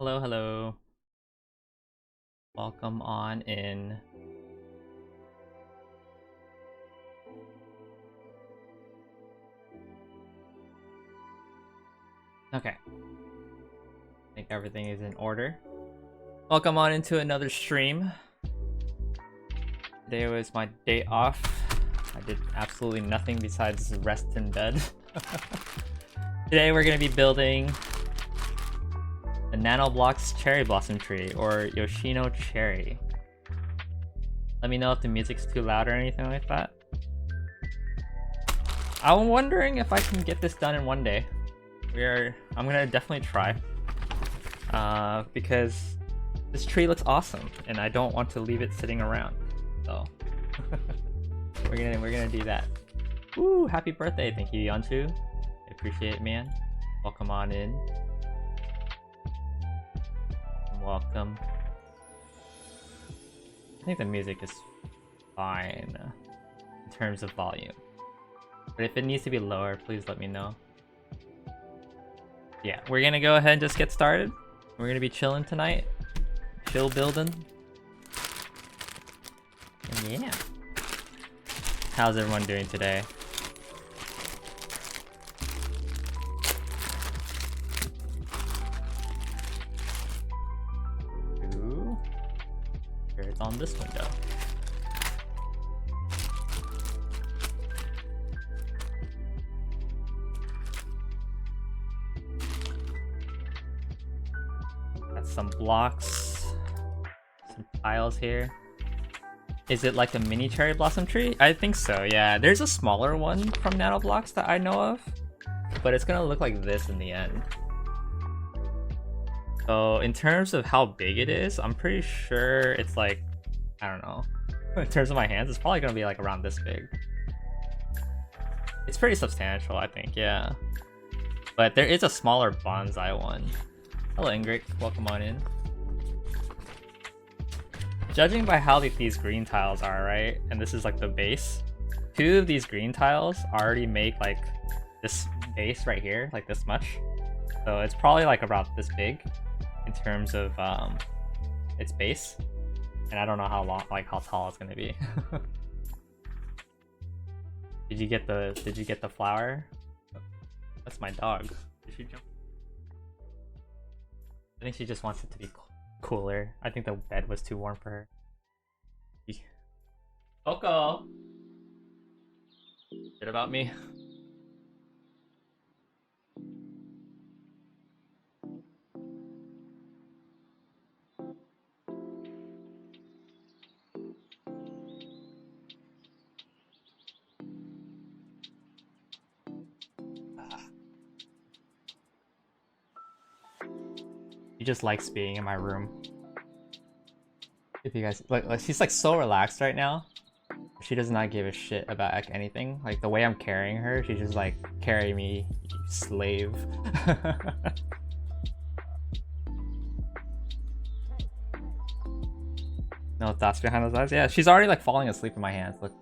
Hello, hello. Welcome on in. Okay. I think everything is in order. Welcome on into another stream. Today was my day off. I did absolutely nothing besides rest in bed. Today we're going to be building the Nanoblocks cherry blossom tree, or Yoshino cherry. Let me know if the music's too loud or anything like that. I'm wondering if I can get this done in one day. I'm gonna definitely try. Because this tree looks awesome and I don't want to leave it sitting around. So we're gonna do that. Woo, happy birthday, thank you, Yanchu. I appreciate it, man. Welcome on in. Welcome. I think the music is fine in terms of volume. But if it needs to be lower, please let me know. Yeah, we're gonna go ahead and just get started. We're gonna be chilling tonight. Chill building. And yeah. How's everyone doing today? Ooh. Here it's on this window. Some blocks, some tiles here. Is it like a mini cherry blossom tree? I think so, yeah. There's a smaller one from Nanoblocks that I know of, but it's gonna look like this in the end. So in terms of how big it is, I'm pretty sure it's like, I don't know. In terms of my hands, it's probably gonna be like around this big. It's pretty substantial, I think, yeah. But there is a smaller bonsai one. Hello Ingrid, welcome on in. Judging by how these green tiles are, right? And this is like the base. 2 of these green tiles already make like this base right here, like this much. So it's probably like about this big in terms of its base. And I don't know how long, like how tall it's gonna be. Did you get the flower? That's my dog. Did she jump? I think she just wants it to be cooler. I think the bed was too warm for her. Coco! Shit about me. He just likes being in my room. If you guys like she's like so relaxed right now. She does not give a shit about like anything. Like the way I'm carrying her, she's just like, carry me, you slave. No thoughts behind those eyes? Yeah, she's already like falling asleep in my hands. Look.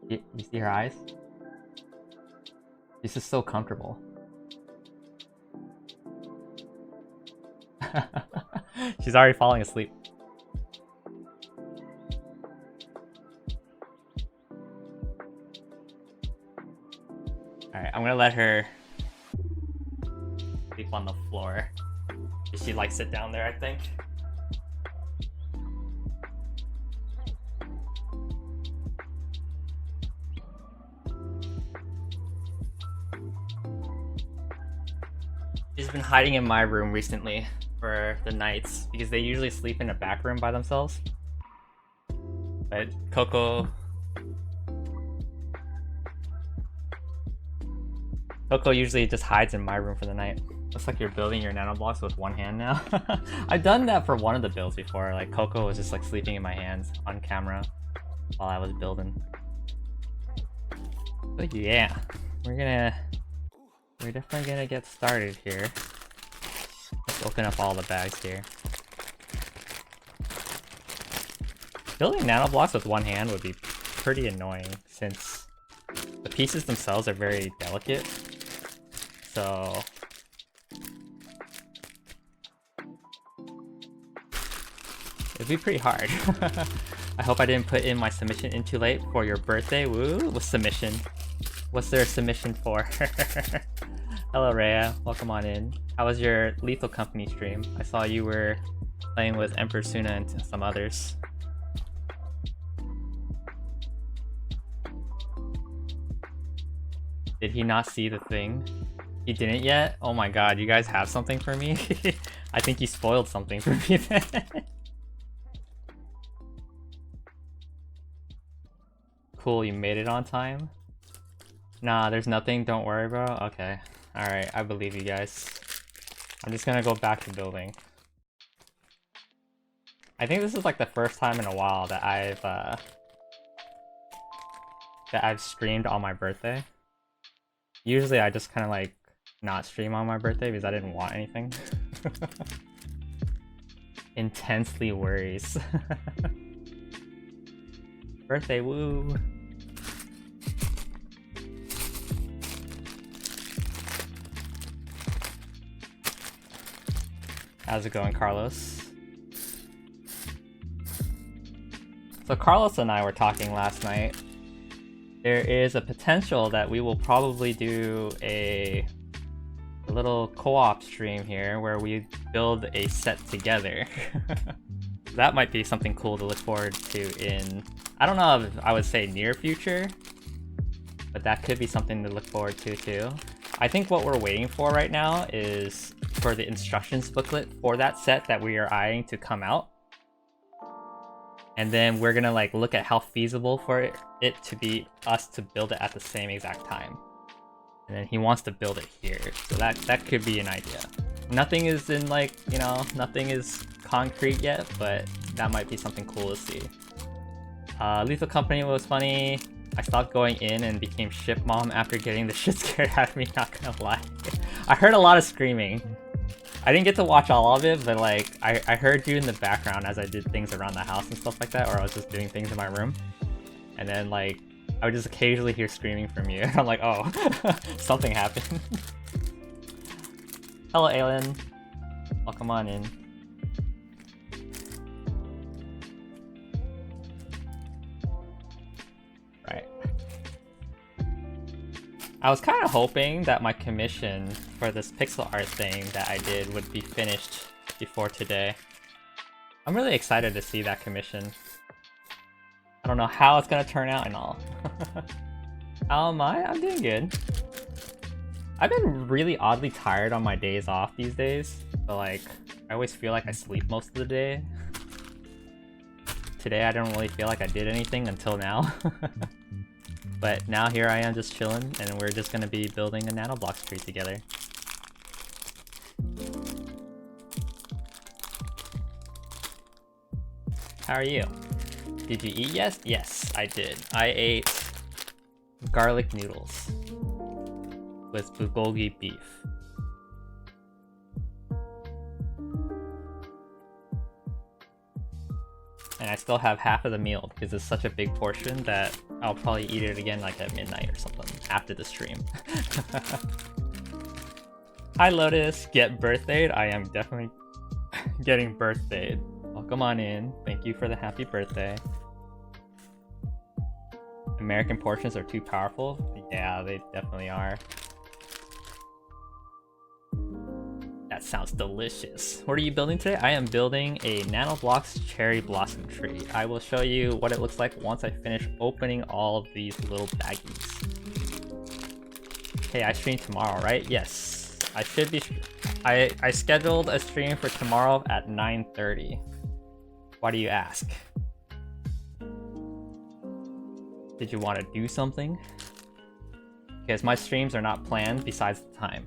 You see her eyes? She's just so comfortable. She's already falling asleep. Alright, I'm gonna let her sleep on the floor. She like sit down there, I think. She's been hiding in my room recently for the nights because they usually sleep in a back room by themselves. But Coco usually just hides in my room for the night. Looks like you're building your nanoblocks with one hand now. I've done that for one of the builds before. Like Coco was just like sleeping in my hands on camera while I was building. But yeah, we're definitely gonna get started here. Let's open up all the bags here. Building nanoblocks with one hand would be pretty annoying since the pieces themselves are very delicate. So It'd be pretty hard. I hope I didn't put in my submission in too late for your birthday. Woo! What's submission? What's there a submission for? Hello, Rhea. Welcome on in. How was your Lethal Company stream? I saw you were playing with Emperor Suna and some others. Did he not see the thing? He didn't yet? Oh my god, you guys have something for me? I think you spoiled something for me then. Cool, you made it on time? Nah, there's nothing, don't worry, bro. Okay. Alright, I believe you guys. I'm just gonna go back to building. I think this is like the first time in a while that I've streamed on my birthday. Usually I just kind of like not stream on my birthday because I didn't want anything. Intensely worries. Birthday woo! How's it going, Carlos? So Carlos and I were talking last night. There is a potential that we will probably do a little co-op stream here where we build a set together. That might be something cool to look forward to in, I don't know if I would say near future, but that could be something to look forward to too. I think what we're waiting for right now is for the instructions booklet for that set that we are eyeing to come out. And then we're gonna like look at how feasible for it to be us to build it at the same exact time. And then he wants to build it here, so that could be an idea. Nothing is in like, you know, nothing is concrete yet, but that might be something cool to see. Lethal Company was funny. I stopped going in and became ship mom after getting the shit scared out of me, not gonna lie. I heard a lot of screaming. I didn't get to watch all of it, but like, I heard you in the background as I did things around the house and stuff like that, or I was just doing things in my room. And then like, I would just occasionally hear screaming from you, and I'm like, oh, something happened. Hello, Aylin. Welcome on in. Right. I was kind of hoping that my commission for this pixel art thing that I did would be finished before today. I'm really excited to see that commission. I don't know how it's gonna turn out and all. How am I? I'm doing good. I've been really oddly tired on my days off these days. So like, I always feel like I sleep most of the day. Today I don't really feel like I did anything until now. But now here I am just chilling, and we're just gonna be building a Nanoblocks tree together. How are you? Did you eat yet? Yes, I did. I ate garlic noodles with bulgogi beef. And I still have half of the meal because it's such a big portion that I'll probably eat it again like at midnight or something after the stream. Hi Lotus, get birthdayed? I am definitely getting birthdayed. Welcome on in. Thank you for the happy birthday. American portions are too powerful? Yeah, they definitely are. That sounds delicious. What are you building today? I am building a Nanoblocks cherry blossom tree. I will show you what it looks like once I finish opening all of these little baggies. Hey, I stream tomorrow, right? Yes. I should be... I scheduled a stream for tomorrow at 9:30. Why do you ask? Did you want to do something? Because my streams are not planned besides the time.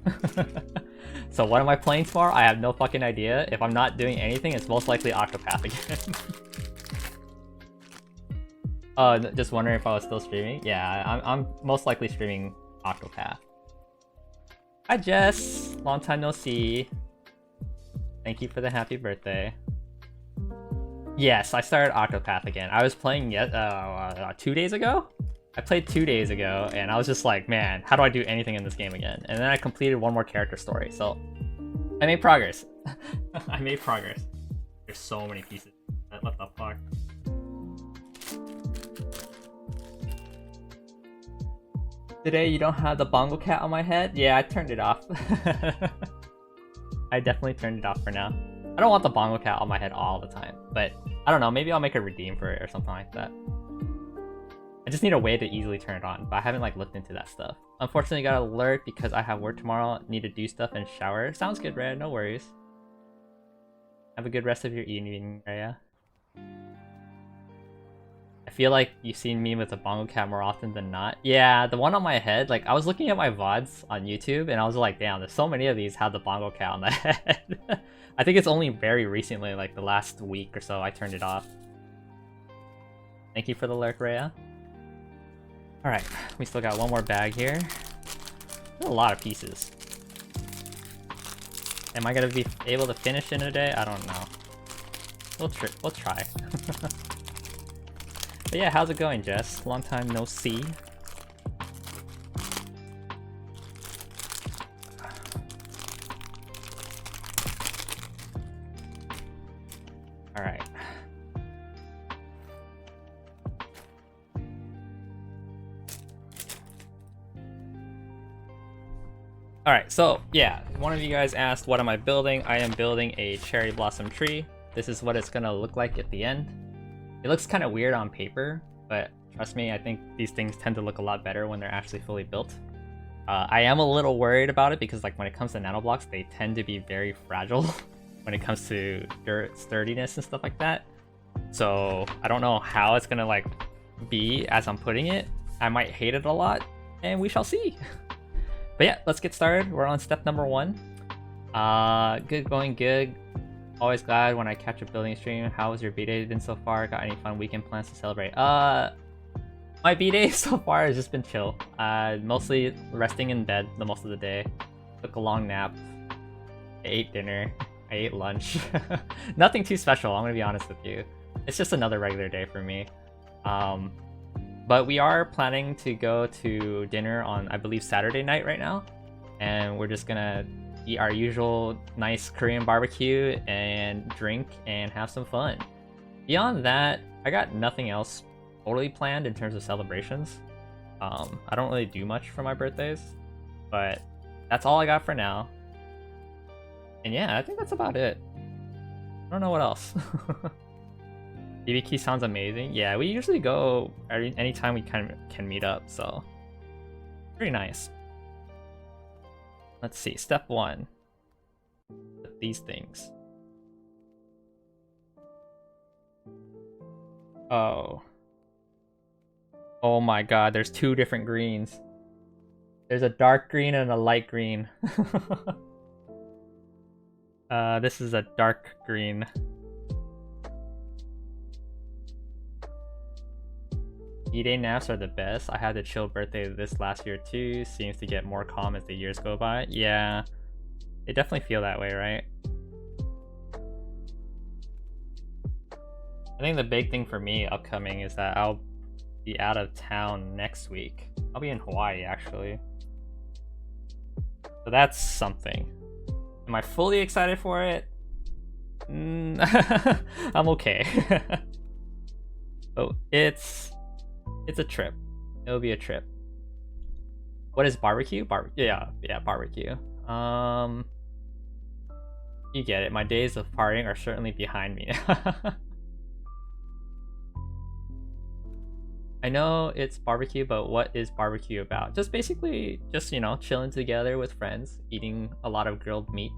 So what am I playing tomorrow? I have no fucking idea. If I'm not doing anything, it's most likely Octopath again. Just wondering if I was still streaming? Yeah, I'm most likely streaming Octopath. Hi Jess! Long time no see. Thank you for the happy birthday. Yes, I started Octopath again. I was playing 2 days ago? I played 2 days ago, and I was just like, man, how do I do anything in this game again? And then I completed one more character story, so I made progress. I made progress. There's so many pieces. What the fuck? Today you don't have the bongo cat on my head? Yeah, I turned it off. I definitely turned it off for now. I don't want the bongo cat on my head all the time, but I don't know, maybe I'll make a redeem for it or something like that. I just need a way to easily turn it on, but I haven't like looked into that stuff. Unfortunately, got an alert because I have work tomorrow, need to do stuff and shower. Sounds good, Rhea, no worries. Have a good rest of your evening, Rhea. I feel like you've seen me with the bongo cat more often than not. Yeah, the one on my head, like I was looking at my VODs on YouTube and I was like, damn, there's so many of these have the bongo cat on the head. I think it's only very recently, like the last week or so, I turned it off. Thank you for the lurk, Rhea. Alright, we still got one more bag here. There's a lot of pieces. Am I gonna be able to finish in a day? I don't know. We'll try. But yeah, how's it going, Jess? Long time no see. Alright. Alright, so yeah, one of you guys asked what am I building? I am building a cherry blossom tree. This is what it's gonna look like at the end. It looks kind of weird on paper, but trust me, I think these things tend to look a lot better when they're actually fully built. I am a little worried about it because like when it comes to nanoblocks, they tend to be very fragile when it comes to dirt sturdiness and stuff like that. So I don't know how it's gonna like be as I'm putting it. I might hate it a lot, and we shall see. But yeah, let's get started. We're on step number 1. Good, going good. Always glad when I catch a building stream. How was your B-Day been so far? Got any fun weekend plans to celebrate? My B-Day so far has just been chill. Mostly resting in bed the most of the day. Took a long nap. I ate dinner. I ate lunch. Nothing too special, I'm gonna be honest with you. It's just another regular day for me. But we are planning to go to dinner on, I believe, Saturday night right now. And we're just gonna eat our usual nice Korean barbecue and drink and have some fun. Beyond that, I got nothing else totally planned in terms of celebrations. I don't really do much for my birthdays, but that's all I got for now. And yeah, I think that's about it. I don't know what else. BBQ sounds amazing. Yeah, we usually go anytime we can meet up, so pretty nice. Let's see, step 1. Put these things. Oh. Oh my god, there's 2 different greens. There's a dark green and a light green. This is a dark green. E-Day naps are the best. I had a chill birthday this last year too. Seems to get more calm as the years go by. Yeah, they definitely feel that way, right? I think the big thing for me upcoming is that I'll be out of town next week. I'll be in Hawaii actually. So that's something. Am I fully excited for it? I'm okay. Oh, it's a trip. It'll be a trip. What is barbecue? Yeah, barbecue. You get it. My days of partying are certainly behind me. I know it's barbecue, but what is barbecue about? Just basically, you know, chilling together with friends, eating a lot of grilled meat.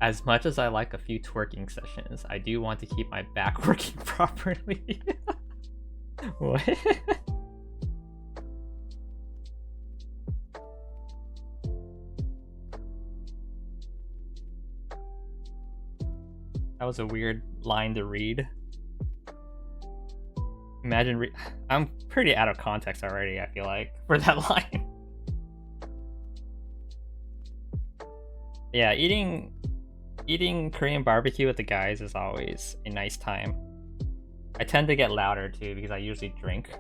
As much as I like a few twerking sessions, I do want to keep my back working properly. What? That was a weird line to read. Imagine I'm pretty out of context already, I feel like, for that line. Yeah, eating Korean barbecue with the guys is always a nice time. I tend to get louder too because I usually drink.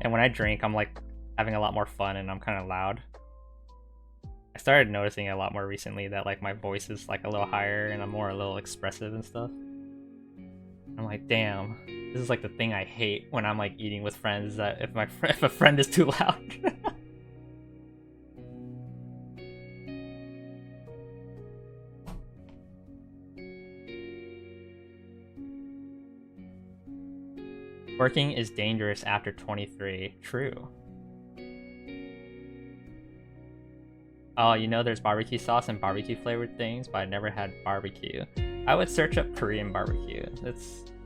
And when I drink, I'm like having a lot more fun, and I'm kind of loud. I started noticing a lot more recently that like my voice is like a little higher and I'm more a little expressive and stuff. I'm like, damn, this is like the thing I hate when I'm like eating with friends, that if a friend is too loud. Working is dangerous after 23. True. Oh, you know there's barbecue sauce and barbecue flavored things, but I never had barbecue. I would search up Korean barbecue.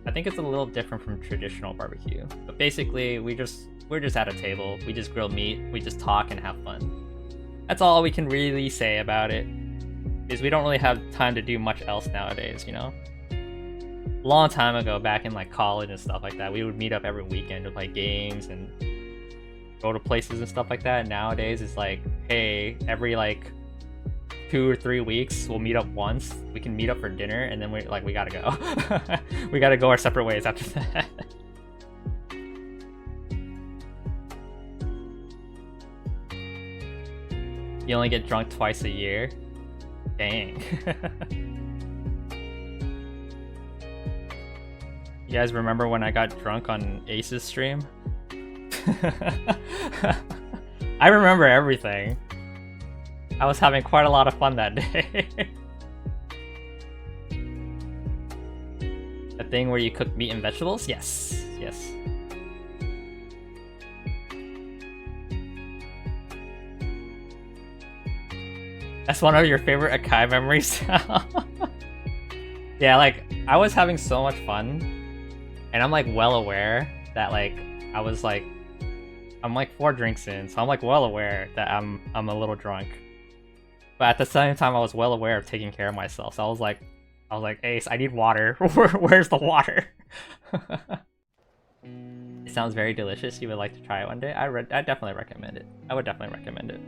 I think it's a little different from traditional barbecue. But basically, we're just at a table, we just grill meat, we just talk and have fun. That's all we can really say about it, is we don't really have time to do much else nowadays, you know? A long time ago, back in like college and stuff like that, we would meet up every weekend to play games and go to places and stuff like that. Nowadays it's like, hey, every like 2 or 3 weeks we'll meet up once. We can meet up for dinner and then we gotta go. We gotta go our separate ways after that. You only get drunk twice a year? Dang. You guys remember when I got drunk on Ace's stream? I remember everything. I was having quite a lot of fun that day. A thing where you cook meat and vegetables? Yes, yes. That's one of your favorite Akai memories? Yeah, like, I was having so much fun. And I'm like well aware that like I'm like 4 drinks in, so I'm like well aware that I'm a little drunk. But at the same time I was well aware of taking care of myself. So I was like, Ace, I need water. Where's the water? It sounds very delicious. You would like to try it one day? I definitely recommend it. I would definitely recommend it.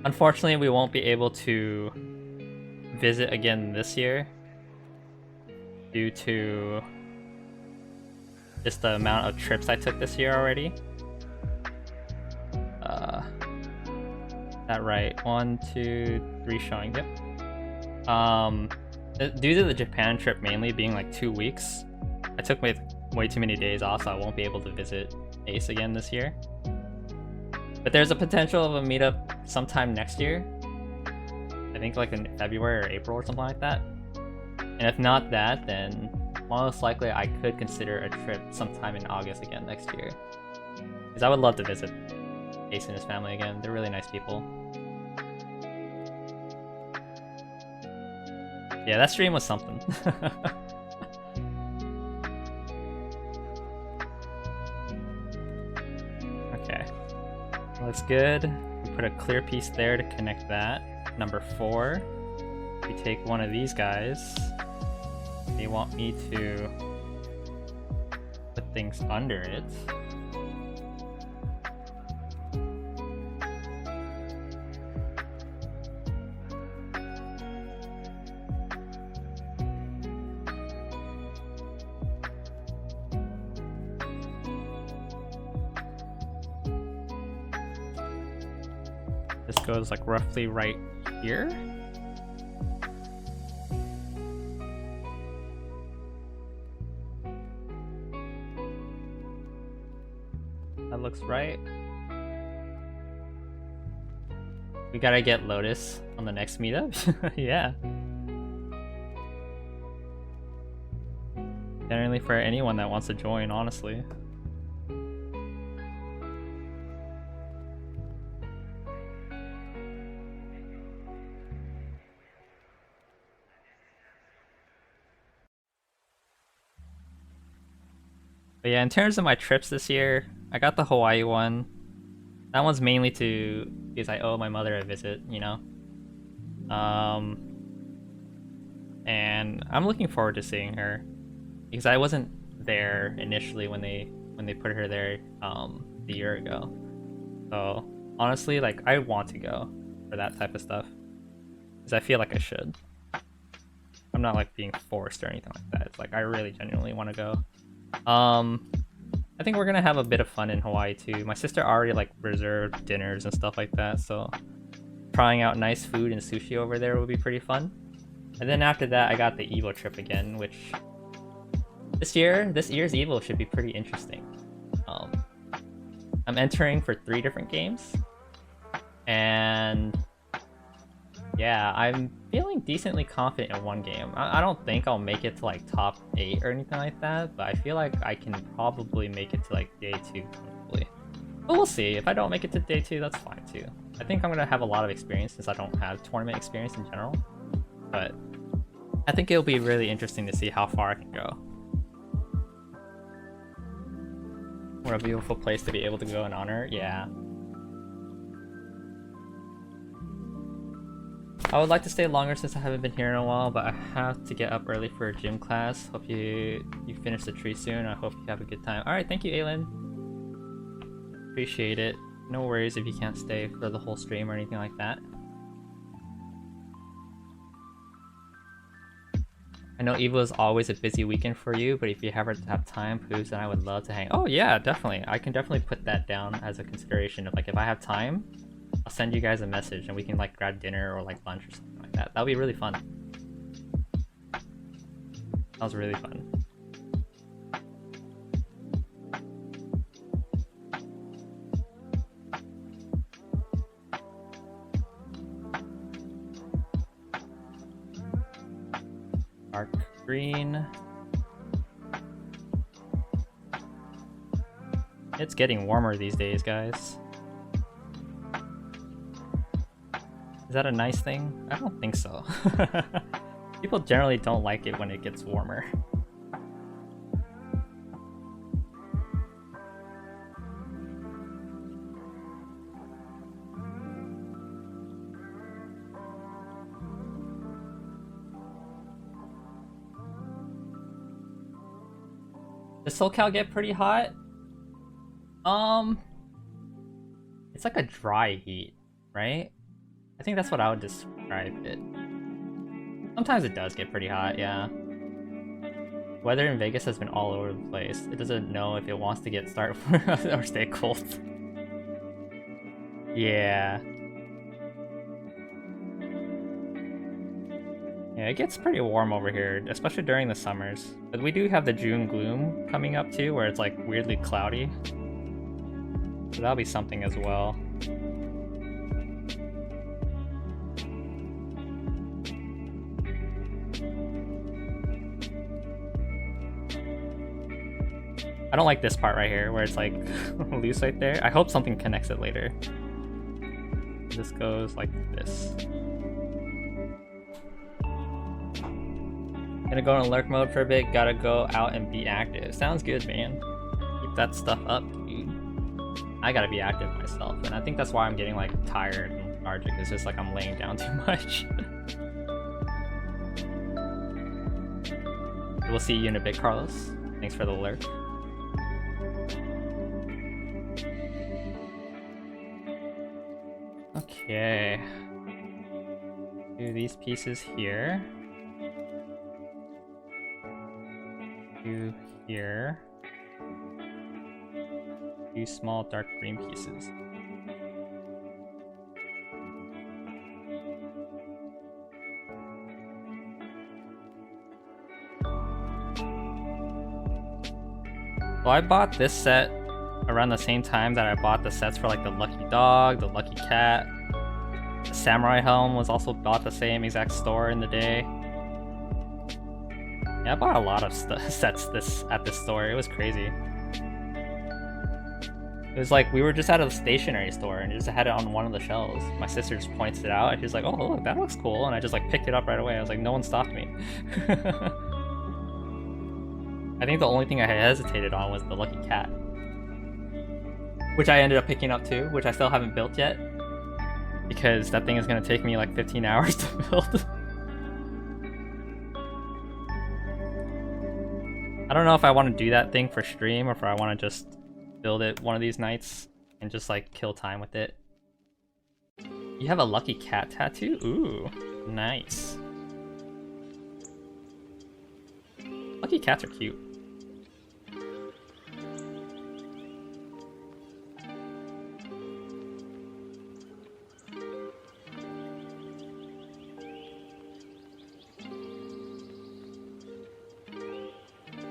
Unfortunately, we won't be able to visit again this year due to just the amount of trips I took this year already. That right? 1, 2, 3 showing. Yep. Due to the Japan trip mainly being like 2 weeks, I took way too many days off, so I won't be able to visit Ace again this year. But there's a potential of a meetup sometime next year. I think like in February or April or something like that. And if not that, then most likely I could consider a trip sometime in August again next year. Because I would love to visit Ace and his family again. They're really nice people. Yeah, that stream was something. Okay. Looks good. We put a clear piece there to connect that. Number 4. We take one of these guys. They want me to put things under it. This goes like roughly right here. That looks right. We gotta get Lotus on the next meetup. Yeah. Generally for anyone that wants to join, honestly. But yeah, in terms of my trips this year, I got the Hawaii one. That one's mainly because I owe my mother a visit, you know? And I'm looking forward to seeing her. Because I wasn't there initially when they put her there a year ago. So honestly, like, I want to go for that type of stuff. Because I feel like I should. I'm not, like, being forced or anything like that. It's like, I really genuinely want to go. I think we're gonna have a bit of fun in Hawaii, too. My sister already, like, reserved dinners and stuff like that, so trying out nice food and sushi over there will be pretty fun. And then after that, I got the Evo trip again, which this year's Evo should be pretty interesting. I'm entering for 3 different games, and yeah, I'm feeling decently confident in one game. I don't think I'll make it to like top 8 or anything like that, but I feel like I can probably make it to like day 2 comfortably. But we'll see. If I don't make it to day 2, that's fine too. I think I'm gonna have a lot of experience since I don't have tournament experience in general, but I think it'll be really interesting to see how far I can go. What a beautiful place to be able to go and honor. Yeah. I would like to stay longer since I haven't been here in a while, but I have to get up early for a gym class. Hope you finish the tree soon. I hope you have a good time. Alright, thank you, Aylin. Appreciate it. No worries if you can't stay for the whole stream or anything like that. I know Evo is always a busy weekend for you, but if you ever have time, Poos, then I would love to hang. Oh yeah, definitely. I can definitely put that down as a consideration of like if I have time, I'll send you guys a message and we can like grab dinner or like lunch or something like that. That'll be really fun. That was really fun. Dark green. It's getting warmer these days, guys. Is that a nice thing? I don't think so. People generally don't like it when it gets warmer. Does SoCal get pretty hot? It's like a dry heat, right? I think that's what I would describe it. Sometimes it does get pretty hot, yeah. Weather in Vegas has been all over the place. It doesn't know if it wants to get started or stay cold. Yeah. Yeah, it gets pretty warm over here, especially during the summers. But we do have the June gloom coming up too, where it's like weirdly cloudy. So that'll be something as well. I don't like this part right here, where it's like loose right there. I hope something connects it later. This goes like this. Gonna go in lurk mode for a bit, gotta go out and be active. Sounds good, man. Keep that stuff up, dude. I gotta be active myself, and I think that's why I'm getting like tired and lethargic. It's just like I'm laying down too much. We'll see you in a bit, Carlos. Thanks for the lurk. Okay. Do these pieces here. Do here. Do small dark green pieces. So I bought this set around the same time that I bought the sets for like the lucky dog, the lucky cat. The samurai helm was also bought the same exact store in the day. Yeah, I bought a lot of sets at this store. It was crazy. It was like we were just at a stationery store and just had it on one of the shelves. My sister just points it out and she's like, "Oh, look, that looks cool," and I just like picked it up right away. I was like, no one stopped me. I think the only thing I hesitated on was the lucky cat, which I ended up picking up too, which I still haven't built yet because that thing is gonna take me like 15 hours to build. I don't know if I want to do that thing for stream or if I want to just build it one of these nights and just like kill time with it. You have a lucky cat tattoo? Ooh, nice. Lucky cats are cute.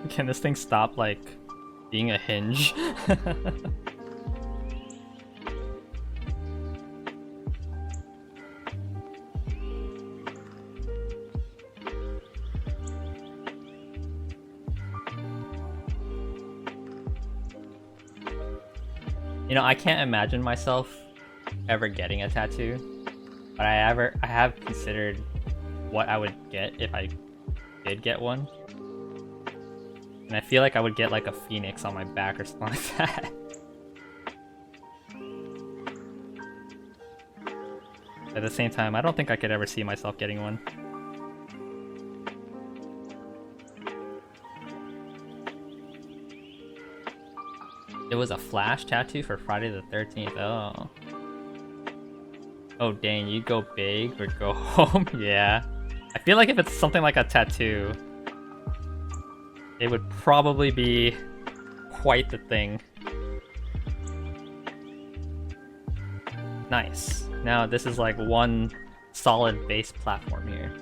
Can this thing stop, like, being a hinge? You know, I can't imagine myself ever getting a tattoo, but I have considered what I would get if I did get one. And I feel like I would get like a phoenix on my back or something like that. At the same time, I don't think I could ever see myself getting one. It was a flash tattoo for Friday the 13th. Oh. Oh dang, you go big or go home? Yeah. I feel like if it's something like a tattoo, it would probably be quite the thing. Nice. Now this is like one solid base platform here.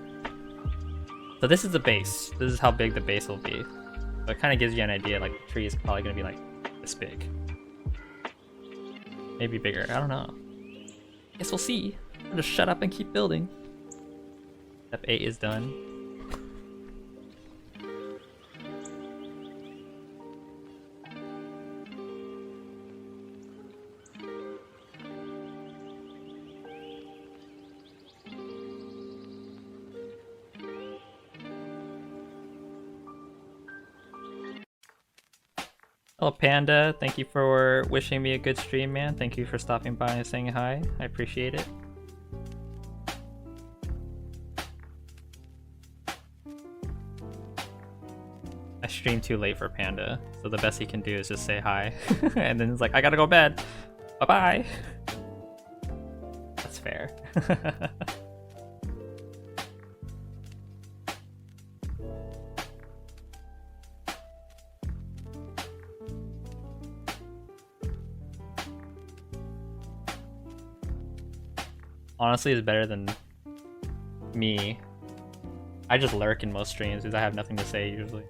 So this is the base. This is how big the base will be. So it kind of gives you an idea, like the tree is probably going to be like this big. Maybe bigger, I don't know. Guess we'll see. I'll just shut up and keep building. Step 8 is done. Hello Panda, thank you for wishing me a good stream, man. Thank you for stopping by and saying hi. I appreciate it. I streamed too late for Panda, so the best he can do is just say hi. And then it's like, I gotta go to bed. Bye-bye. That's fair. Honestly, it's better than me. I just lurk in most streams because I have nothing to say usually.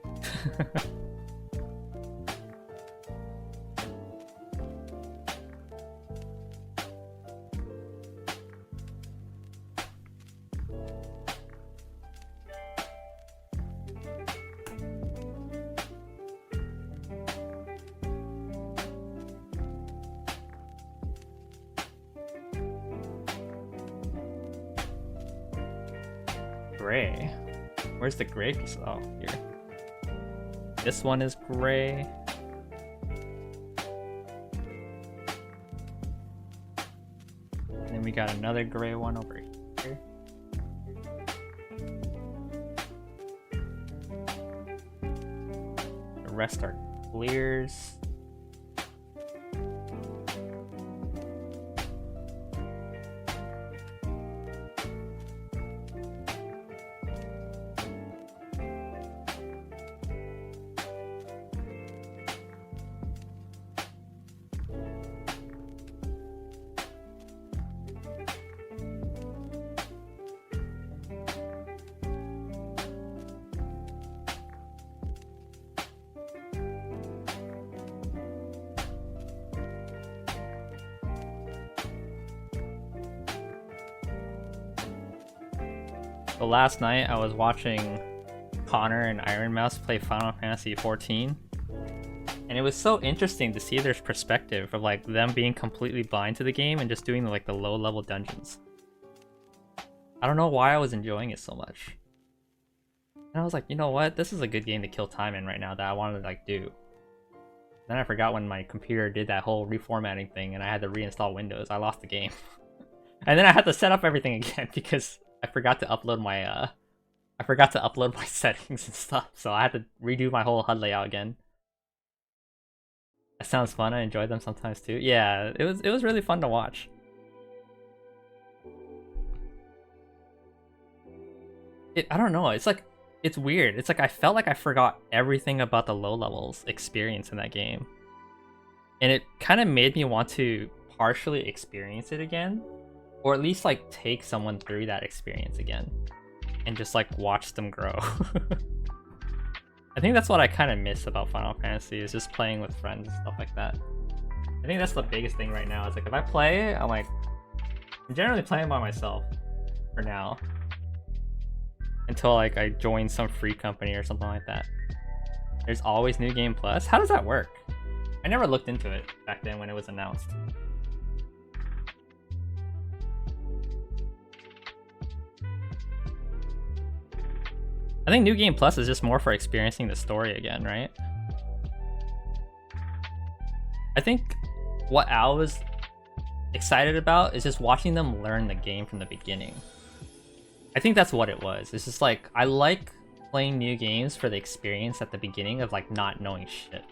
Gray. Where's the gray? Oh, here. This one is gray. And then we got another gray one over here. The rest are clears. So last night I was watching Connor and Iron Mouse play Final Fantasy XIV, and it was so interesting to see their perspective of like them being completely blind to the game and just doing like the low level dungeons. I don't know why I was enjoying it so much. And I was like, you know what? This is a good game to kill time in right now that I wanted to like do. Then I forgot when my computer did that whole reformatting thing and I had to reinstall Windows. I lost the game. And then I had to set up everything again because I forgot to upload my settings and stuff, so I had to redo my whole HUD layout again. That sounds fun. I enjoy them sometimes too. Yeah, it was really fun to watch. I don't know. It's like it's weird. It's like I felt like I forgot everything about the low levels experience in that game, and it kind of made me want to partially experience it again, or at least like take someone through that experience again, and just like watch them grow. I think that's what I kind of miss about Final Fantasy is just playing with friends and stuff like that. I think that's the biggest thing right now. It's like if I play, I'm generally playing by myself for now. Until like I join some free company or something like that. There's always New Game Plus. How does that work? I never looked into it back then when it was announced. I think New Game Plus is just more for experiencing the story again, right? I think what Al was excited about is just watching them learn the game from the beginning. I think that's what it was. It's just like, I like playing new games for the experience at the beginning of like not knowing shit.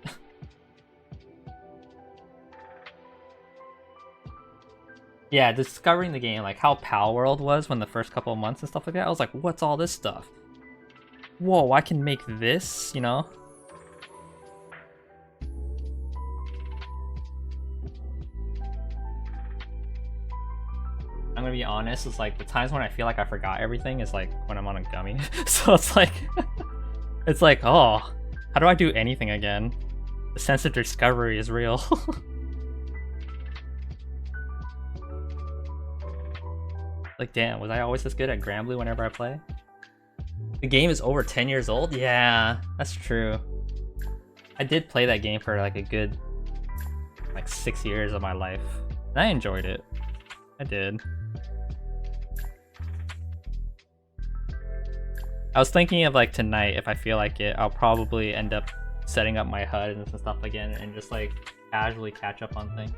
Yeah, discovering the game, like how Pal World was when the first couple of months and stuff like that. I was like, what's all this stuff? Whoa, I can make this, you know? I'm gonna be honest, it's like the times when I feel like I forgot everything is like when I'm on a gummy. So it's like, oh, how do I do anything again? The sense of discovery is real. Like, damn, was I always this good at Granblue whenever I play? The game is over 10 years old? Yeah, that's true. I did play that game for like a good, like 6 years of my life. And I enjoyed it. I did. I was thinking of like tonight, if I feel like it, I'll probably end up setting up my HUD and some stuff again and just like casually catch up on things.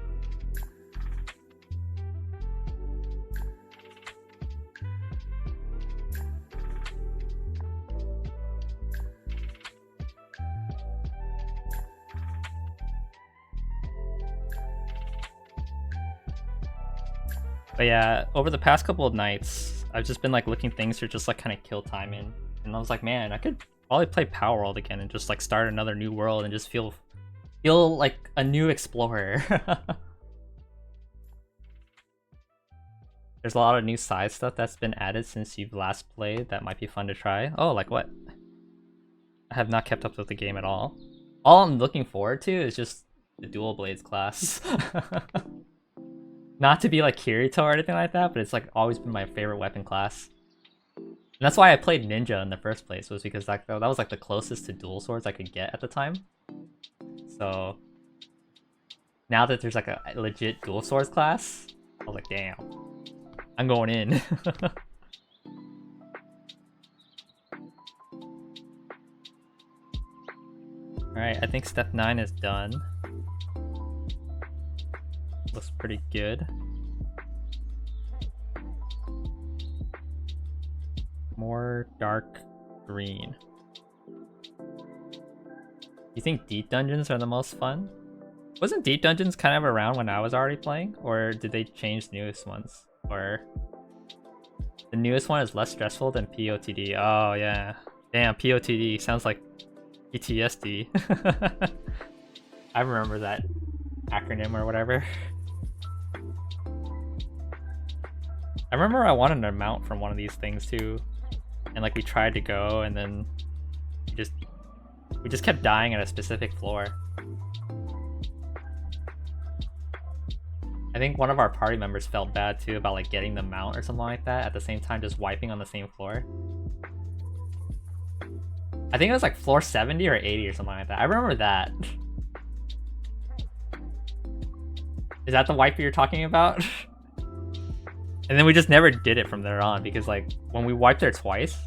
But yeah, over the past couple of nights, I've just been like looking things to just like kind of kill time in. And I was like, man, I could probably play Power World again and just like start another new world and just feel like a new explorer. There's a lot of new side stuff that's been added since you've last played that might be fun to try. Oh, like what? I have not kept up with the game at all. All I'm looking forward to is just the Dual Blades class. Not to be like Kirito or anything like that, but it's like always been my favorite weapon class. And that's why I played Ninja in the first place, was because like that was like the closest to dual swords I could get at the time. So now that there's like a legit dual swords class, I was like, damn, I'm going in. Alright, I think step 9 is done. Looks pretty good. More dark green. You think deep dungeons are the most fun? Wasn't deep dungeons kind of around when I was already playing? Or did they change the newest ones? Or the newest one is less stressful than POTD. Oh yeah. Damn, POTD sounds like PTSD. I remember that acronym or whatever. I remember I wanted a mount from one of these things too, and like we tried to go, and then we just kept dying at a specific floor. I think one of our party members felt bad too about like getting the mount or something like that at the same time, just wiping on the same floor. I think it was like floor 70 or 80 or something like that. I remember that. Is that the wipe you're talking about? And then we just never did it from there on, because like when we wiped there twice,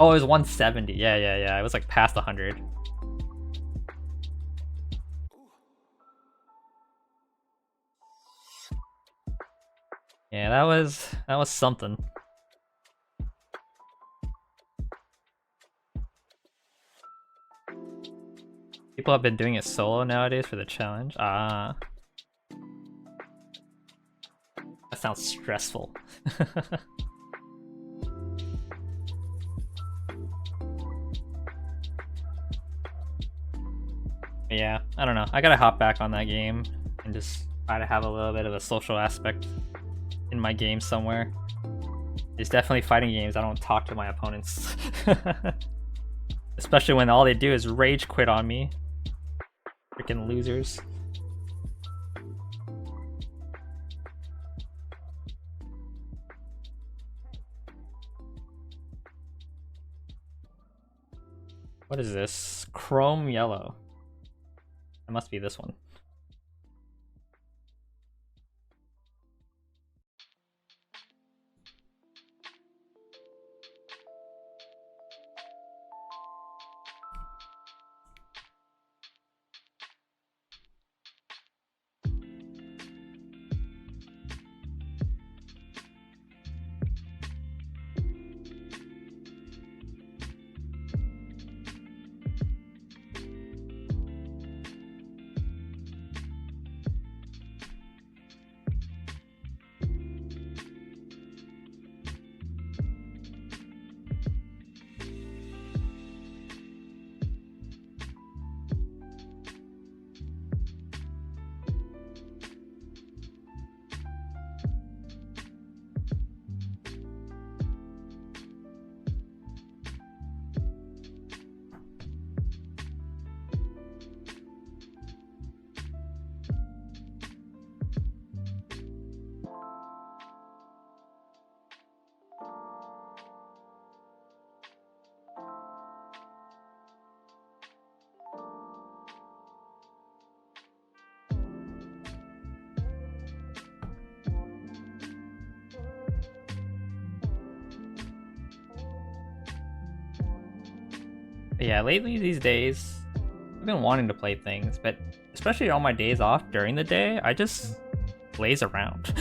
oh, it was 170. Yeah. It was like past 100. Yeah, that was something. People have been doing it solo nowadays for the challenge. Ah. That sounds stressful. But yeah, I don't know. I gotta hop back on that game and just try to have a little bit of a social aspect in my game somewhere. There's definitely fighting games I don't talk to my opponents. Especially when all they do is rage quit on me. Freaking losers. What is this? Chrome yellow. It must be this one. But yeah, lately these days, I've been wanting to play things, but especially on my days off during the day, I just laze around.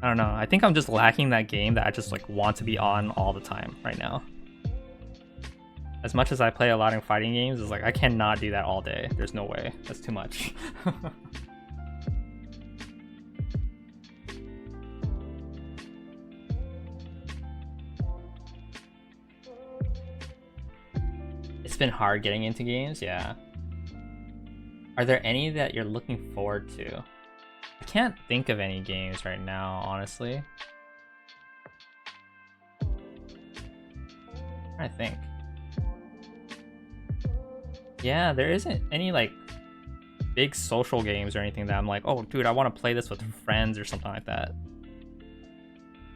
I don't know, I think I'm just lacking that game that I just like want to be on all the time right now. As much as I play a lot in fighting games, it's like I cannot do that all day. There's no way, that's too much. It's been hard getting into games, yeah. Are there any that you're looking forward to? I can't think of any games right now, honestly. I think. Yeah, there isn't any like big social games or anything that I'm like, oh dude, I want to play this with friends or something like that.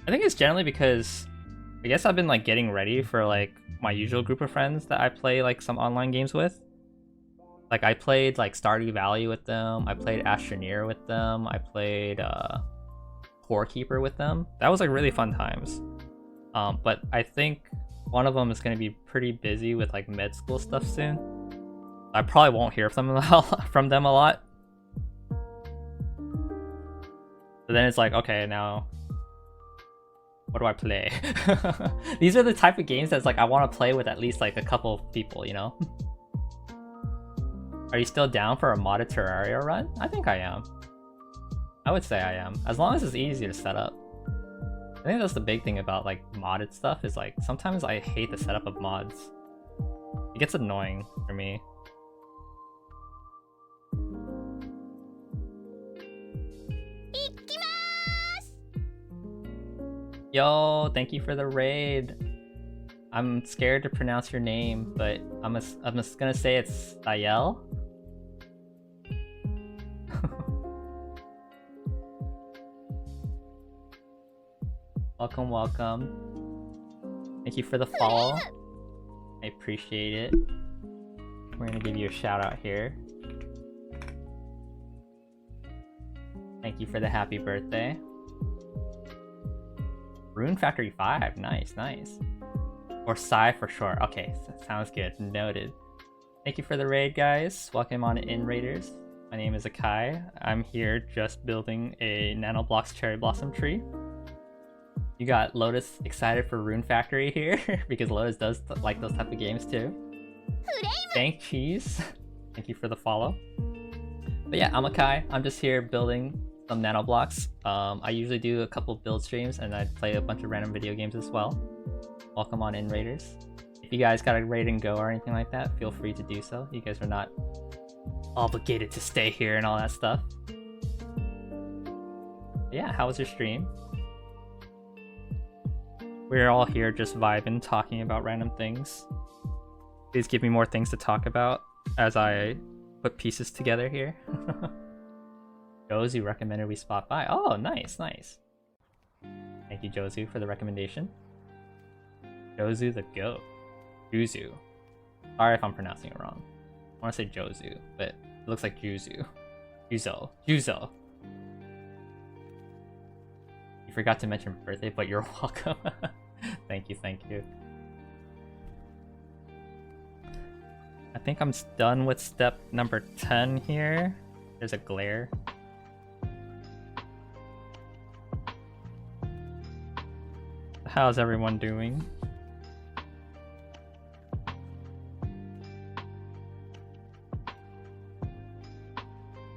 I think it's generally because I guess I've been like getting ready for like my usual group of friends that I play like some online games with. Like I played like Stardew Valley with them, I played Astroneer with them, I played Core Keeper with them. That was like really fun times. But I think one of them is going to be pretty busy with like med school stuff soon. I probably won't hear from them a lot. But then it's like, okay, now what do I play? These are the type of games that's like I want to play with at least like a couple of people, you know? Are you still down for a modded Terraria run? I think I am. I would say I am, as long as it's easy to set up. I think that's the big thing about like modded stuff is like sometimes I hate the setup of mods. It gets annoying for me. Yo, thank you for the raid. I'm scared to pronounce your name, but I'm just gonna say it's Sayel. Welcome, welcome. Thank you for the follow. I appreciate it. We're gonna give you a shout out here. Thank you for the happy birthday. Rune Factory 5, nice, nice. Or Psy for short. Okay, sounds good. Noted. Thank you for the raid, guys. Welcome on in, raiders. My name is Akai. I'm here just building a Nanoblocks cherry blossom tree. You got Lotus excited for Rune Factory here because Lotus does like those type of games too. Thank Cheese. Thank you for the follow. But yeah, I'm Akai. I'm just here building some Nanoblocks. I usually do a couple build streams and I play a bunch of random video games as well. Welcome on in, raiders. If you guys got a rate and go or anything like that, feel free to do so. You guys are not obligated to stay here and all that stuff. Yeah, how was your stream? We're all here just vibing, talking about random things. Please give me more things to talk about as I put pieces together here. Jozu recommended we spot by. Oh, nice, nice. Thank you, Jozu, for the recommendation. Jozu the goat. Juzu. Sorry if I'm pronouncing it wrong. I want to say Jozu, but it looks like Juzu. Juzo. Juzo. You forgot to mention birthday, but you're welcome. Thank you, thank you. I think I'm done with step number 10 here. There's a glare. How's everyone doing?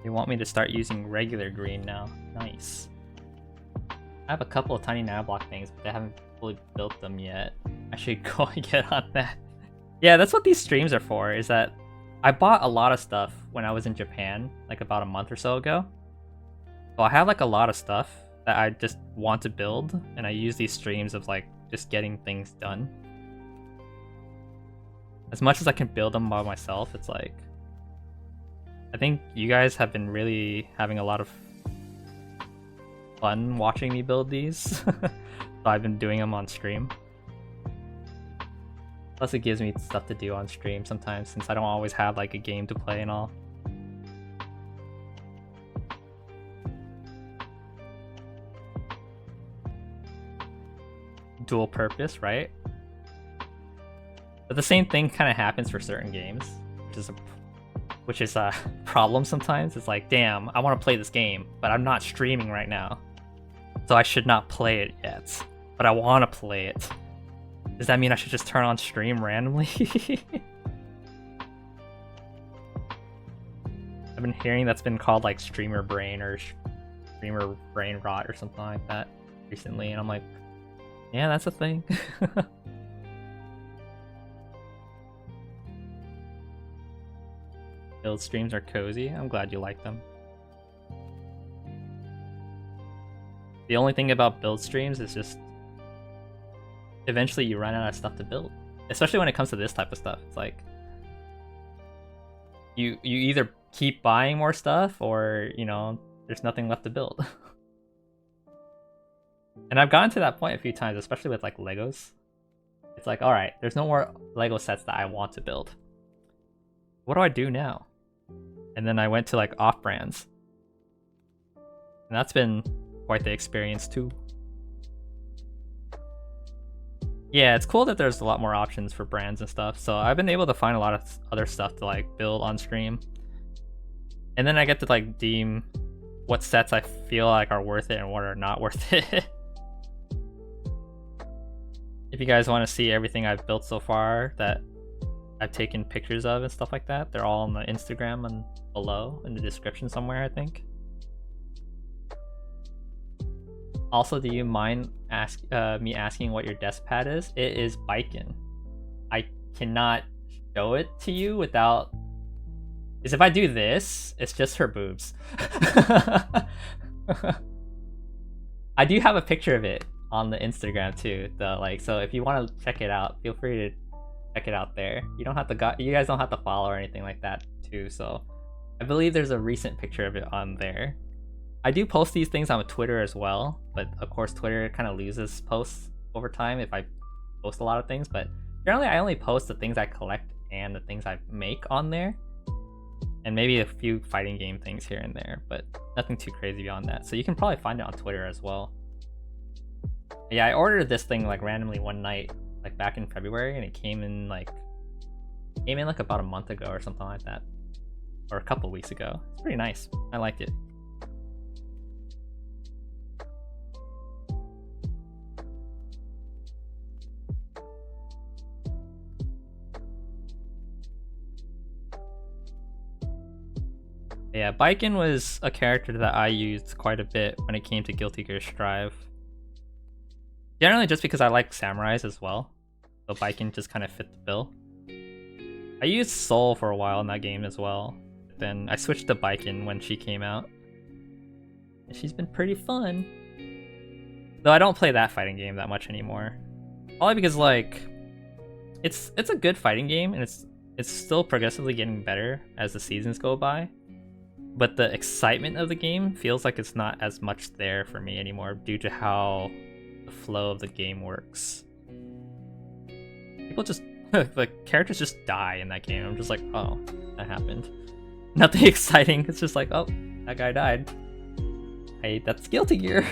They want me to start using regular green now. Nice. I have a couple of tiny nanoblock things, but I haven't fully built them yet. I should go and get on that. Yeah, that's what these streams are for, is that I bought a lot of stuff when I was in Japan, like about a month or so ago. So I have like a lot of stuff that I just want to build, and I use these streams of like just getting things done. As much as I can build them by myself, it's like... I think you guys have been really having a lot of fun watching me build these. So I've been doing them on stream. Plus it gives me stuff to do on stream sometimes, since I don't always have like a game to play and all. Dual purpose, right? But the same thing kind of happens for certain games, which is a problem sometimes. It's like, damn, I want to play this game, but I'm not streaming right now, so I should not play it yet. But I want to play it. Does that mean I should just turn on stream randomly? I've been hearing that's been called like streamer brain or streamer brain rot or something like that recently, and I'm like, yeah, that's a thing. Build streams are cozy. I'm glad you like them. The only thing about build streams is just eventually you run out of stuff to build. Especially when it comes to this type of stuff. It's like you either keep buying more stuff or, you know, there's nothing left to build. And I've gotten to that point a few times, especially with like Legos. It's like, alright, there's no more Lego sets that I want to build. What do I do now? And then I went to like off-brands. And that's been quite the experience too. Yeah, it's cool that there's a lot more options for brands and stuff. So I've been able to find a lot of other stuff to like build on stream. And then I get to like deem what sets I feel like are worth it and what are not worth it. If you guys want to see everything I've built so far that I've taken pictures of and stuff like that, they're all on the Instagram and below in the description somewhere, I think. Also, do you mind me asking what your desk pad is? It is Biken. I cannot show it to you without... Because if I do this, it's just her boobs. I do have a picture of it on the Instagram too, though. Like, so if you want to check it out, feel free to check it out there. You don't have to you guys don't have to follow or anything like that too. So I believe there's a recent picture of it on there. I do post these things on Twitter as well, but of course Twitter kind of loses posts over time if I post a lot of things. But generally I only post the things I collect and the things I make on there, and maybe a few fighting game things here and there, but nothing too crazy beyond that. So you can probably find it on Twitter as well. Yeah, I ordered this thing like randomly one night, like back in February, and it came in like about a month ago or something like that, or a couple weeks ago. It's pretty nice. I liked it. Yeah, Biken was a character that I used quite a bit when it came to Guilty Gear Strive. Generally just because I like samurais as well. So Baiken just kind of fit the bill. I used Soul for a while in that game as well. Then I switched to Baiken when she came out. And she's been pretty fun. Though I don't play that fighting game that much anymore. Probably because like it's a good fighting game and it's still progressively getting better as the seasons go by. But the excitement of the game feels like it's not as much there for me anymore due to how the flow of the game works. People just the characters just die in that game. I'm just like, oh, that happened. Nothing exciting. It's just like, oh, that guy died. I ate that skill to gear.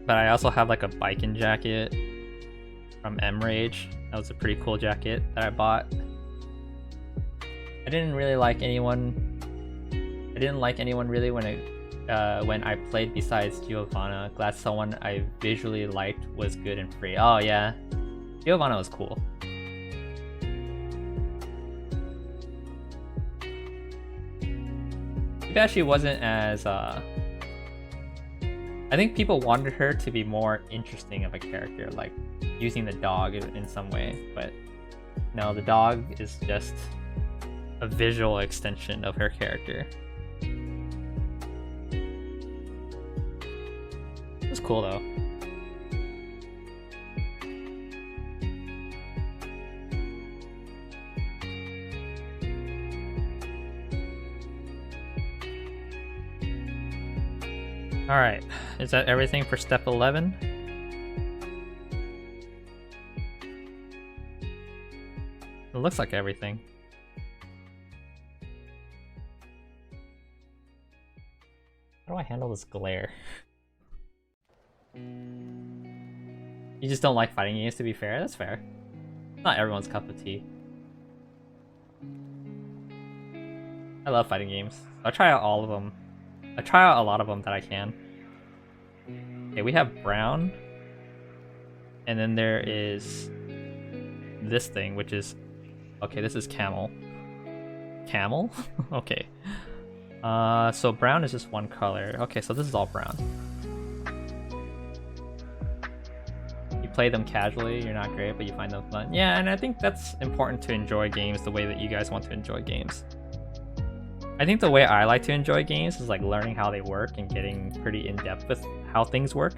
But I also have like a Baiken jacket from M-Rage. That was a pretty cool jacket that I bought. I didn't like anyone really when I played besides Giovanna. Glad someone I visually liked was good and free. Oh yeah, Giovanna was cool. Maybe she wasn't as I think people wanted her to be more interesting of a character, like using the dog in some way, but no, the dog is just a visual extension of her character. It was cool though. Alright, is that everything for step 11? It looks like everything. How do I handle this glare? You just don't like fighting games, to be fair? That's fair. Not everyone's cup of tea. I love fighting games. I'll try out all of them. I try out a lot of them that I can. Okay, we have brown. And then there is this thing, which is... Okay, this is camel. Camel? Okay. So brown is just one color. Okay, so this is all brown. You play them casually, you're not great, but you find them fun. Yeah, and I think that's important to enjoy games the way that you guys want to enjoy games. I think the way I like to enjoy games is like learning how they work and getting pretty in-depth with how things work.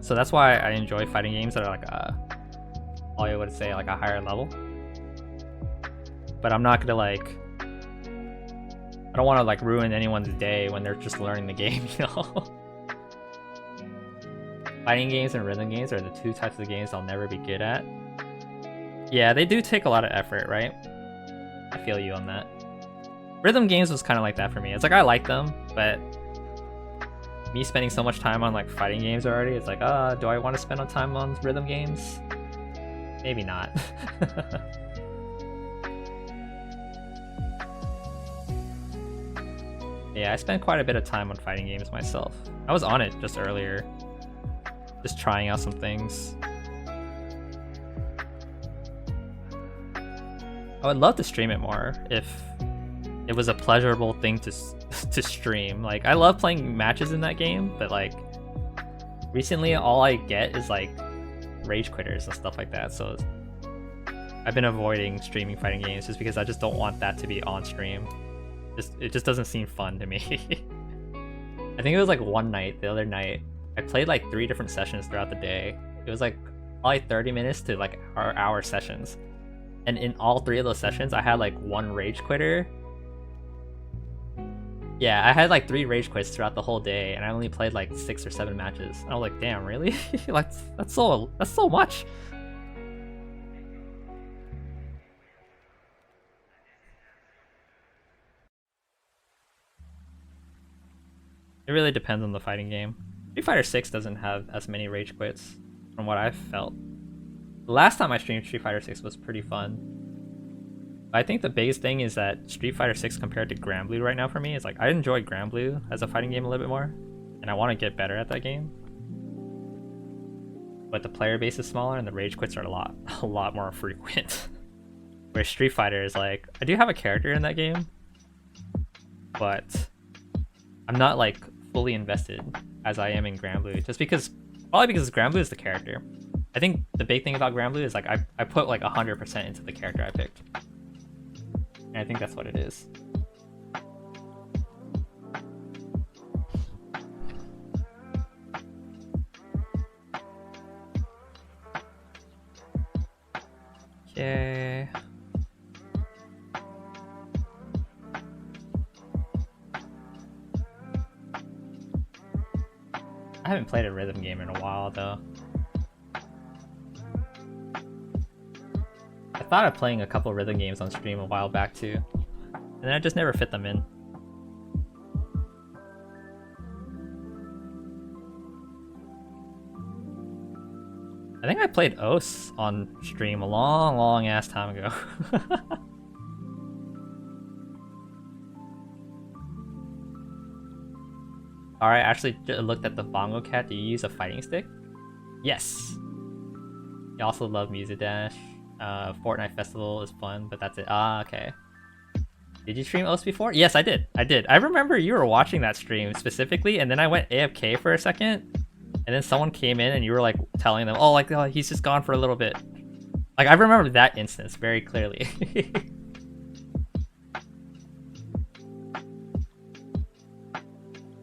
So that's why I enjoy fighting games that are like all I would say like a higher level. But I'm not gonna like, I don't want to like ruin anyone's day when they're just learning the game, you know? Fighting games and rhythm games are the two types of games I'll never be good at. Yeah, they do take a lot of effort, right? I feel you on that. Rhythm games was kind of like that for me. It's like I like them, but me spending so much time on like fighting games already, it's like, do I want to spend time on rhythm games? Maybe not. Yeah, I spent quite a bit of time on fighting games myself. I was on it just earlier, just trying out some things. I would love to stream it more if it was a pleasurable thing to stream. Like, I love playing matches in that game, but like recently all I get is like rage quitters and stuff like that. So I've been avoiding streaming fighting games just because I just don't want that to be on stream. It just doesn't seem fun to me. I think it was like one night, the other night, I played like 3 different sessions throughout the day. It was like probably 30 minutes to like hour sessions. And in all 3 of those sessions, I had like 1 rage quitter. Yeah, I had like 3 rage quits throughout the whole day, and I only played like 6 or 7 matches. And I was like, damn, really? Like, that's so much. It really depends on the fighting game. Street Fighter 6 doesn't have as many rage quits, from what I've felt. The last time I streamed Street Fighter 6 was pretty fun. But I think the biggest thing is that Street Fighter 6 compared to Grand Blue right now for me is like, I enjoy Grand Blue as a fighting game a little bit more, and I want to get better at that game. But the player base is smaller and the rage quits are a lot more frequent. Where Street Fighter is like, I do have a character in that game, but I'm not like fully invested as I am in Granblue, just because, probably because Granblue is the character. I think the big thing about Granblue is like I put like 100% into the character I picked, and I think that's what it is. Okay. I haven't played a rhythm game in a while though. I thought of playing a couple rhythm games on stream a while back too, and then I just never fit them in. I think I played OS on stream a long ass time ago. Alright, I actually looked at the Bongo Cat. Do you use a fighting stick? Yes. I also love Music Dash. Fortnite Festival is fun, but that's it. Ah, okay. Did you stream OS before? Yes, I did. I remember you were watching that stream specifically, and then I went AFK for a second. And then someone came in and you were like telling them, oh, like, oh, he's just gone for a little bit. Like, I remember that instance very clearly.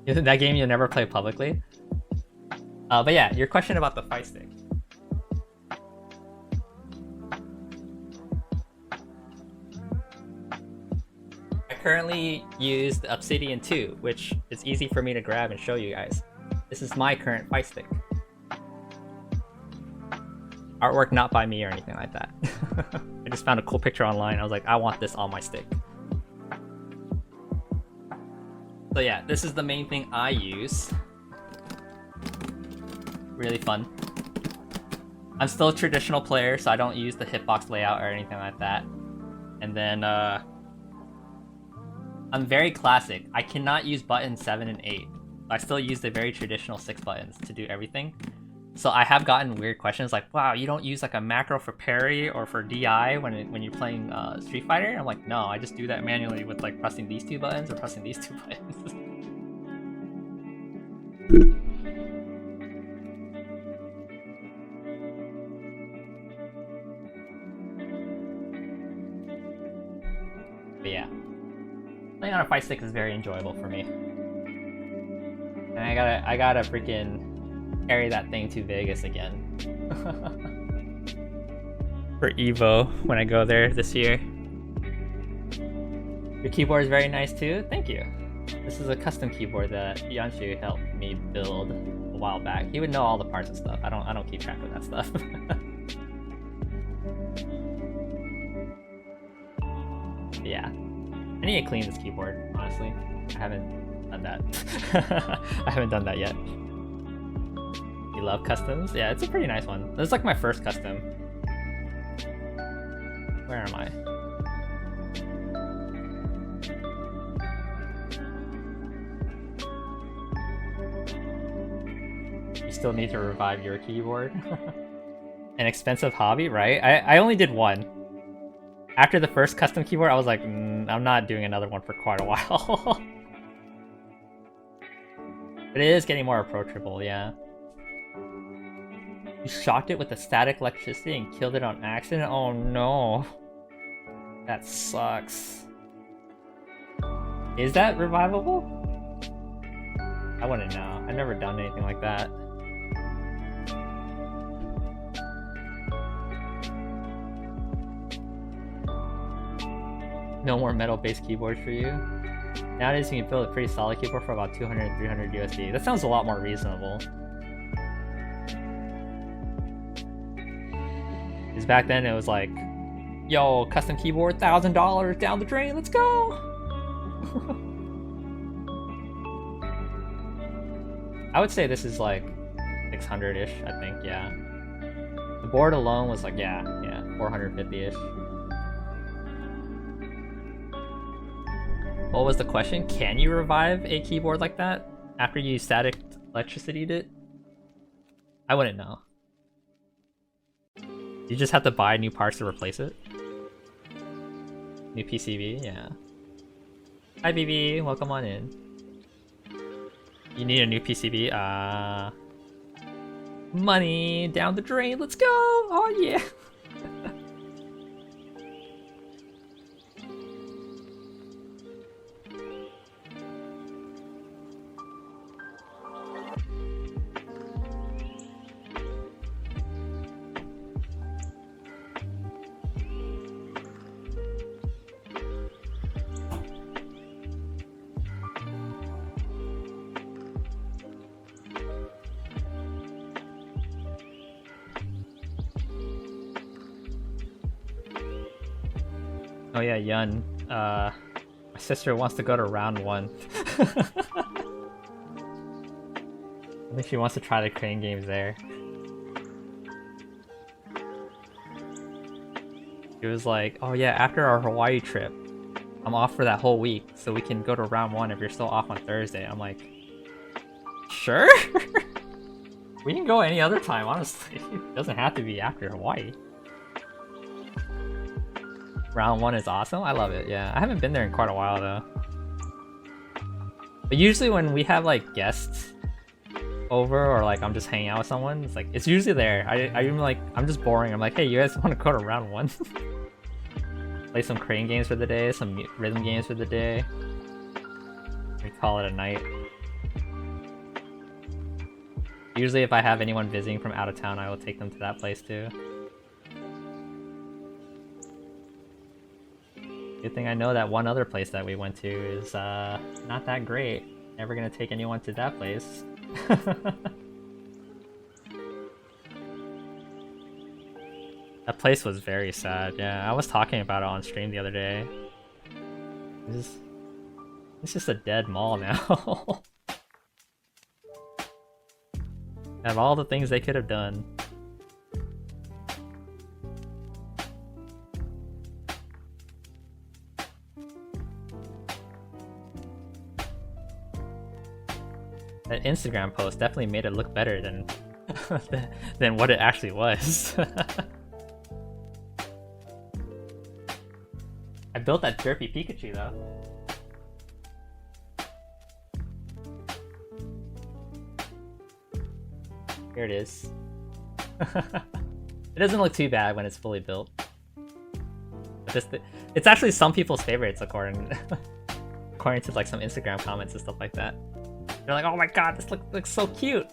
That game you'll never play publicly? But yeah, your question about the fight stick. I currently use the Obsidian 2, which is easy for me to grab and show you guys. This is my current fight stick. Artwork not by me or anything like that. I just found a cool picture online. I was like, I want this on my stick. So yeah, this is the main thing I use. Really fun. I'm still a traditional player, so I don't use the hitbox layout or anything like that. And then, I'm very classic. I cannot use buttons 7 and 8. I still use the very traditional 6 buttons to do everything. So I have gotten weird questions like, wow, you don't use like a macro for parry or for DI when you're playing Street Fighter? I'm like, no, I just do that manually with like pressing these 2 buttons or pressing these 2 buttons. But yeah, playing on a fight stick is very enjoyable for me. And I gotta freaking carry that thing to Vegas again. For Evo, when I go there this year. Your keyboard is very nice too, thank you. This is a custom keyboard that Yanshu helped me build a while back. He would know all the parts and stuff. I don't keep track of that stuff. Yeah. I need to clean this keyboard, honestly. I haven't done that. I haven't done that yet. You love customs? Yeah, it's a pretty nice one. This is like my first custom. Where am I? You still need to revive your keyboard? An expensive hobby, right? I only did one. After the first custom keyboard, I was like, I'm not doing another one for quite a while. But it is getting more approachable, yeah. You shocked it with a static electricity and killed it on accident? Oh no. That sucks. Is that revivable? I wouldn't know. I've never done anything like that. No more metal-based keyboards for you. Nowadays you can build a pretty solid keyboard for about 200, 300 USD. That sounds a lot more reasonable. Because back then it was like, yo, custom keyboard, $1,000 down the drain, let's go! I would say this is like 600-ish, I think, yeah. The board alone was like, yeah, 450-ish. What was the question? Can you revive a keyboard like that after you static electricity'd it? I wouldn't know. You just have to buy new parts to replace it? New PCB, yeah. Hi BB, welcome on in. You need a new PCB? Money down the drain, let's go! Oh yeah! Oh yeah, Yun. My sister wants to go to round 1. I think she wants to try the crane games there. She was like, oh yeah, after our Hawaii trip, I'm off for that whole week, so we can go to round 1 if you're still off on Thursday. I'm like, sure? We can go any other time, honestly. It doesn't have to be after Hawaii. Round 1 is awesome. I love it. Yeah, I haven't been there in quite a while though. But usually when we have like guests over or like I'm just hanging out with someone, it's usually there. I'm like, I'm just boring. I'm like, hey, you guys want to go to round 1? Play some crane games for the day, some rhythm games for the day. We call it a night. Usually if I have anyone visiting from out of town, I will take them to that place too. Good thing I know that one other place that we went to is not that great. Never gonna take anyone to that place. That place was very sad. Yeah, I was talking about it on stream the other day. It's just a dead mall now. Out of all the things they could have done. That Instagram post definitely made it look better than than what it actually was. I built that derpy Pikachu though. Here it is. It doesn't look too bad when it's fully built. It's actually some people's favorites according to like some Instagram comments and stuff like that. They're like, oh my god, this looks so cute.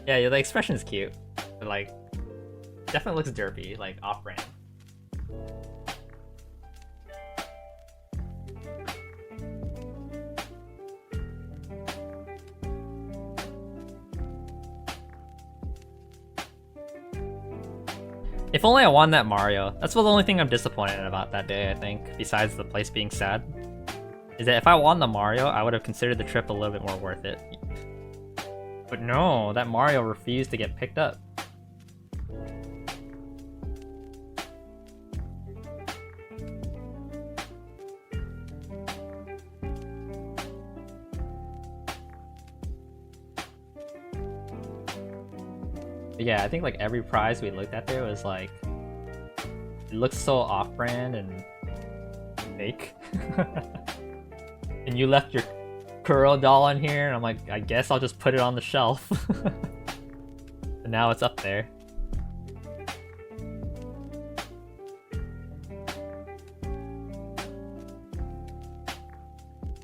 Yeah, the expression is cute, but like, definitely looks derpy, like off-brand. If only I won that Mario. That's the only thing I'm disappointed about that day, I think, besides the place being sad. Is that if I won the Mario, I would have considered the trip a little bit more worth it. But no, that Mario refused to get picked up. But yeah, I think like every prize we looked at there was like, it looks so off-brand and fake. And you left your Kuro doll on here, and I'm like, I guess I'll just put it on the shelf. But now it's up there.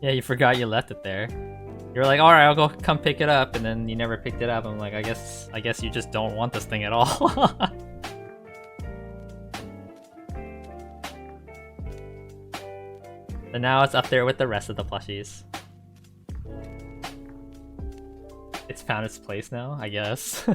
Yeah, you forgot you left it there. You were like, alright, I'll go come pick it up, and then you never picked it up. I'm like, I guess you just don't want this thing at all. And now it's up there with the rest of the plushies. It's found its place now, I guess.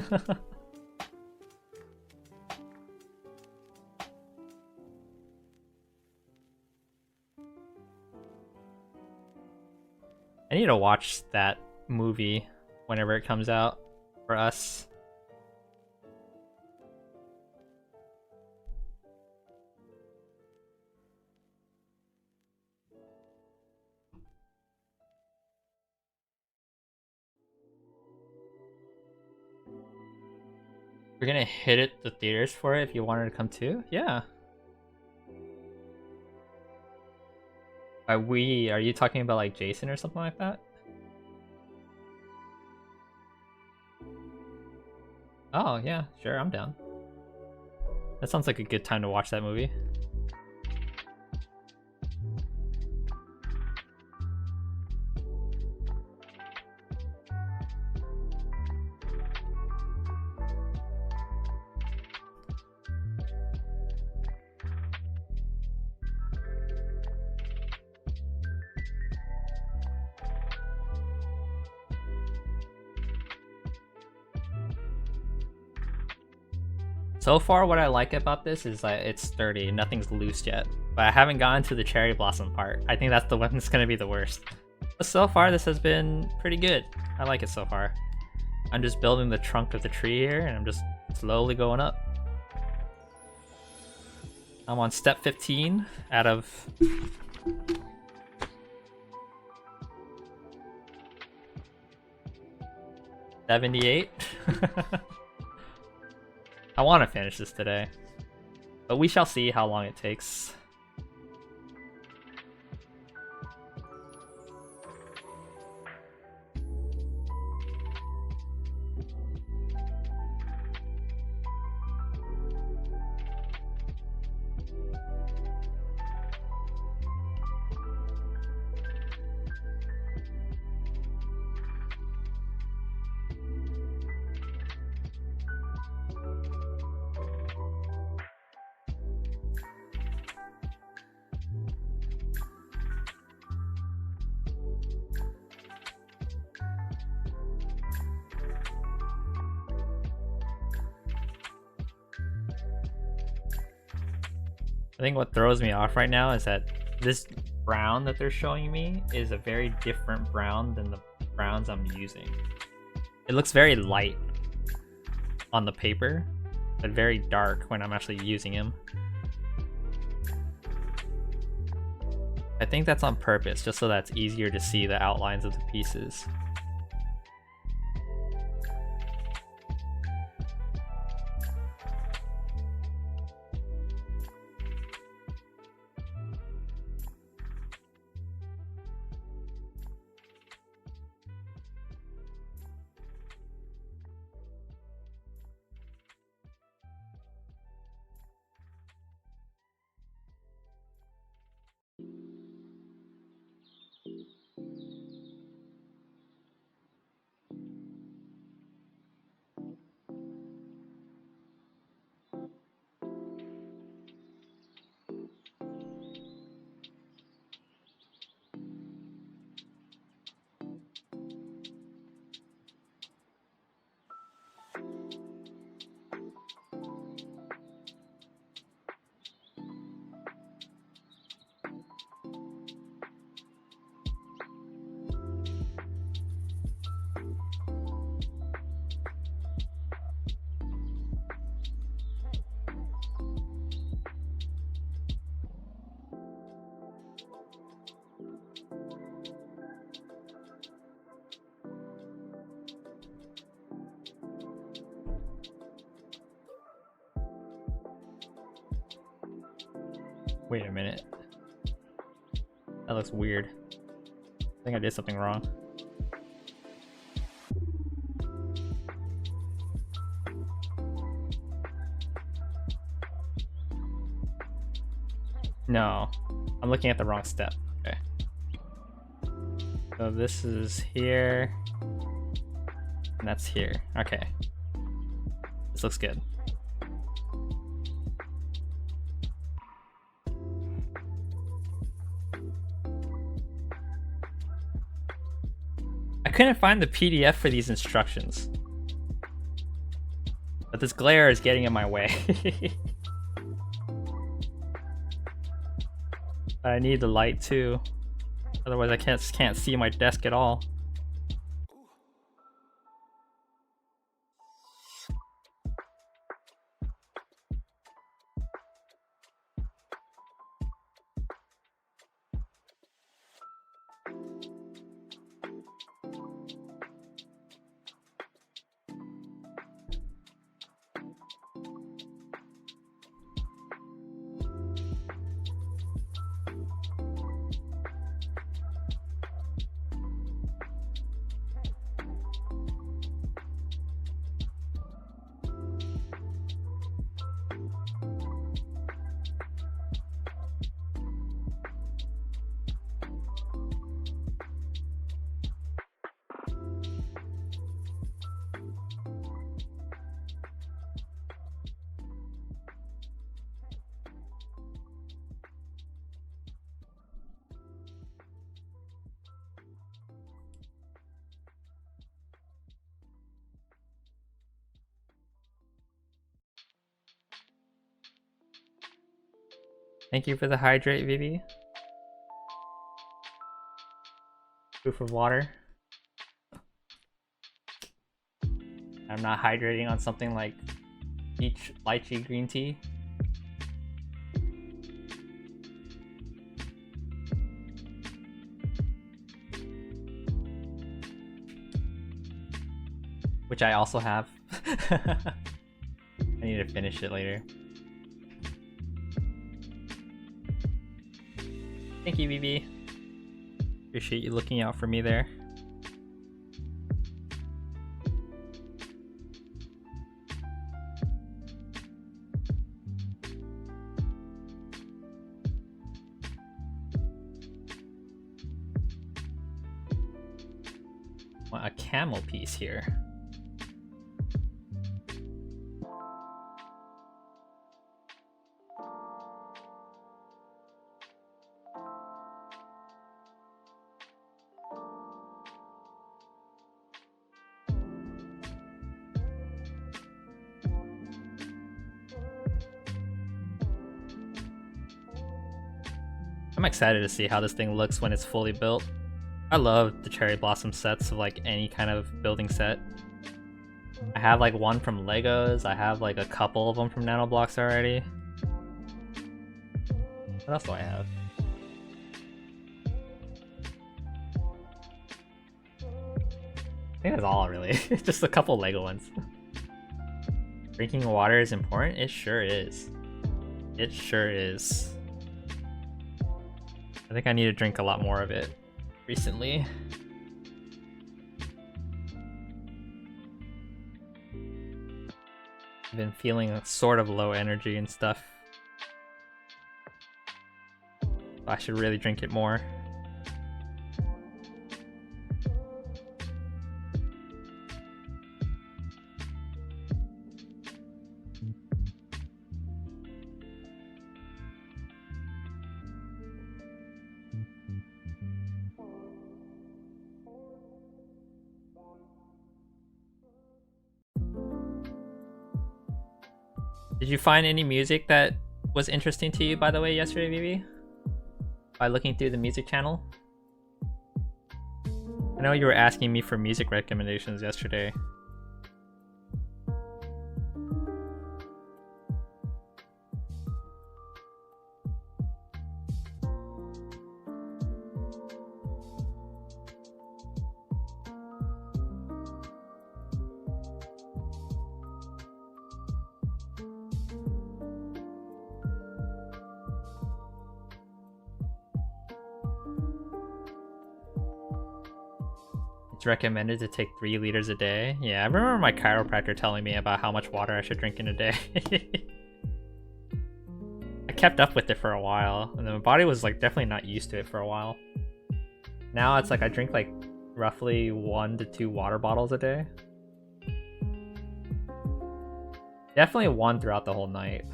I need to watch that movie whenever it comes out for us. We're gonna hit it the theaters for it if you wanted to come too? Yeah. By we, are you talking about like Jason or something like that? Oh yeah, sure, I'm down. That sounds like a good time to watch that movie. So far, what I like about this is that it's sturdy, nothing's loose yet. But I haven't gotten to the cherry blossom part. I think that's the one that's gonna be the worst. But so far, this has been pretty good. I like it so far. I'm just building the trunk of the tree here, and I'm just slowly going up. I'm on step 15 out of... $78. I want to finish this today, but we shall see how long it takes. I think what throws me off right now is that this brown that they're showing me is a very different brown than the browns I'm using. It looks very light on the paper, but very dark when I'm actually using them. I think that's on purpose, just so that it's easier to see the outlines of the pieces. Wait a minute. That looks weird. I think I did something wrong. No, I'm looking at the wrong step. Okay. So this is here, and that's here. Okay. This looks good. I couldn't find the PDF for these instructions, but this glare is getting in my way. I need the light too, otherwise I can't see my desk at all. Thank you for the hydrate, Vivi. Proof of water. I'm not hydrating on something like peach lychee green tea. Which I also have. I need to finish it later. Thank you, BB. Appreciate you looking out for me there. Want a camel piece here. I'm excited to see how this thing looks when it's fully built. I love the cherry blossom sets of like any kind of building set. I have like one from Legos, I have like a couple of them from Nanoblocks already. What else do I have? I think that's all really, just a couple Lego ones. Drinking water is important? It sure is. It sure is. I think I need to drink a lot more of it recently. I've been feeling sort of low energy and stuff. I should really drink it more. Did you find any music that was interesting to you, by the way, yesterday, Vivi? By looking through the music channel? I know you were asking me for music recommendations yesterday. It's recommended to take 3 liters a day. Yeah, I remember my chiropractor telling me about how much water I should drink in a day. I kept up with it for a while, and then my body was like definitely not used to it for a while. Now it's like I drink like roughly 1 to 2 water bottles a day. Definitely 1 throughout the whole night.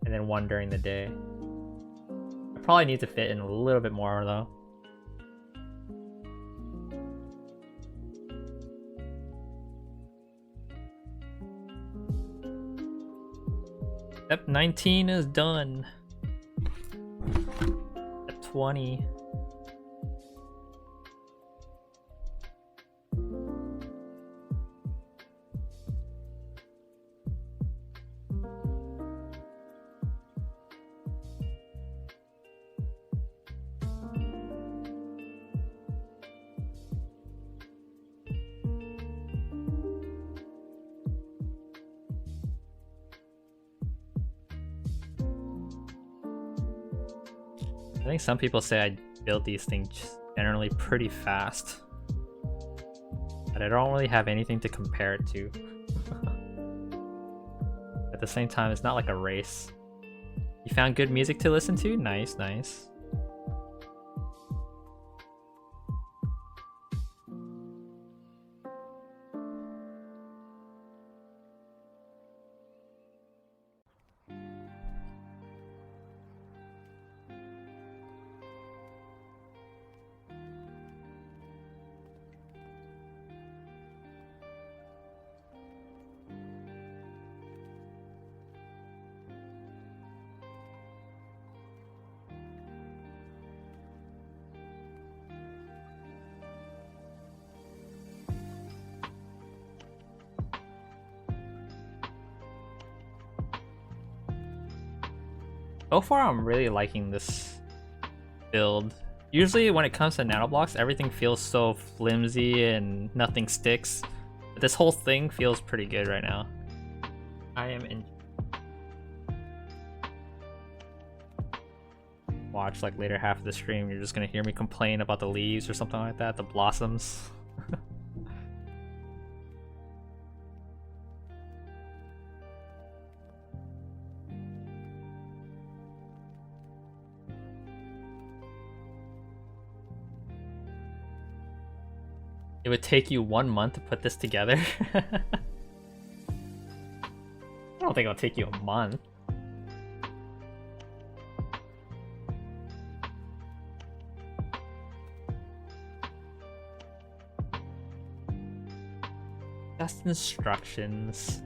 And then 1 during the day. I probably need to fit in a little bit more though. Step 19 is done. Step 20. I think some people say I build these things generally pretty fast, but I don't really have anything to compare it to. At the same time, it's not like a race. You found good music to listen to? Nice, nice. So far, I'm really liking this build. Usually when it comes to nanoblocks, everything feels so flimsy and nothing sticks. But this whole thing feels pretty good right now. I am in. Watch like later half of the stream, you're just gonna hear me complain about the leaves or something like that, the blossoms. It would take you 1 month to put this together. I don't think it'll take you a month. Just instructions.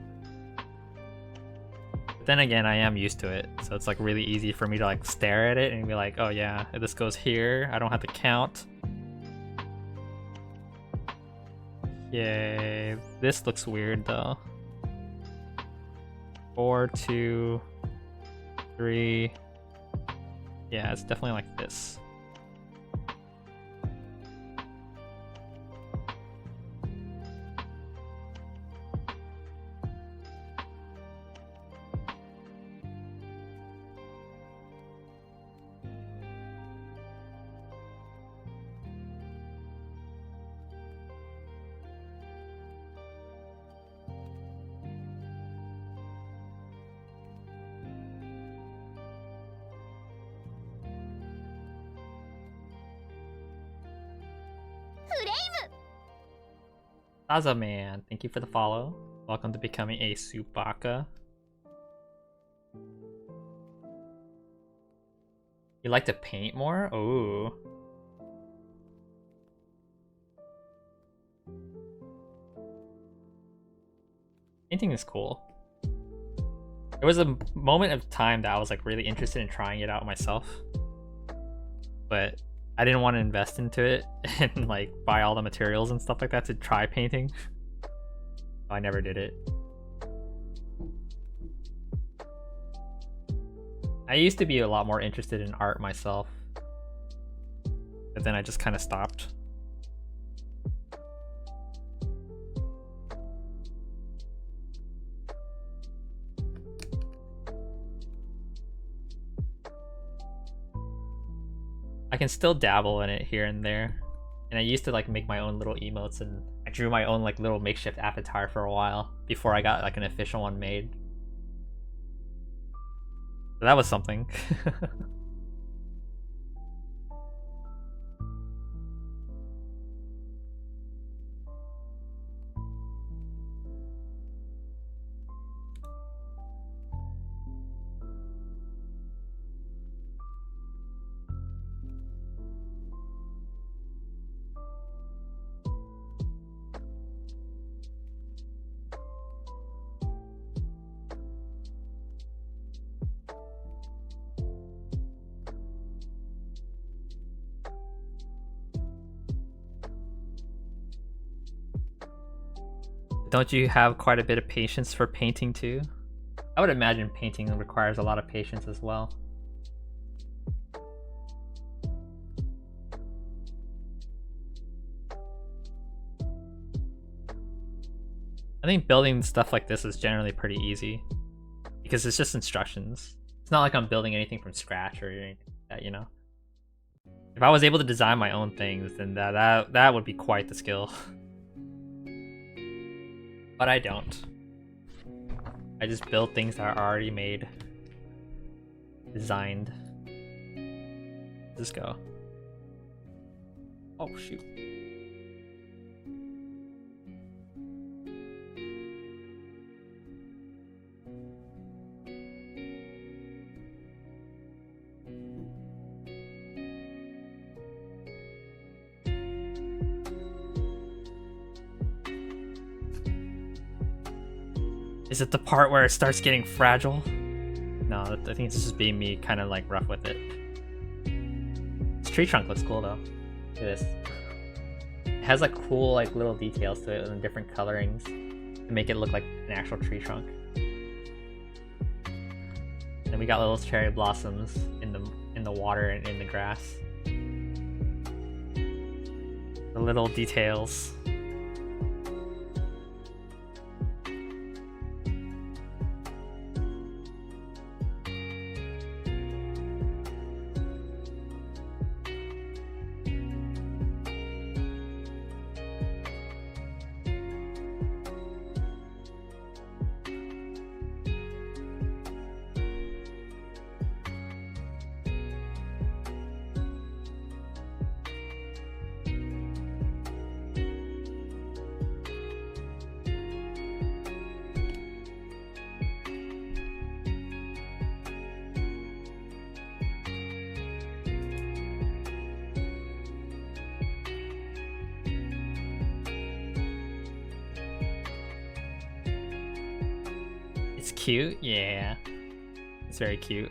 But then again, I am used to it, so it's like really easy for me to like stare at it and be like, oh yeah, this goes here. I don't have to count. Yay, this looks weird though. 4, 2, 3. Yeah, it's definitely like this. Saza Man, thank you for the follow. Welcome to becoming a Subaka. You like to paint more? Ooh. Painting is cool. There was a moment of time that I was like really interested in trying it out myself, but I didn't want to invest into it and like buy all the materials and stuff like that to try painting. I never did it. I used to be a lot more interested in art myself, but then I just kind of stopped. I can still dabble in it here and there, and I used to like make my own little emotes, and I drew my own like little makeshift avatar for a while before I got like an official one made. So that was something. Don't you have quite a bit of patience for painting too? I would imagine painting requires a lot of patience as well. I think building stuff like this is generally pretty easy because it's just instructions. It's not like I'm building anything from scratch or anything like that, you know? If I was able to design my own things, then that would be quite the skill. But I don't. I just build things that are already made, designed. Let's go. Oh shoot. Is it the part where it starts getting fragile? No, I think it's just being me kind of like rough with it. This tree trunk looks cool though. Look at this. It has like cool like little details to it and different colorings to make it look like an actual tree trunk. And we got little cherry blossoms in the water and in the grass. The little details. It's cute, yeah. It's very cute.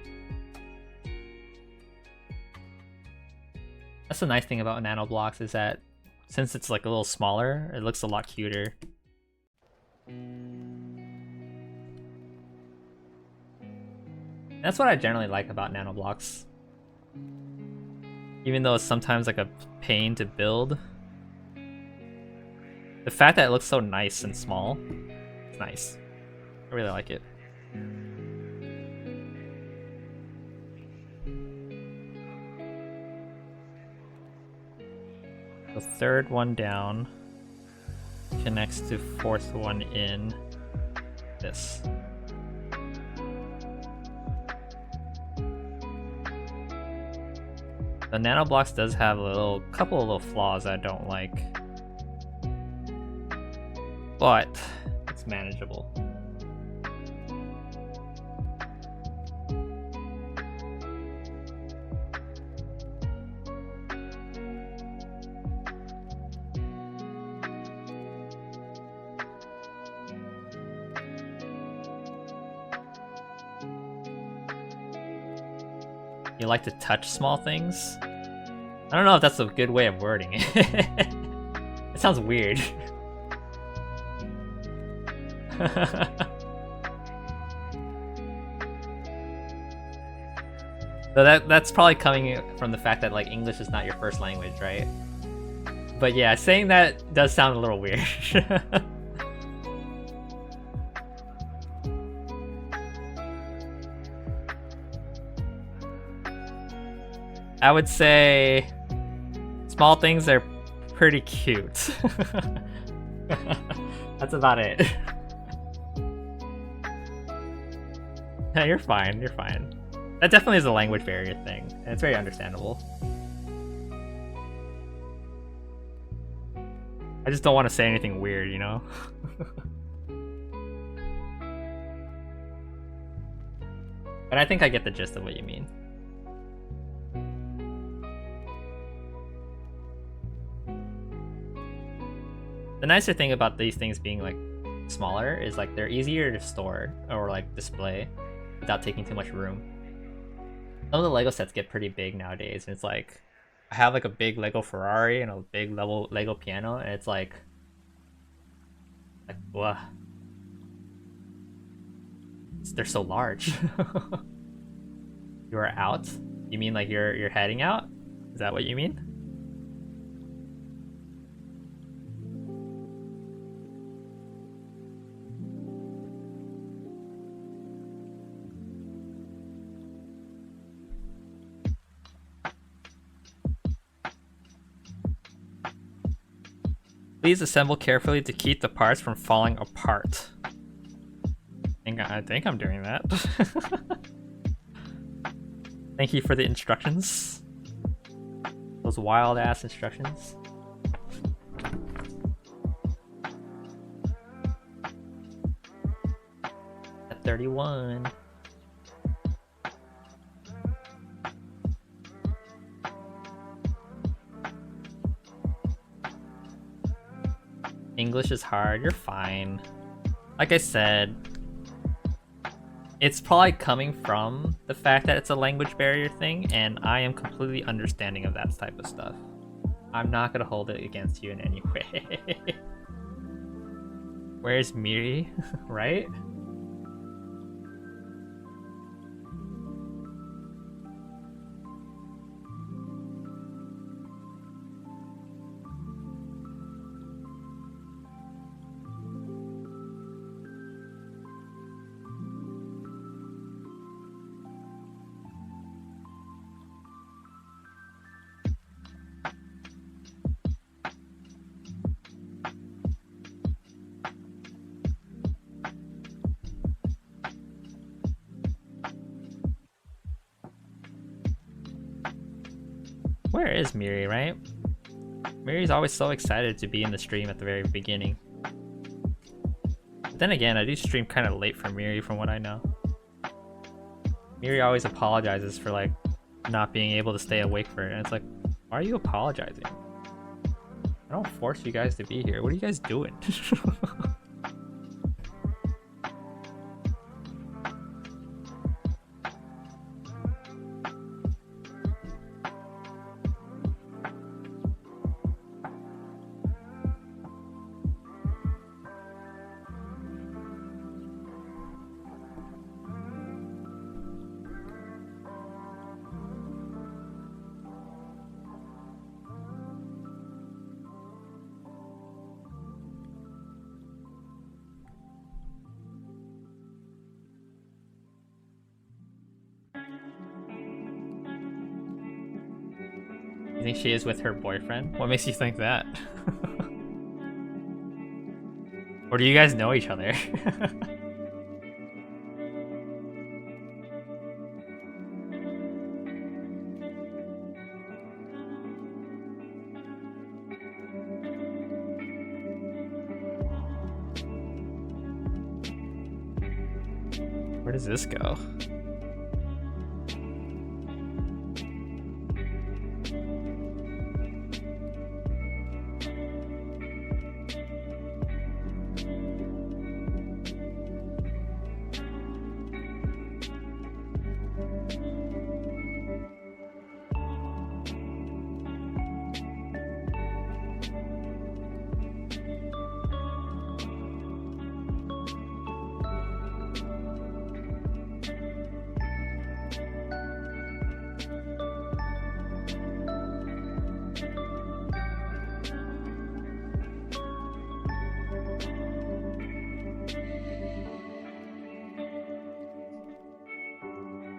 That's the nice thing about Nanoblocks is that since it's like a little smaller, it looks a lot cuter. That's what I generally like about Nanoblocks. Even though it's sometimes like a pain to build, the fact that it looks so nice and small, it's nice. I really like it. The third one down connects to fourth one in this. The Nanoblocks does have a couple of little flaws I don't like, but it's manageable. You like to touch small things? I don't know if that's a good way of wording it. It sounds weird. So that's probably coming from the fact that like English is not your first language, right? But yeah, saying that does sound a little weird. I would say small things are pretty cute. That's about it. Yeah, you're fine, you're fine. That definitely is a language barrier thing, and it's very understandable. I just don't want to say anything weird, you know? But I think I get the gist of what you mean. The nicer thing about these things being like smaller is like they're easier to store or like display without taking too much room. Some of the Lego sets get pretty big nowadays, and it's like I have like a big Lego Ferrari and a big Lego piano, and it's like what? They're so large. You are out? You mean like you're heading out? Is that what you mean? Please assemble carefully to keep the parts from falling apart. I think I'm doing that. Thank you for the instructions. Those wild ass instructions. At 31. English is hard, you're fine. Like I said, it's probably coming from the fact that it's a language barrier thing, and I am completely understanding of that type of stuff. I'm not gonna hold it against you in any way. Where's Miri, right? Where is Miri, right? Miri's always so excited to be in the stream at the very beginning. But then again, I do stream kind of late for Miri from what I know. Miri always apologizes for like not being able to stay awake for it, and it's like, why are you apologizing? I don't force you guys to be here. What are you guys doing? You think she is with her boyfriend? What makes you think that? Or do you guys know each other? Where does this go?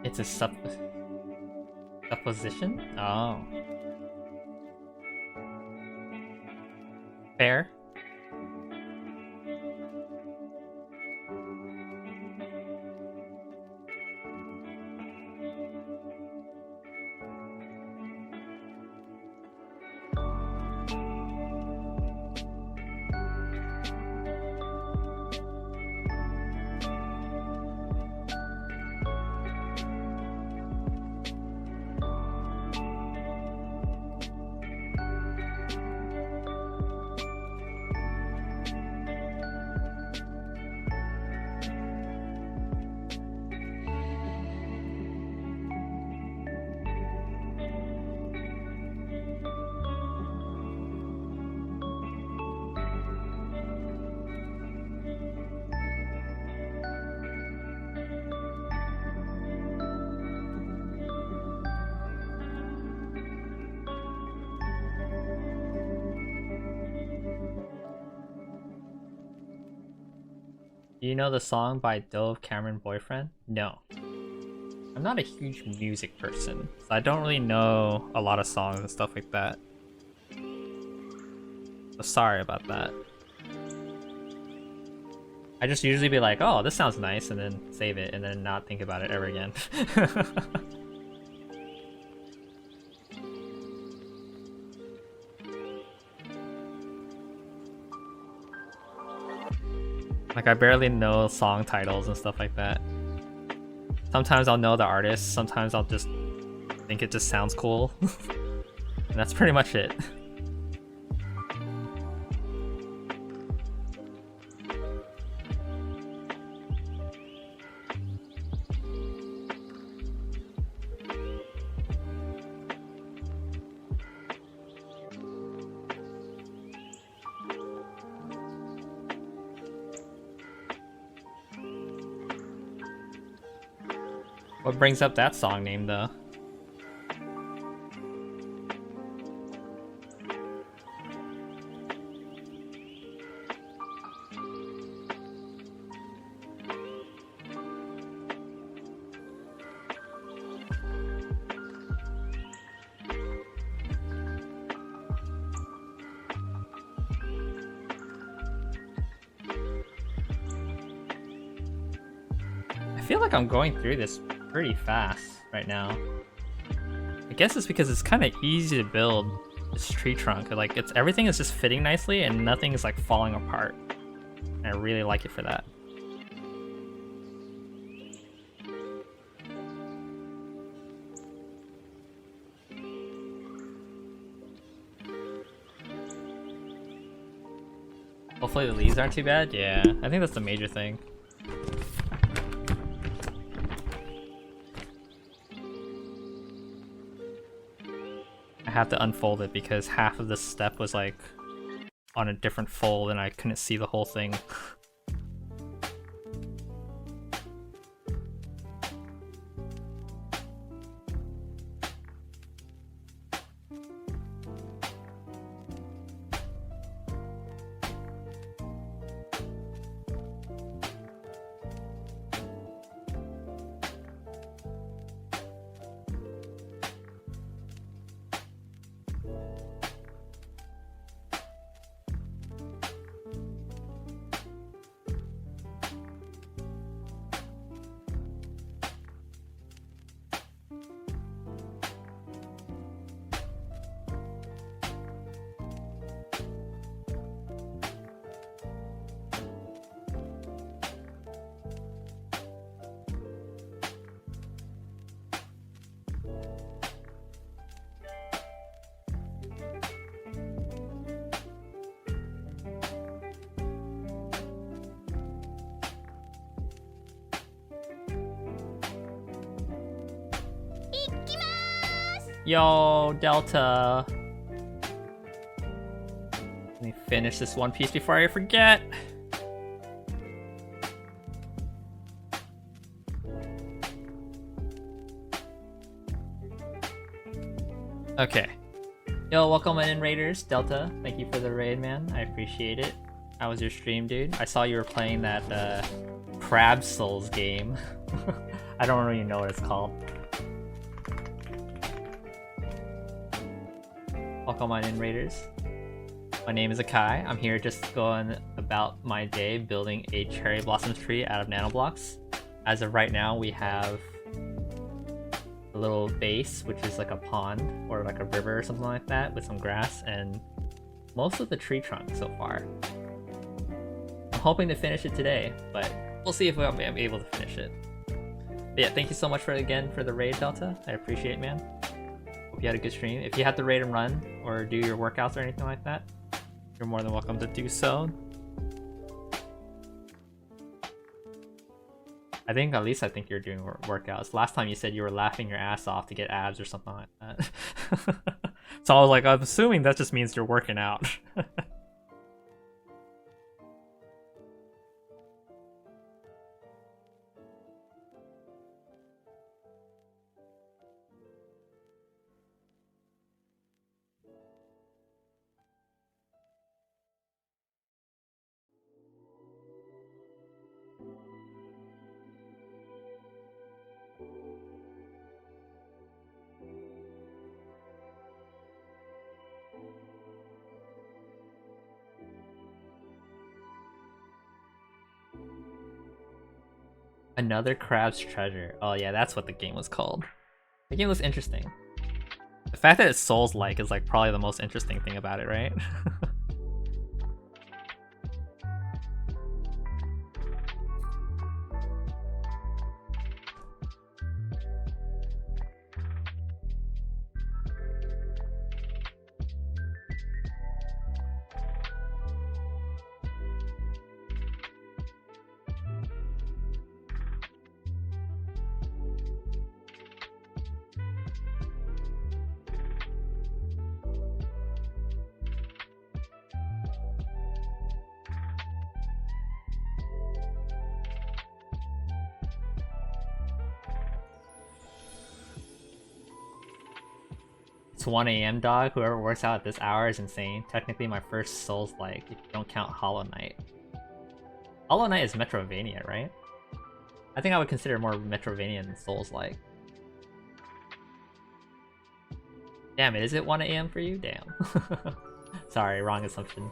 It's a supposition? Oh. Fair. Do you know the song by Dove Cameron Boyfriend? No. I'm not a huge music person, so I don't really know a lot of songs and stuff like that. So sorry about that. I just usually be like, oh, this sounds nice, and then save it, and then not think about it ever again. Like, I barely know song titles and stuff like that. Sometimes I'll know the artist, sometimes I'll just think it just sounds cool. And that's pretty much it. What brings up that song name, though? I feel like I'm going through this pretty fast right now. Like, guess it's because it's kind of easy to build this tree trunk. Like everything is just fitting nicely and nothing is like falling apart. And I really like it for that. Hopefully the leaves aren't too bad. Yeah, I think that's the major thing. I have to unfold it because half of this step was like on a different fold and I couldn't see the whole thing. Yo, Delta. Let me finish this one piece before I forget. Okay. Yo, welcome in, Raiders. Delta, thank you for the raid, man. I appreciate it. How was your stream, dude? I saw you were playing that Crab Souls game. I don't really know what it's called. Welcome on in, Raiders. My name is Akai. I'm here just going about my day building a cherry blossom tree out of Nanoblocks. As of right now, we have a little base, which is like a pond or like a river or something like that with some grass and most of the tree trunk so far. I'm hoping to finish it today, but we'll see if I'm able to finish it. But yeah, thank you so much for the raid, Delta. I appreciate it, man. Hope you had a good stream. If you had to raid and run or do your workouts or anything like that, you're more than welcome to do so. I think you're doing workouts. Last time you said you were laughing your ass off to get abs or something like that. So I was like, I'm assuming that just means you're working out. Another Crab's Treasure. Oh yeah, that's what the game was called. The game was interesting. The fact that it's Souls-like is like probably the most interesting thing about it, right? It's 1 AM, dog. Whoever works out at this hour is insane. Technically my first Souls-like, if you don't count Hollow Knight. Hollow Knight is Metrovania, right? I think I would consider more Metrovania than Souls-like. Damn it, is it 1 AM for you? Damn. Sorry, wrong assumption.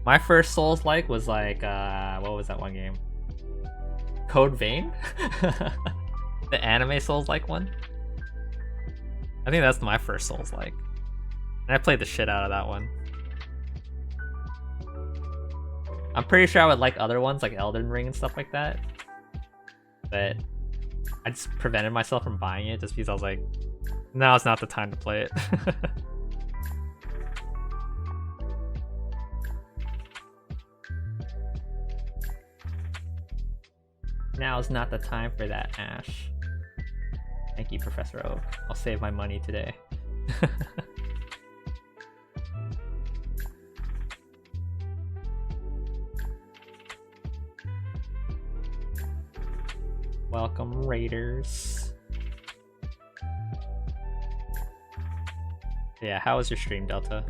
My first Souls-like was like, what was that one game? Code Vein? The anime Souls-like one? I think that's my first Souls-like. And I played the shit out of that one. I'm pretty sure I would like other ones like Elden Ring and stuff like that. But I just prevented myself from buying it just because I was like, now it's not the time to play it. Now is not the time for that, Ash. Thank you, Professor Oak. I'll save my money today. Welcome, Raiders. Yeah, how was your stream, Delta?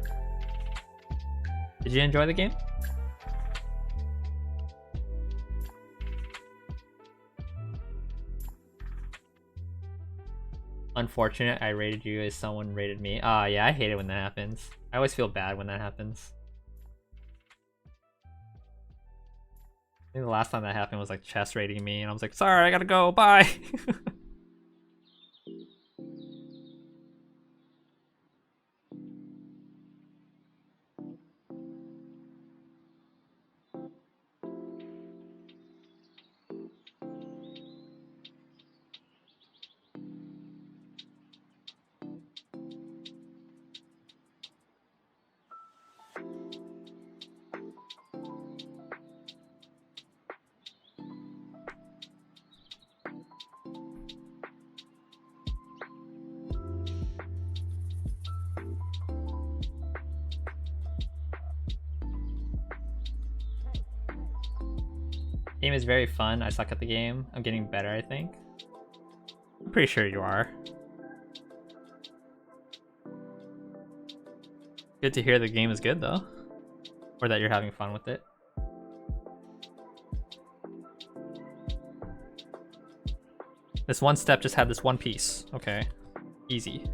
Did you enjoy the game? Unfortunate, I rated you as someone rated me. Ah, yeah, I hate it when that happens. I always feel bad when that happens. I think the last time that happened was like Chess rating me, and I was like, sorry, I gotta go, bye! Game is very fun. I suck at the game. I'm getting better, I think. I'm pretty sure you are. Good to hear the game is good, though. Or that you're having fun with it. This one step just had this one piece. Okay. Easy.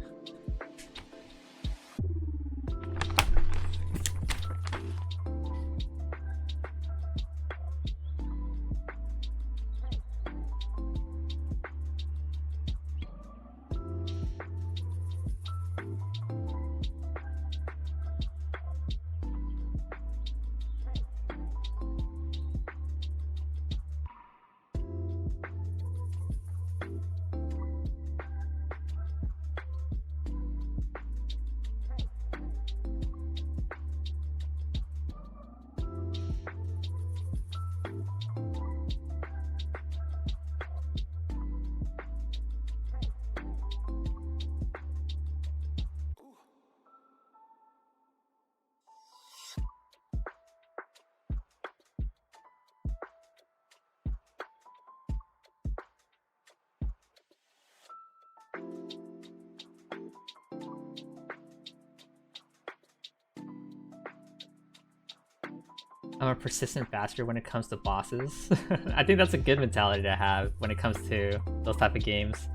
I'm a persistent bastard when it comes to bosses. I think that's a good mentality to have when it comes to those type of games.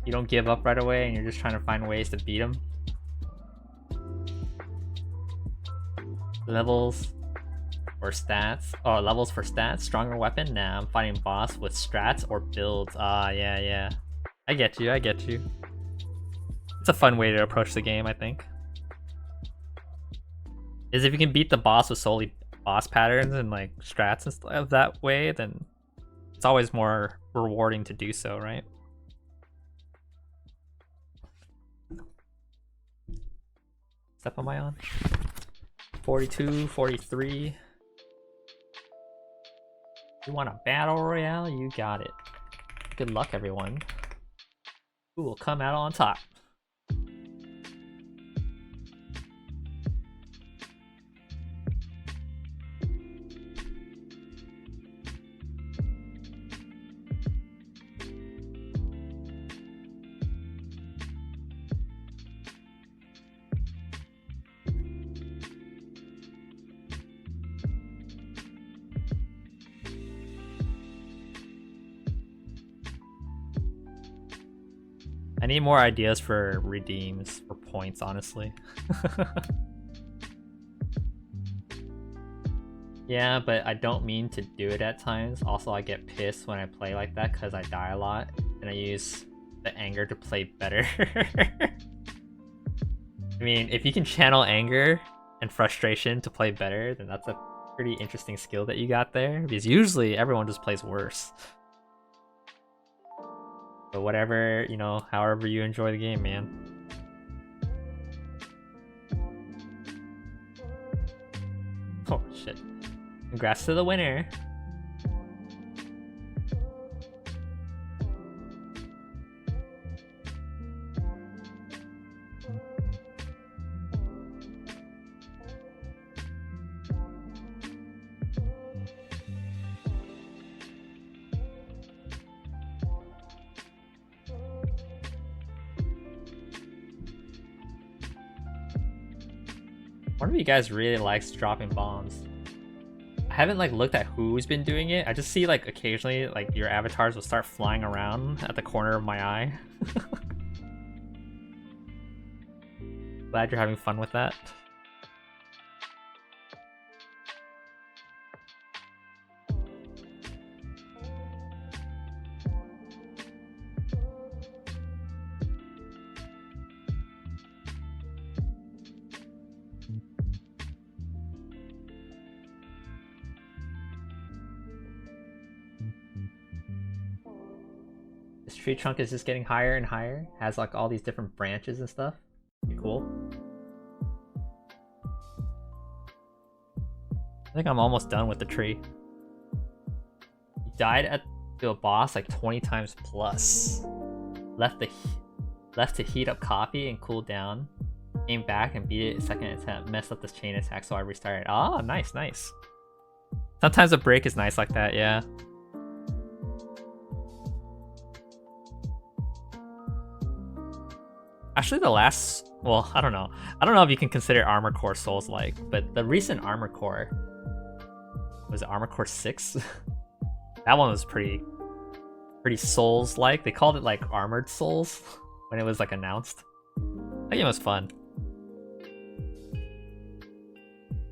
You don't give up right away and you're just trying to find ways to beat them. Levels or stats. Oh, levels for stats. Stronger weapon? Nah, I'm fighting boss with strats or builds. Ah, yeah. I get you, I get you. It's a fun way to approach the game, I think. Is if you can beat the boss with solely boss patterns and like strats and stuff that way, then it's always more rewarding to do so, right? Step am I on? 42, 43. You want a battle royale? You got it. Good luck, everyone. Who will come out on top? I need more ideas for redeems for points, honestly. Yeah, but I don't mean to do it at times. Also, I get pissed when I play like that because I die a lot, and I use the anger to play better. I mean, if you can channel anger and frustration to play better, then that's a pretty interesting skill that you got there, because usually everyone just plays worse. But whatever, you know, however you enjoy the game, man. Oh shit. Congrats to the winner. One of you guys really likes dropping bombs. I haven't like looked at who's been doing it. I just see like occasionally like your avatars will start flying around at the corner of my eye. Glad you're having fun with that. This tree trunk is just getting higher and higher. Has like all these different branches and stuff. Pretty cool. I think I'm almost done with the tree. You died at a boss like 20 times plus. Left to heat up coffee and cool down. Came back and beat it second attempt. Messed up this chain attack, so I restarted. Ah, nice, nice. Sometimes a break is nice like that, yeah. Actually, the last, well, I don't know. I don't know if you can consider Armor Core Souls-like, but the recent Armor Core, was it Armor Core 6? That one was pretty Souls-like. They called it like Armored Souls when it was like announced. That game was fun.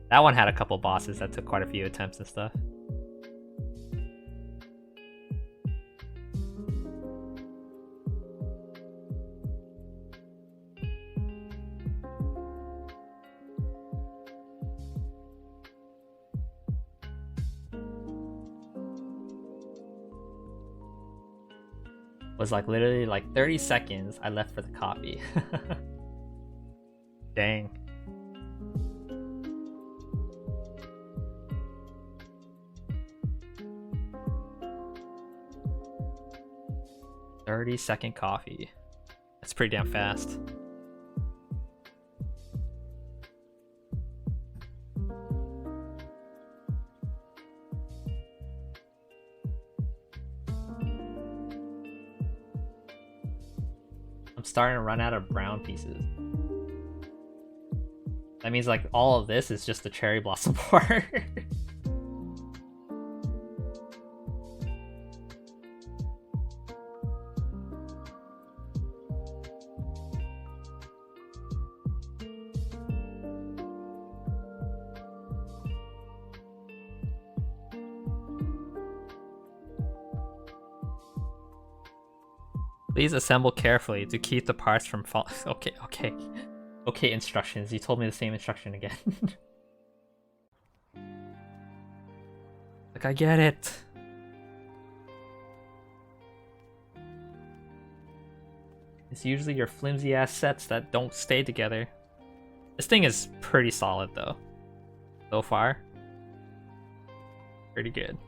That one had a couple bosses that took quite a few attempts and stuff. Was like literally like 30 seconds I left for the coffee. Dang. "30-second coffee." That's pretty damn fast. I'm starting to run out of brown pieces. That means like all of this is just the cherry blossom part. Please assemble carefully to keep the parts from fall. Okay, instructions. You told me the same instruction again. Like, I get it. It's usually your flimsy ass sets that don't stay together. This thing is pretty solid though. So far. Pretty good.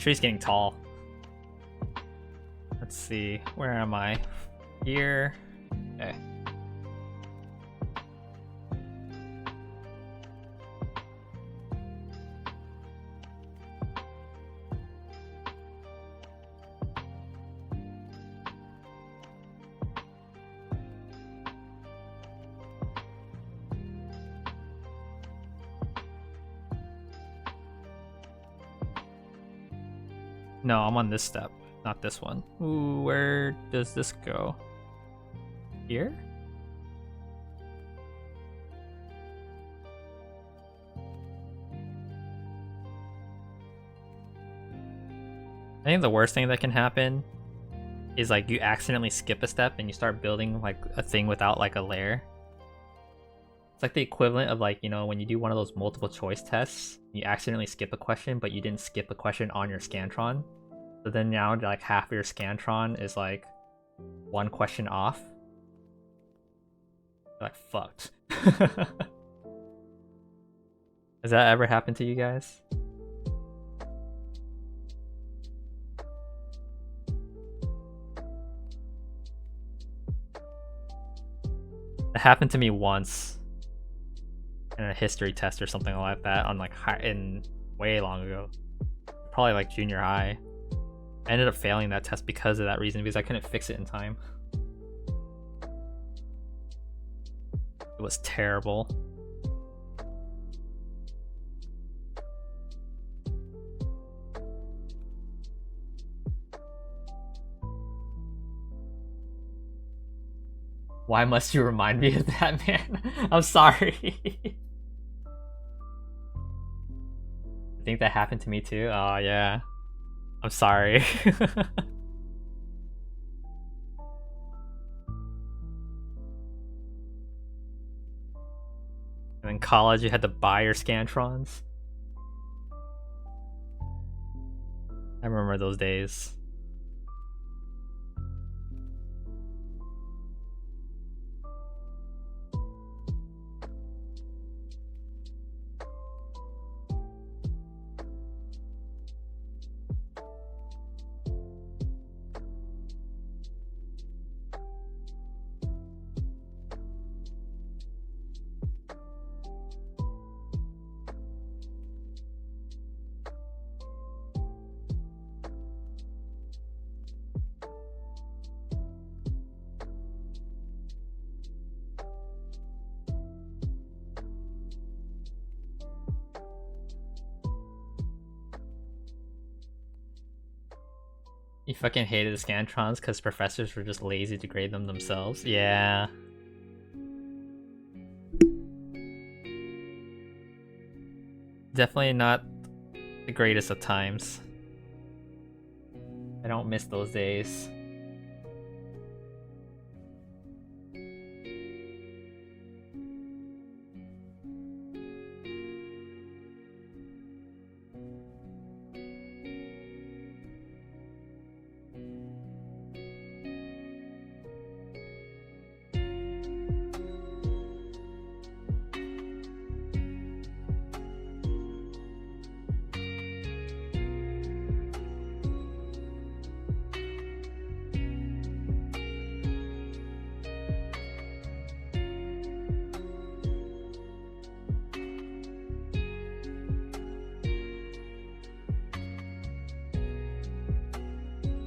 tree's getting tall. Let's see, where am I? Here. Okay. No, I'm on this step, not this one. Ooh, where does this go? Here? I think the worst thing that can happen is like you accidentally skip a step and you start building like a thing without like a layer. It's like the equivalent of like, you know, when you do one of those multiple choice tests, you accidentally skip a question, but you didn't skip a question on your Scantron. So then now like half of your Scantron is like one question off. You're like, fucked. Has that ever happened to you guys? It happened to me once in a history test or something like that on like way long ago, probably like junior high. I ended up failing that test because of that reason, because I couldn't fix it in time. It was terrible. Why must you remind me of that, man? I'm sorry. I think that happened to me too. Oh yeah. I'm sorry. And in college you had to buy your Scantrons. I remember those days. You fucking hated the Scantrons because professors were just lazy to grade them themselves? Yeah. Definitely not the greatest of times. I don't miss those days.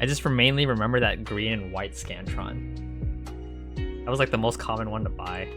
I just mainly remember that green and white Scantron. That was like the most common one to buy.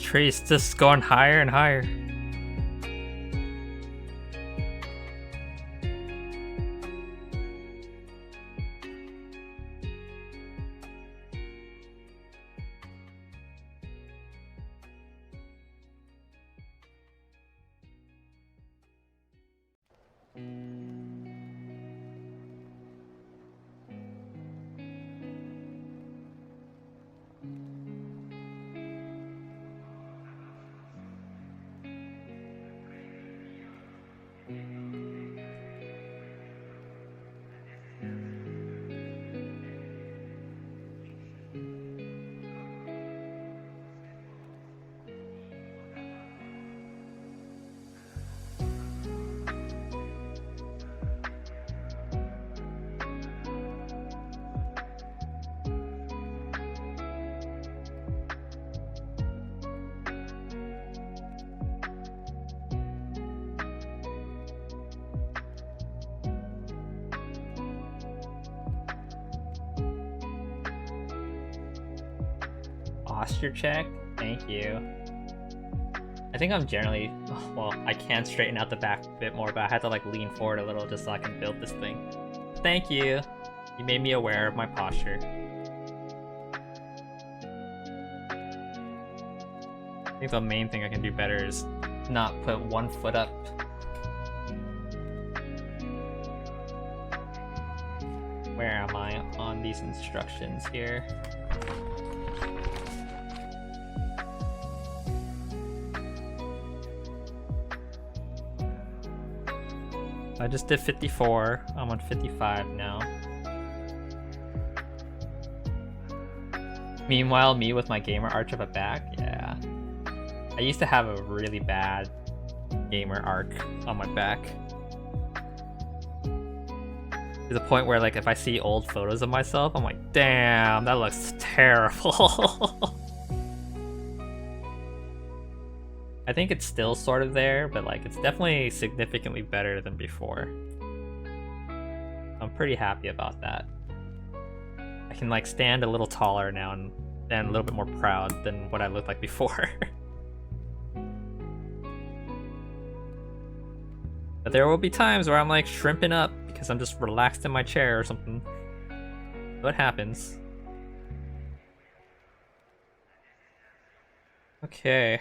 Tree's just going higher and higher. Posture check? Thank you. I think I'm generally... well, I can straighten out the back a bit more, but I had to like lean forward a little just so I can build this thing. Thank you. You made me aware of my posture. I think the main thing I can do better is not put one foot up. Where am I on these instructions here? I just did 54. I'm on 55 now. Meanwhile, me with my gamer arch of a back, yeah. I used to have a really bad gamer arc on my back. To the point where, like, if I see old photos of myself, I'm like, damn, that looks terrible. I think it's still sort of there, but like it's definitely significantly better than before. I'm pretty happy about that. I can like stand a little taller now and a little bit more proud than what I looked like before. But there will be times where I'm like shrimping up because I'm just relaxed in my chair or something. What happens? Okay.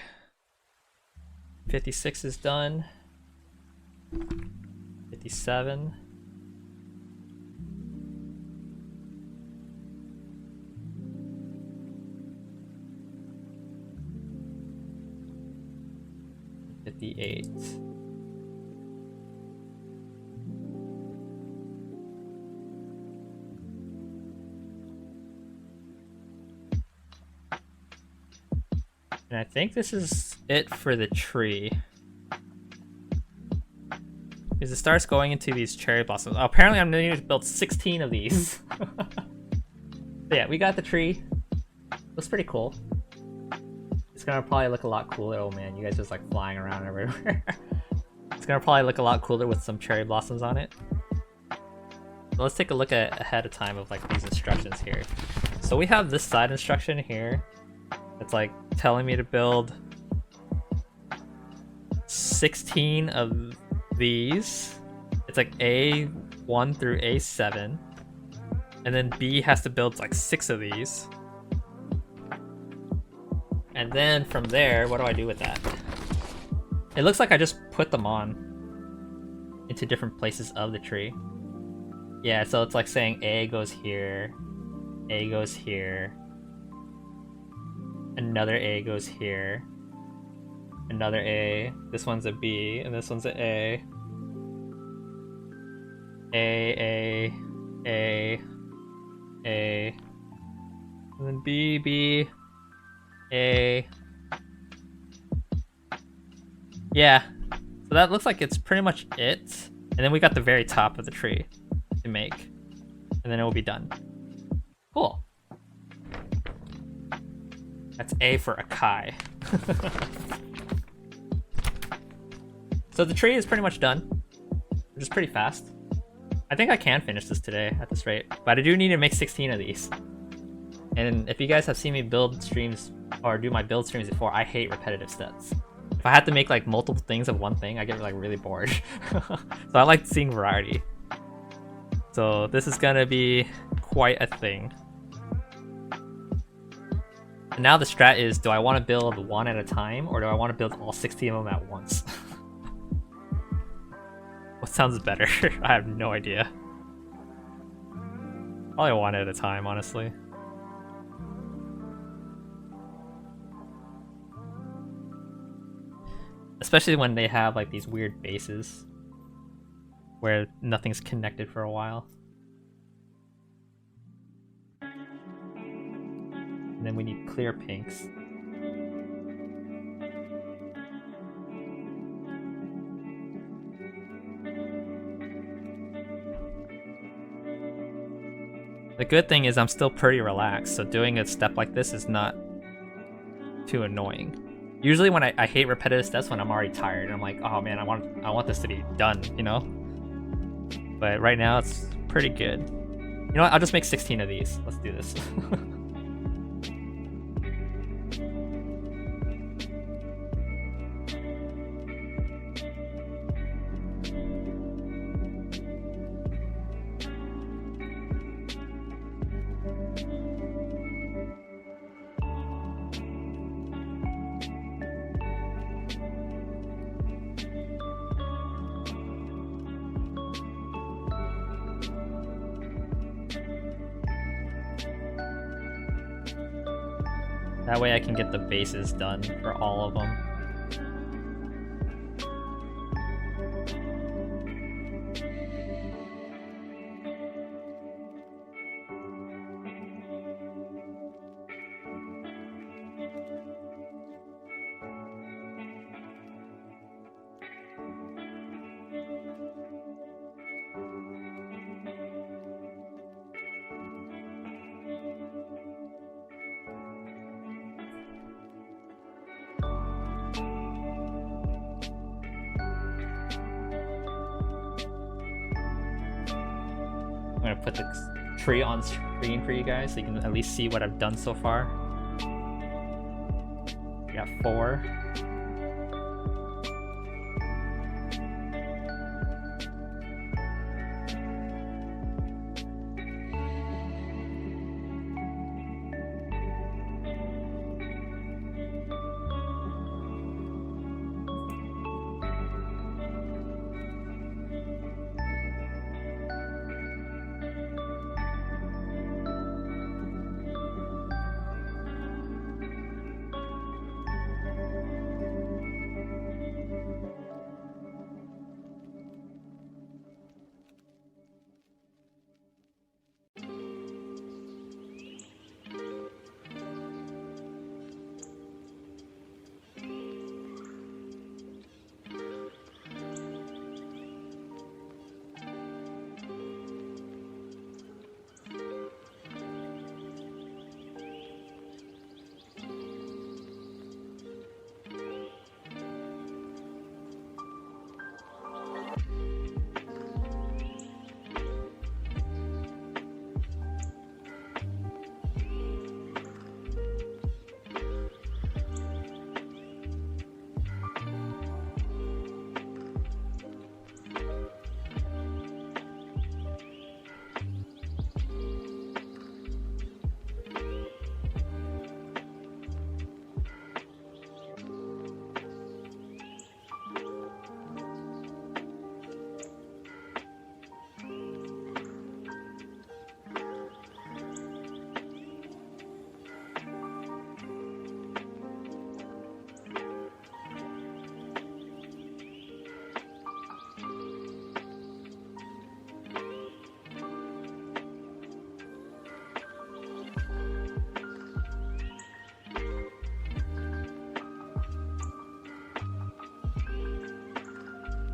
56 is done. 57. $58. And I think this is it for the tree. Because it starts going into these cherry blossoms. Oh, apparently I'm going to build 16 of these. So yeah, we got the tree. Looks pretty cool. It's going to probably look a lot cooler. Oh man, you guys just like flying around everywhere. It's going to probably look a lot cooler with some cherry blossoms on it. So let's take a look at ahead of time of like these instructions here. So we have this side instruction here. It's like telling me to build 16 of these. It's like A1 through A7. And then B has to build like 6 of these. And then from there, what do I do with that? It looks like I just put them on into different places of the tree. Yeah, so it's like saying A goes here, A goes here, another A goes here, another A, this one's a B, and this one's a A. A, and then B, B, A. Yeah, so that looks like it's pretty much it. And then we got the very top of the tree to make, and then it will be done. Cool. That's A for Akai. So the tree is pretty much done, which is pretty fast. I think I can finish this today at this rate, but I do need to make 16 of these. And if you guys have seen me build streams or do my build streams before, I hate repetitive steps. If I had to make like multiple things of one thing, I get like really bored. So I like seeing variety. So this is gonna be quite a thing. And now the strat is, do I want to build one at a time, or do I want to build all 60 of them at once? What sounds better? I have no idea. Probably one at a time, honestly. Especially when they have like these weird bases where nothing's connected for a while. And then we need clear pinks. The good thing is I'm still pretty relaxed, so doing a step like this is not too annoying. Usually when I hate repetitive steps when I'm already tired, I'm like, oh man, I want this to be done, you know? But right now it's pretty good. You know what, I'll just make 16 of these. Let's do this. That way I can get the bases done for all of them. I'm gonna put the tree on screen for you guys so you can at least see what I've done so far. We got 4.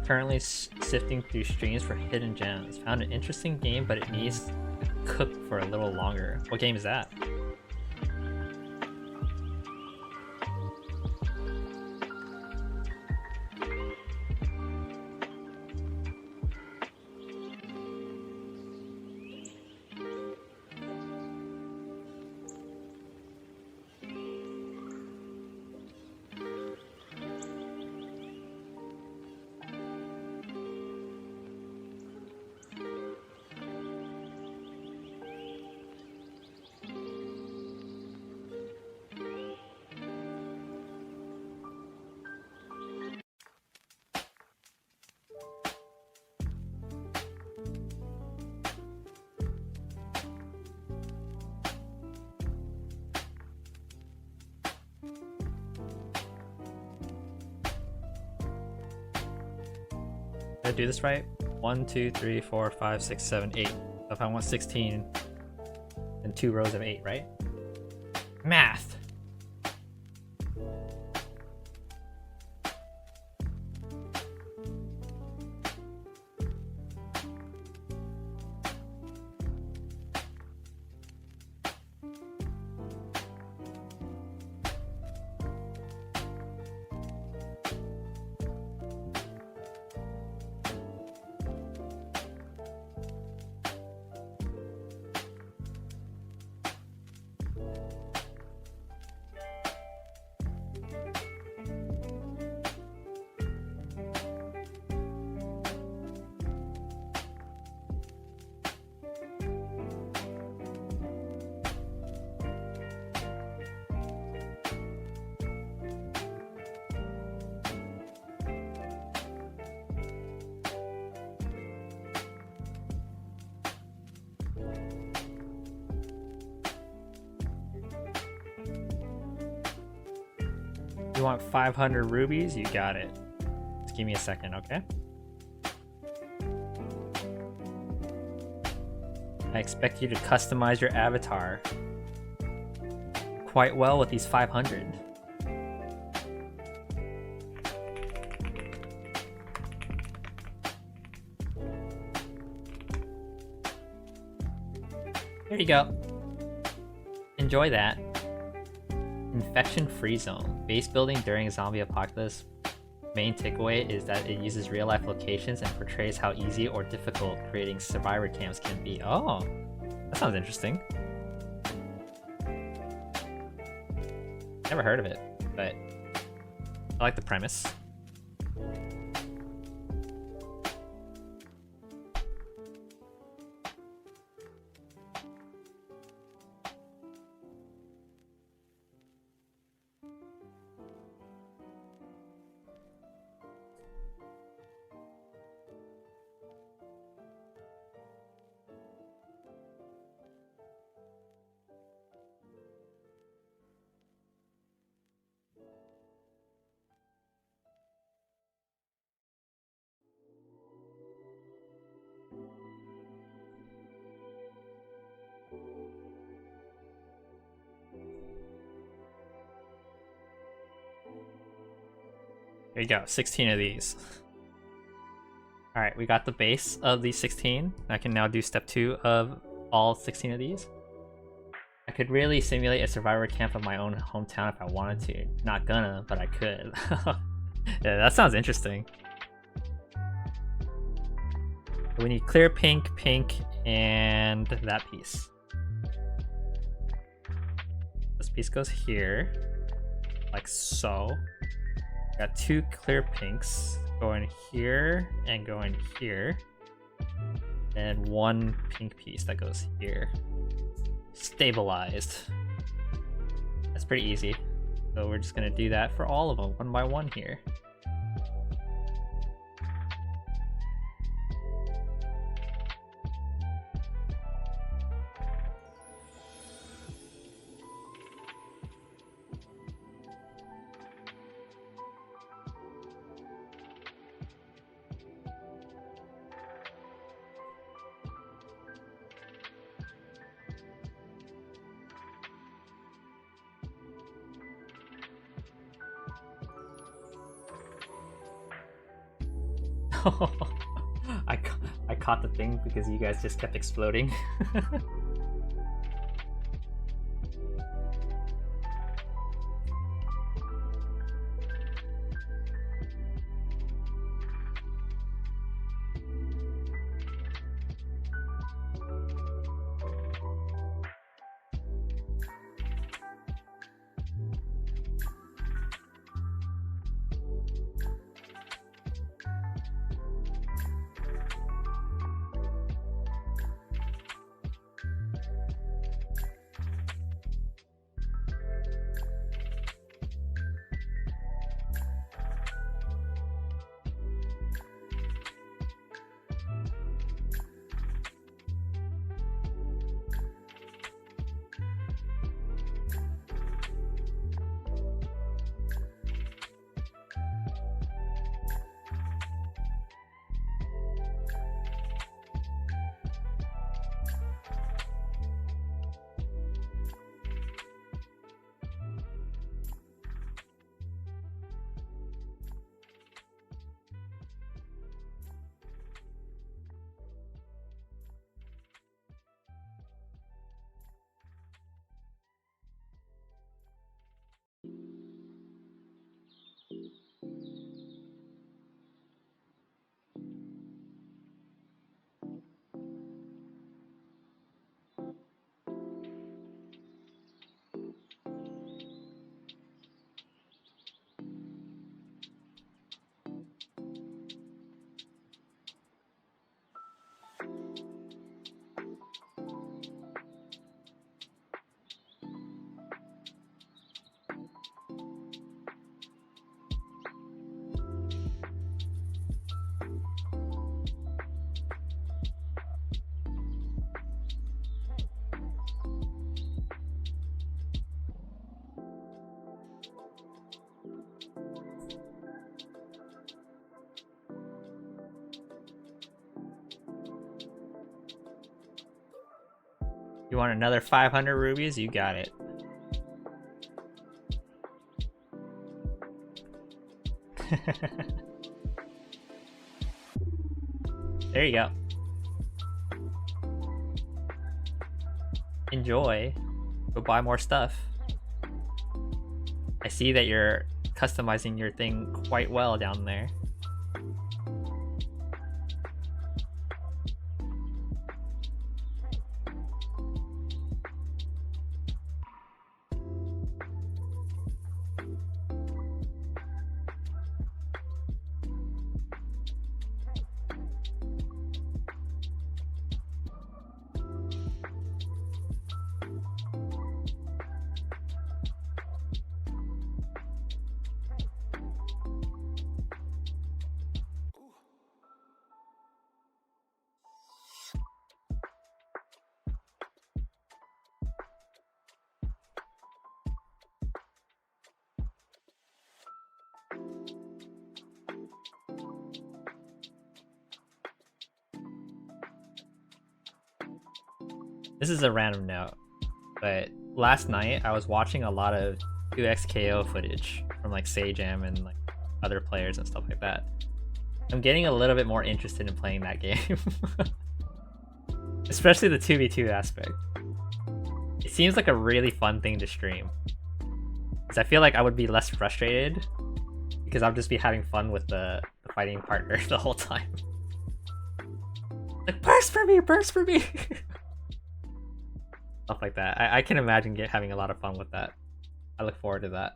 Currently sifting through streams for hidden gems. Found an interesting game, but it needs to cook for a little longer. What game is that? Did I do this right? 1, 2, 3, 4, 5, 6, 7, 8. So if I want 16, then 2 rows of 8, right? Math! You want 500 rubies? You got it. Just give me a second, okay? I expect you to customize your avatar quite well with these 500. There you go. Enjoy that. Infection-free zone. Base building during a zombie apocalypse. Main takeaway is that it uses real-life locations and portrays how easy or difficult creating survivor camps can be. Oh, that sounds interesting. Never heard of it, but I like the premise. There you go, 16 of these. Alright, we got the base of these 16. I can now do step 2 of all 16 of these. I could really simulate a survivor camp of my own hometown if I wanted to. Not gonna, but I could. Yeah, that sounds interesting. We need clear pink, pink, and that piece. This piece goes here, like so. Got 2 clear pinks going here and going here, and 1 pink piece that goes here. Stabilized. That's pretty easy. So we're just gonna do that for all of them, one by one here. I caught the thing because you guys just kept exploding. You want another 500 rubies? You got it. There you go. Enjoy. Go buy more stuff. I see that you're customizing your thing quite well down there. This is a random note, but last night I was watching a lot of 2xKO footage from like Sajam and like other players and stuff like that. I'm getting a little bit more interested in playing that game. Especially the 2v2 aspect. It seems like a really fun thing to stream. Because I feel like I would be less frustrated because I'll just be having fun with the fighting partner the whole time. Like, burst for me, burst for me! Stuff like that. I can imagine having a lot of fun with that. I look forward to that.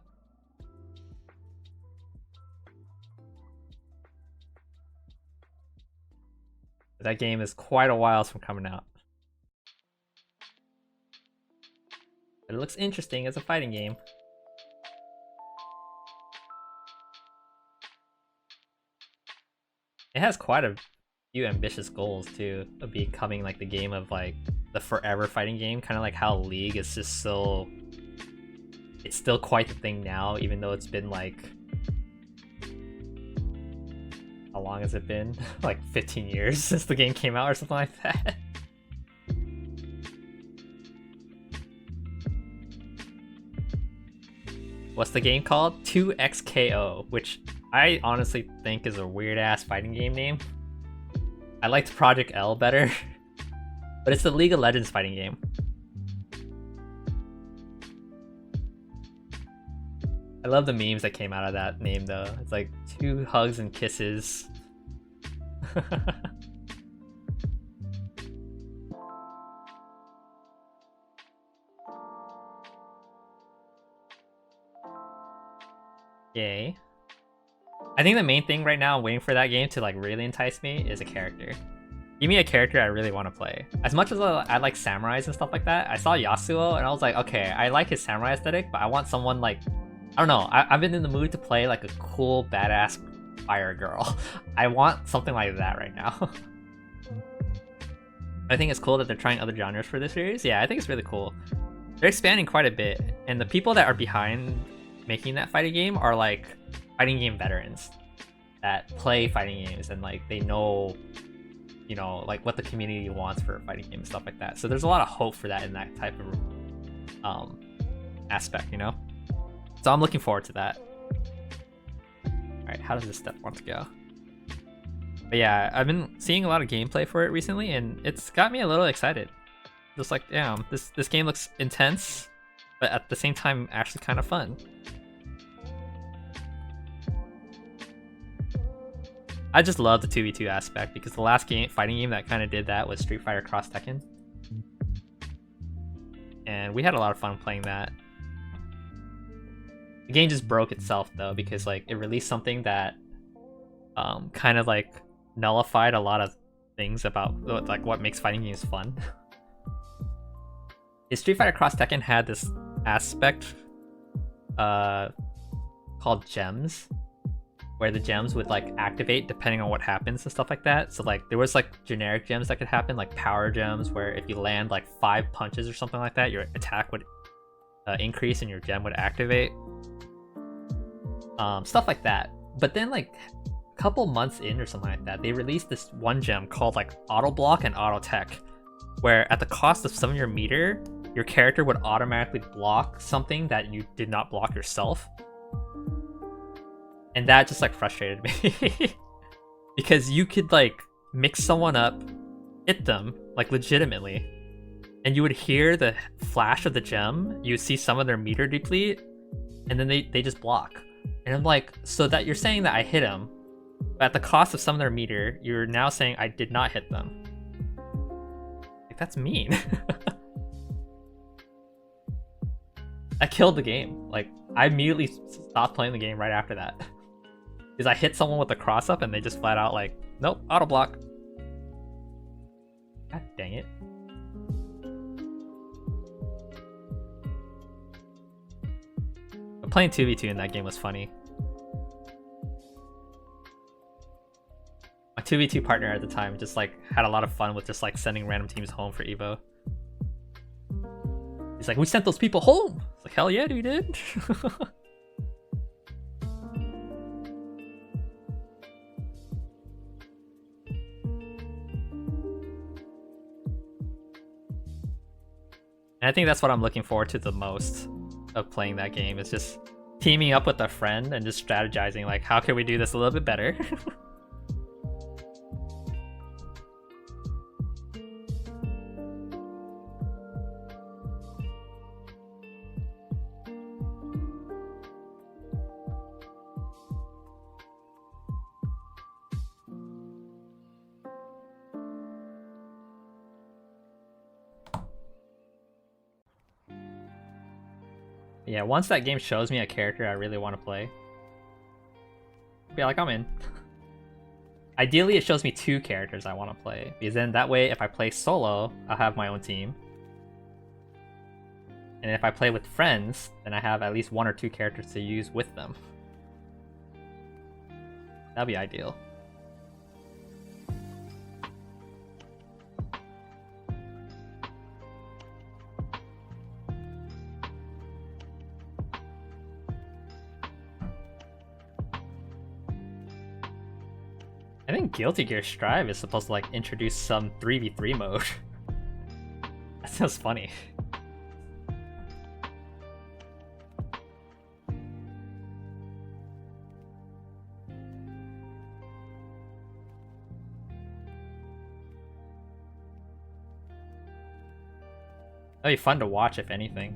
That game is quite a while from coming out. But it looks interesting as a fighting game. It has quite a few ambitious goals too, of becoming like the game of like the forever fighting game, kind of like how League is just so... It's still quite the thing now, even though it's been like... How long has it been? Like 15 years since the game came out or something like that. What's the game called? 2xKO, which I honestly think is a weird ass fighting game name. I liked Project L better, but it's the League of Legends fighting game. I love the memes that came out of that name though. It's like 2 hugs and kisses. Yay. I think the main thing right now, I'm waiting for that game to like really entice me, is a character. Give me a character I really want to play. As much as I like samurais and stuff like that, I saw Yasuo and I was like, okay, I like his samurai aesthetic, but I want someone like, I don't know, I've been in the mood to play like a cool, badass fire girl. I want something like that right now. I think it's cool that they're trying other genres for this series. Yeah, I think it's really cool. They're expanding quite a bit, and the people that are behind making that fighting game are like fighting game veterans that play fighting games and like they know, you know, like what the community wants for a fighting game and stuff like that. So there's a lot of hope for that in that type of aspect, you know? So I'm looking forward to that. Alright, how does this step want to go? But yeah, I've been seeing a lot of gameplay for it recently and it's got me a little excited. Just like, damn, this game looks intense, but at the same time actually kind of fun. I just love the 2v2 aspect because the last fighting game that kind of did that was Street Fighter Cross Tekken. And we had a lot of fun playing that. The game just broke itself though because like it released something that kind of like nullified a lot of things about like what makes fighting games fun. Street Fighter Cross Tekken had this aspect called gems, where the gems would like activate depending on what happens and stuff like that. So like there was like generic gems that could happen, like power gems, where if you land like 5 punches or something like that, your attack would increase and your gem would activate. Stuff like that. But then like a couple months in or something like that, they released this one gem called like Auto Block and Auto Tech, where at the cost of some of your meter, your character would automatically block something that you did not block yourself. And that just like frustrated me. Because you could like mix someone up, hit them, like legitimately, and you would hear the flash of the gem, you would see some of their meter deplete, and then they just block. And I'm like, so that you're saying that I hit them, but at the cost of some of their meter, you're now saying I did not hit them. Like, that's mean. That killed the game. Like, I immediately stopped playing the game right after that. Because I hit someone with a cross up and they just flat out like, nope, auto block. God dang it. But playing 2v2 in that game was funny. My 2v2 partner at the time just like had a lot of fun with just like sending random teams home for Evo. He's like, we sent those people home! It's like, hell yeah, we did! And I think that's what I'm looking forward to the most of playing that game. Is just teaming up with a friend and just strategizing like, how can we do this a little bit better? Yeah, once that game shows me a character I really want to play, I'll be like, I'm in. Ideally, it shows me 2 characters I want to play, because then that way, if I play solo, I'll have my own team. And if I play with friends, then I have at least 1 or 2 characters to use with them. That'd be ideal. I think Guilty Gear Strive is supposed to like introduce some 3v3 mode. That sounds funny. That'd be fun to watch, if anything.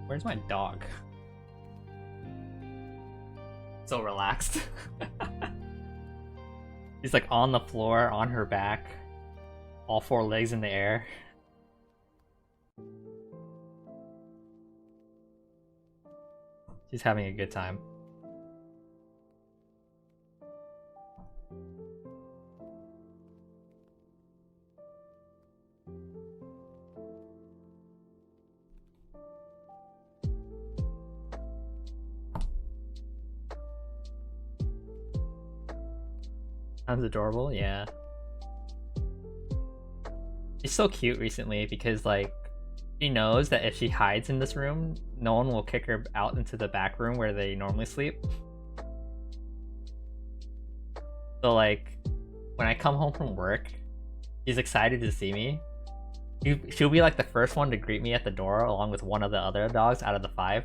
Where's my dog? So relaxed. He's like on the floor, on her back, all 4 legs in the air. She's having a good time. Sounds adorable, yeah. She's so cute recently because like she knows that if she hides in this room, no one will kick her out into the back room where they normally sleep. So like when I come home from work, she's excited to see me. She'll be like the first one to greet me at the door, along with one of the other dogs out of the 5.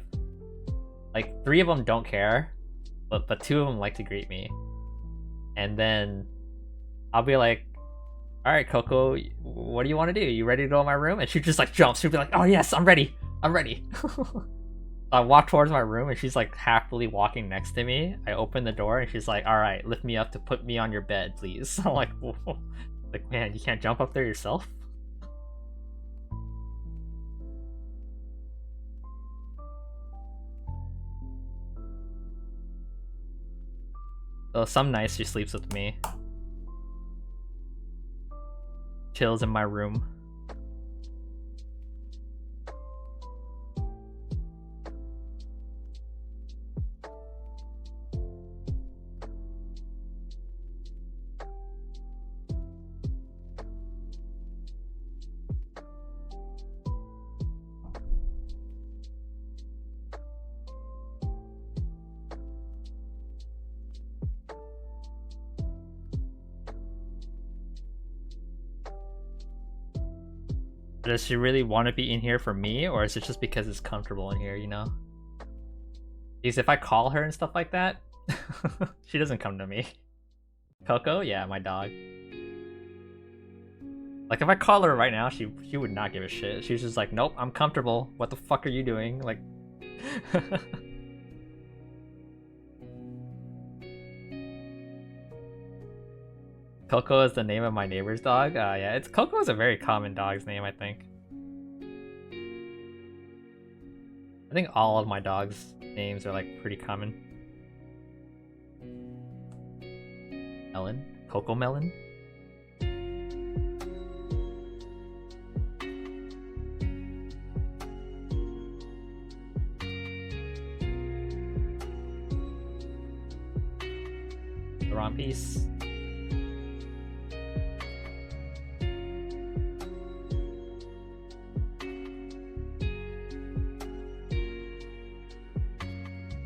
Like 3 of them don't care, but 2 of them like to greet me. And then I'll be like, "All right, Coco, what do you want to do? You ready to go in my room?" And she just like jumps. She'll be like, "Oh yes, I'm ready. I'm ready." I walk towards my room and she's like happily walking next to me. I open the door and she's like, "All right, lift me up to put me on your bed, please." I'm like, whoa. Like, man, you can't jump up there yourself? So some nights she sleeps with me. Chills in my room. Does she really want to be in here for me, or is it just because it's comfortable in here, you know? Because if I call her and stuff like that, she doesn't come to me. Coco? Yeah, my dog. Like, if I call her right now, she would not give a shit. She's just like, "Nope, I'm comfortable. What the fuck are you doing?" Like... Coco is the name of my neighbor's dog? Yeah, Coco is a very common dog's name, I think. I think all of my dogs' names are like pretty common. Melon? Coco Melon? The wrong piece.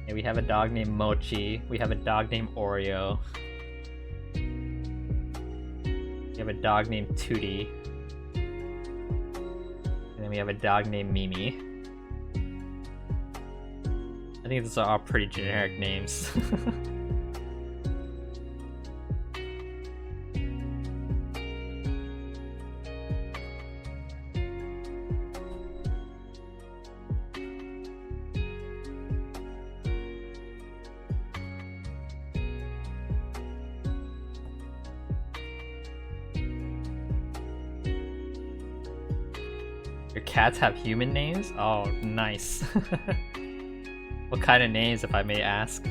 Yeah, we have a dog named Mochi. We have a dog named Oreo. We have a dog named Tootie. And then we have a dog named Mimi. I think these are all pretty generic names. Your cats have human names? Oh, nice. What kind of names, if I may ask?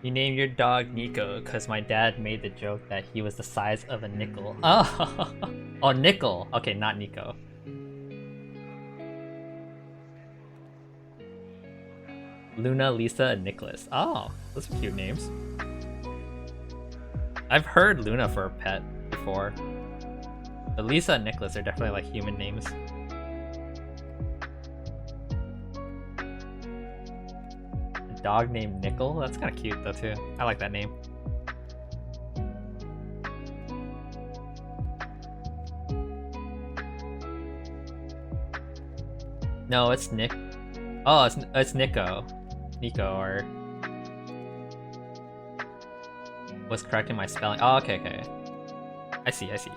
You named your dog Nico because my dad made the joke that he was the size of a nickel. Oh, oh, nickel. Okay, not Nico. Luna, Lisa, and Nicholas. Oh, those are cute names. I've heard Luna for a pet before. But Lisa and Nicholas are definitely like human names. Dog named Nickel? That's kind of cute though too. I like that name. No, it's Nick. Oh, it's Nico. Nico, or was correcting my spelling. Oh, okay, okay. I see, I see.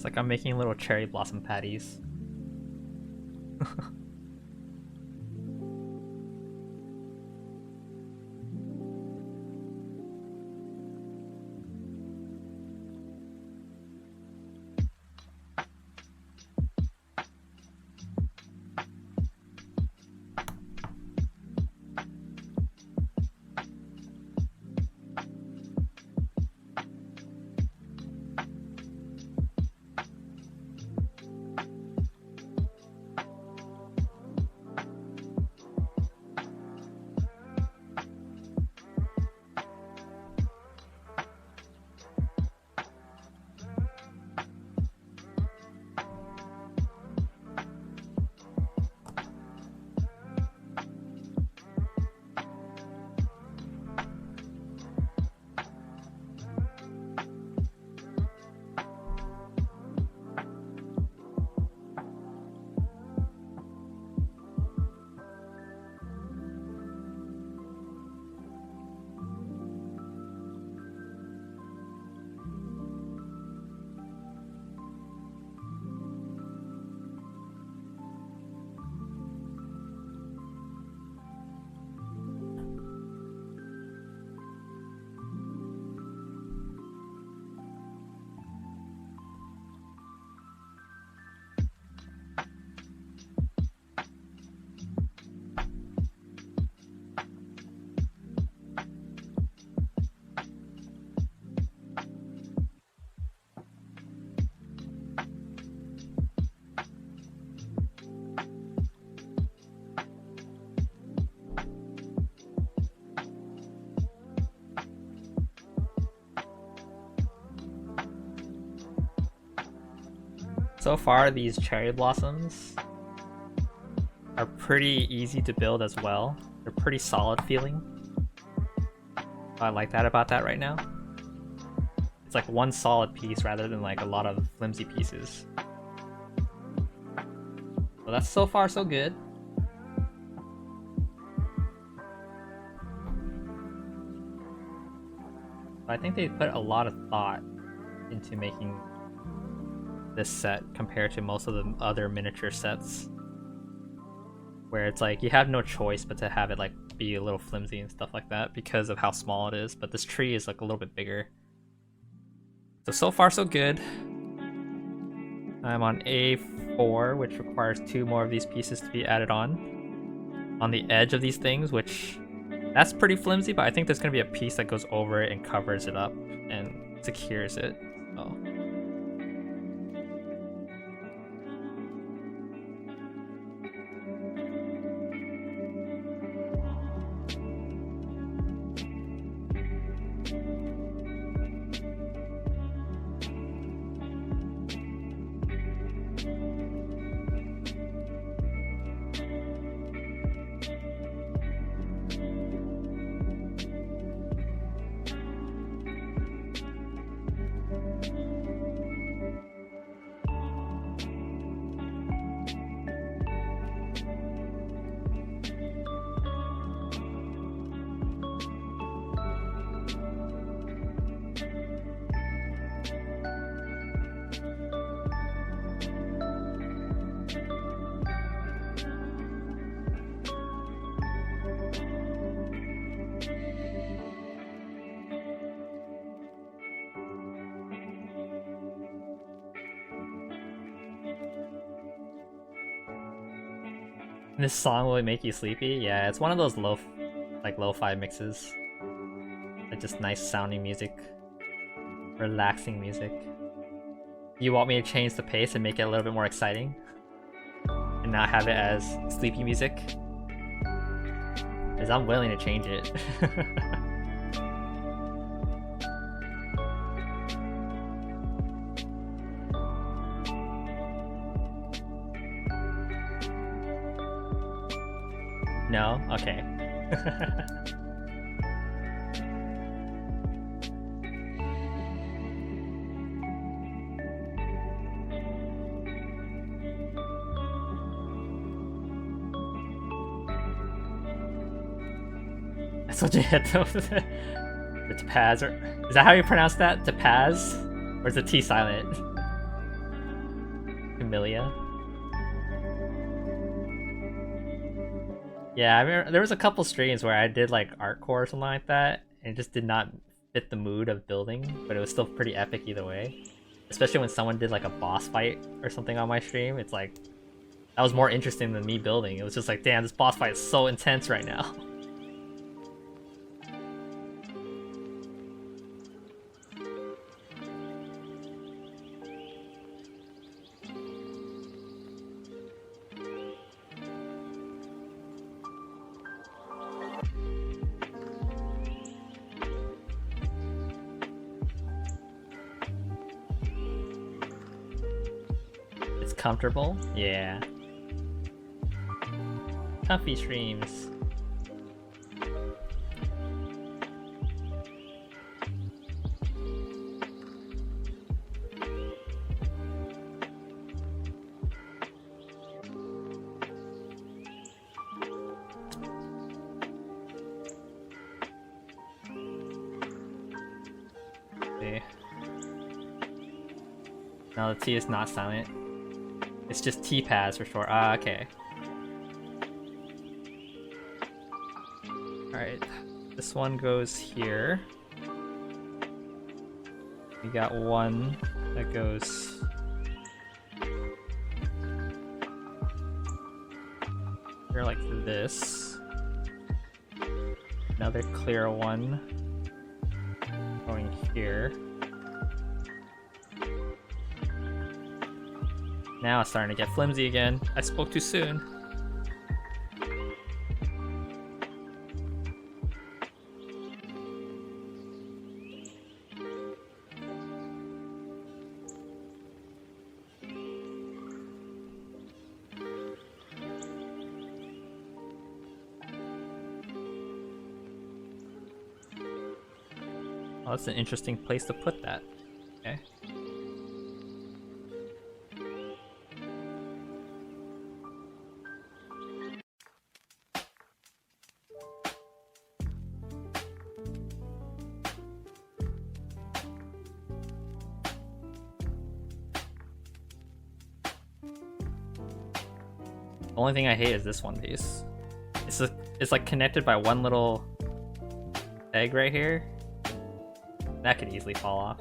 It's like I'm making little cherry blossom patties. So far, these cherry blossoms are pretty easy to build as well. They're pretty solid feeling. I like that about that right now. It's like one solid piece rather than like a lot of flimsy pieces. So that's so far so good. I think they put a lot of thought into making this set compared to most of the other miniature sets, where it's like you have no choice but to have it like be a little flimsy and stuff like that because of how small it is, but this tree is like a little bit bigger. So far so good. I'm on A4, which requires 2 more of these pieces to be added on the edge of these things, which that's pretty flimsy, but I think there's gonna be a piece that goes over it and covers it up and secures it. So this song will make you sleepy? Yeah, it's one of those lo-fi mixes. Like just nice sounding music. Relaxing music. You want me to change the pace and make it a little bit more exciting? And not have it as sleepy music? Because I'm willing to change it. No? Okay. That's what you hit the topaz, or is that how you pronounce that? Topaz? Or is the T silent? Camellia. Yeah, I remember there was a couple streams where I did like art core or something like that, and it just did not fit the mood of building, but it was still pretty epic either way. Especially when someone did like a boss fight or something on my stream, it's like that was more interesting than me building. It was just like, damn, this boss fight is so intense right now. It's comfortable? Yeah. Comfy streams. See. No, the T is not silent. It's just T-pads for short. Ah, okay. Alright, this one goes here. We got one that goes here like this. Another clear one going here. Now it's starting to get flimsy again. I spoke too soon. Oh, that's an interesting place to put that. Okay. The only thing I hate is this one piece. It's like connected by one little egg right here. That could easily fall off.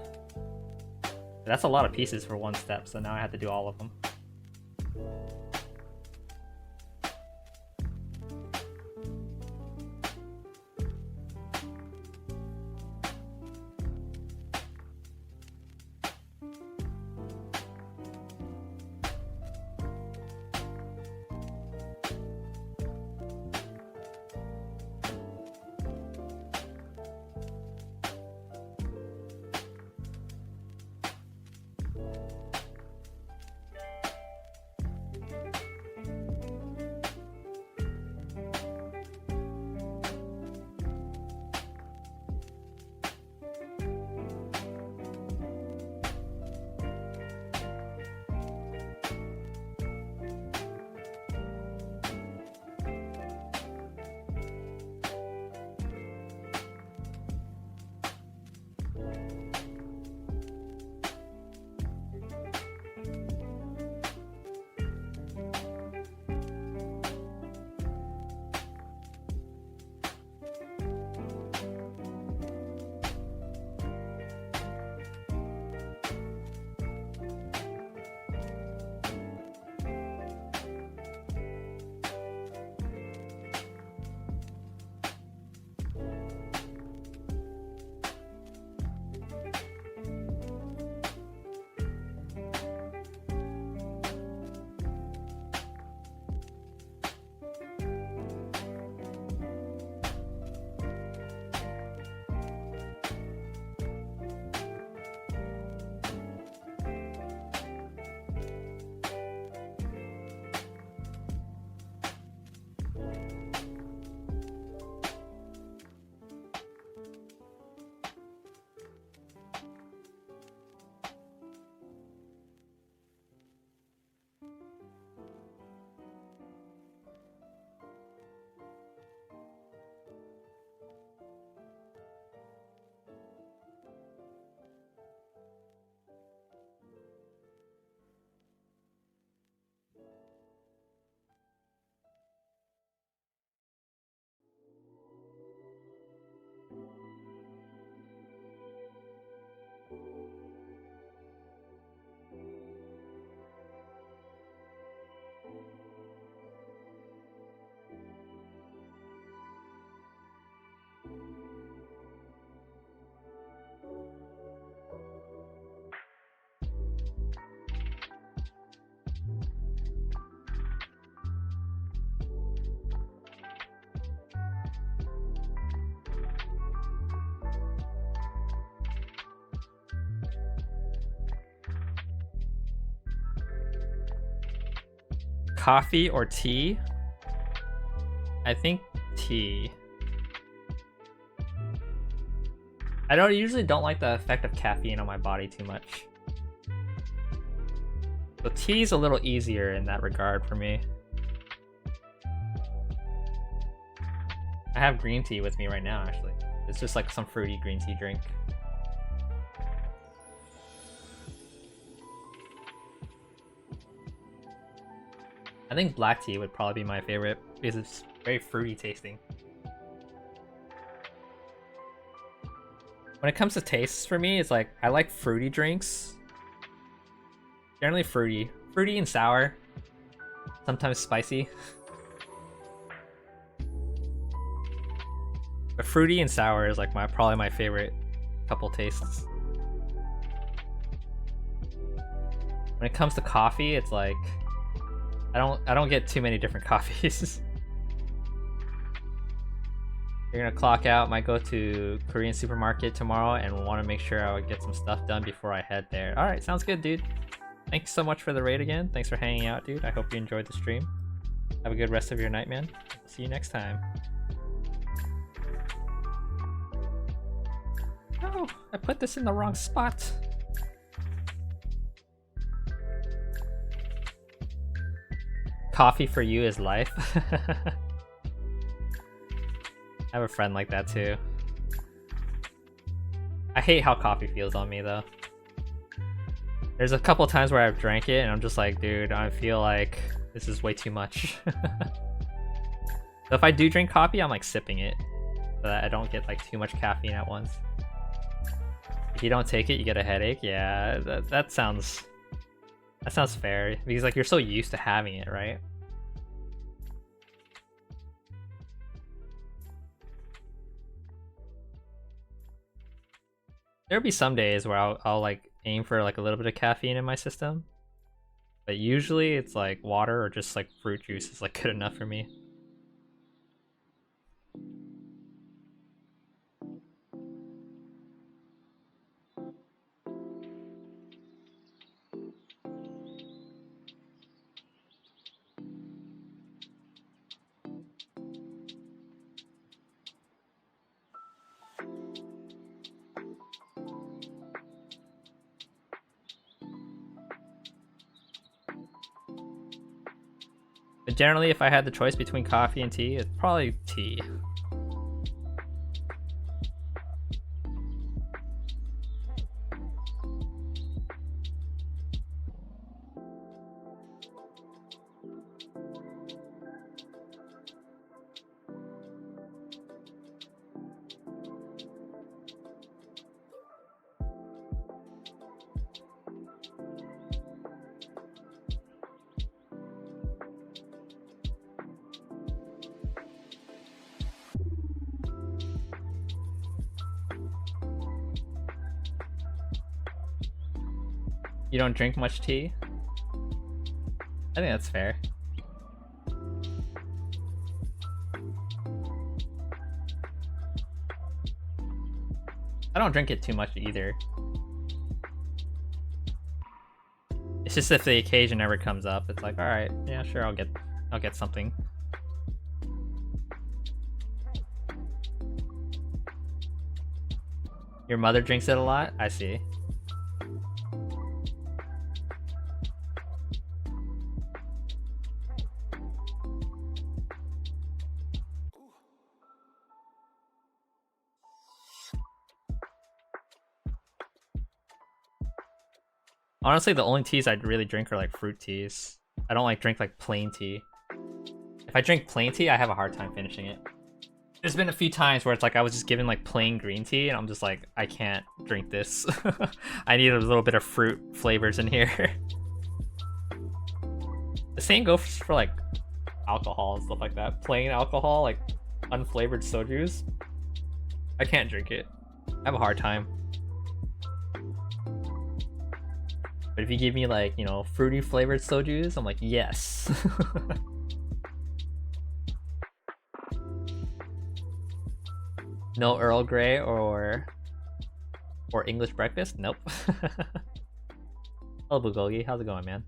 But that's a lot of pieces for one step, so now I have to do all of them. coffee or tea? I think tea. I usually don't like the effect of caffeine on my body too much. So tea's a little easier in that regard for me. I have green tea with me right now, actually. It's just like some fruity green tea drink. I think black tea would probably be my favorite because it's very fruity tasting. When it comes to tastes for me, it's like I like fruity drinks. Generally fruity. Fruity and sour. Sometimes spicy. But fruity and sour is like probably my favorite couple tastes. When it comes to coffee, it's like I don't get too many different coffees. You're gonna clock out, might go to Korean supermarket tomorrow and want to make sure I would get some stuff done before I head there. Alright, sounds good, dude. Thanks so much for the raid again. Thanks for hanging out, dude. I hope you enjoyed the stream. Have a good rest of your night, man. See you next time. Oh, I put this in the wrong spot. Coffee for you is life. I have a friend like that too. I hate how coffee feels on me though. There's a couple times where I've drank it and I'm just like, dude, I feel like this is way too much. So if I do drink coffee, I'm like sipping it so that I don't get like too much caffeine at once. If you don't take it, you get a headache. Yeah, that sounds fair because like you're so used to having it, right? There'll be some days where I'll like aim for like a little bit of caffeine in my system, but usually it's like water or just like fruit juice is like good enough for me. But generally, if I had the choice between coffee and tea, it's probably tea. You don't drink much tea? I think that's fair. I don't drink it too much either. It's just if the occasion ever comes up, it's like, all right, yeah, sure, I'll get something. Your mother drinks it a lot? I see. Honestly, the only teas I'd really drink are like fruit teas. I don't like drink like plain tea. If I drink plain tea, I have a hard time finishing it. There's been a few times where it's like I was just given like plain green tea and I'm just like, I can't drink this. I need a little bit of fruit flavors in here. The same goes for like alcohol and stuff like that. Plain alcohol, like unflavored soju's. I can't drink it. I have a hard time. But if you give me like, you know, fruity flavored soju's, I'm like, yes. No Earl Grey or English breakfast? Nope. Hello Bulgogi, how's it going, man?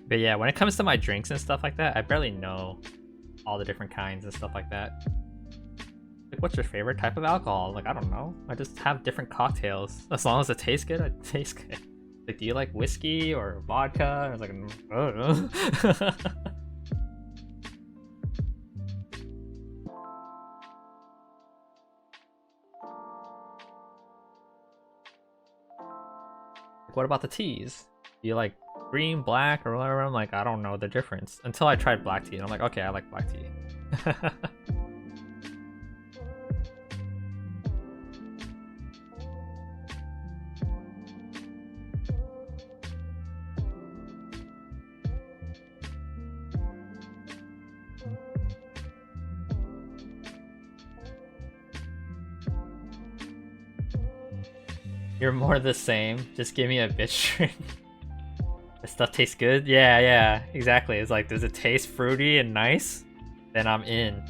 But yeah, when it comes to my drinks and stuff like that, I barely know all the different kinds and stuff like that. Like, what's your favorite type of alcohol? Like, I don't know. I just have different cocktails. As long as it tastes good, it tastes good. Like, do you like whiskey or vodka? I was like, I don't know. What about the teas? Do you like green, black, or whatever? I'm like, I don't know the difference. Until I tried black tea, and I'm like, okay, I like black tea. You're more the same. Just give me a bitch drink. This stuff tastes good? Yeah, yeah, exactly. It's like, does it taste fruity and nice? Then I'm in.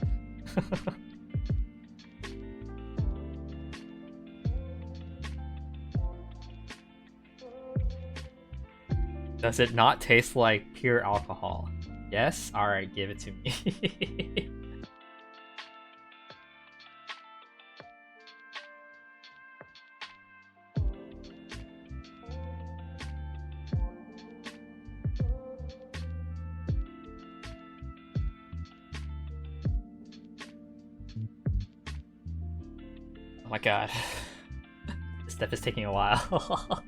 Does it not taste like pure alcohol? Yes? Alright, give it to me. Oh my god. This step is taking a while.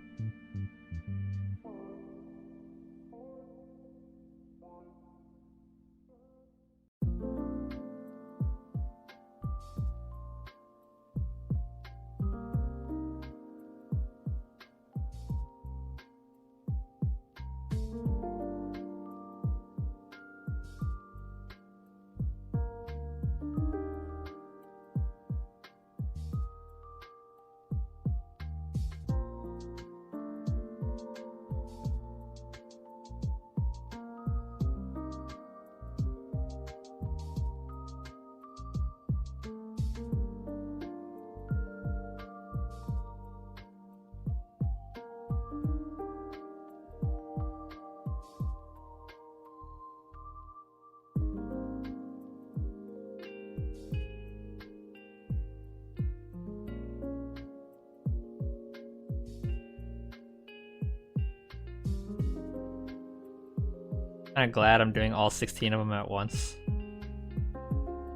Kinda glad I'm doing all 16 of them at once.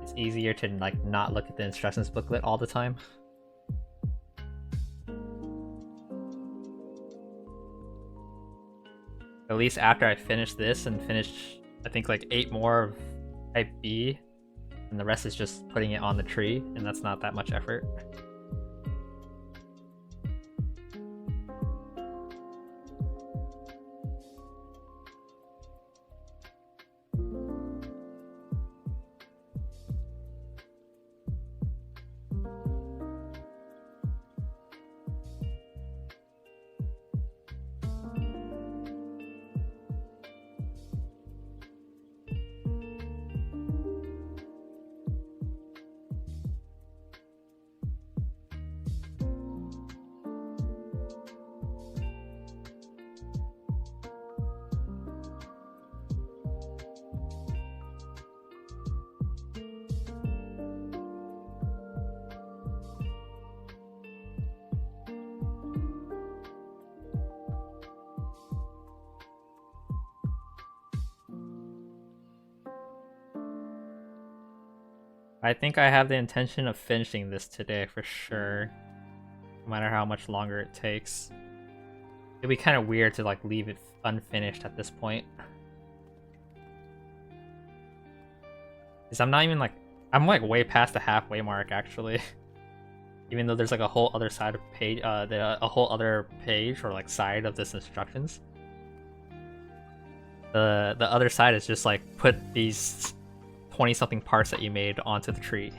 It's easier to like not look at the instructions booklet all the time. At least after I finish this and finish, I think like 8 more of type B, and the rest is just putting it on the tree, and that's not that much effort. I think I have the intention of finishing this today for sure, no matter how much longer it takes. It'd be kind of weird to like leave it unfinished at this point. Because I'm not even like, I'm like way past the halfway mark actually. Even though there's like a whole other side of page, a whole other page or like side of this instructions. The other side is just like put these 20 something parts that you made onto the tree.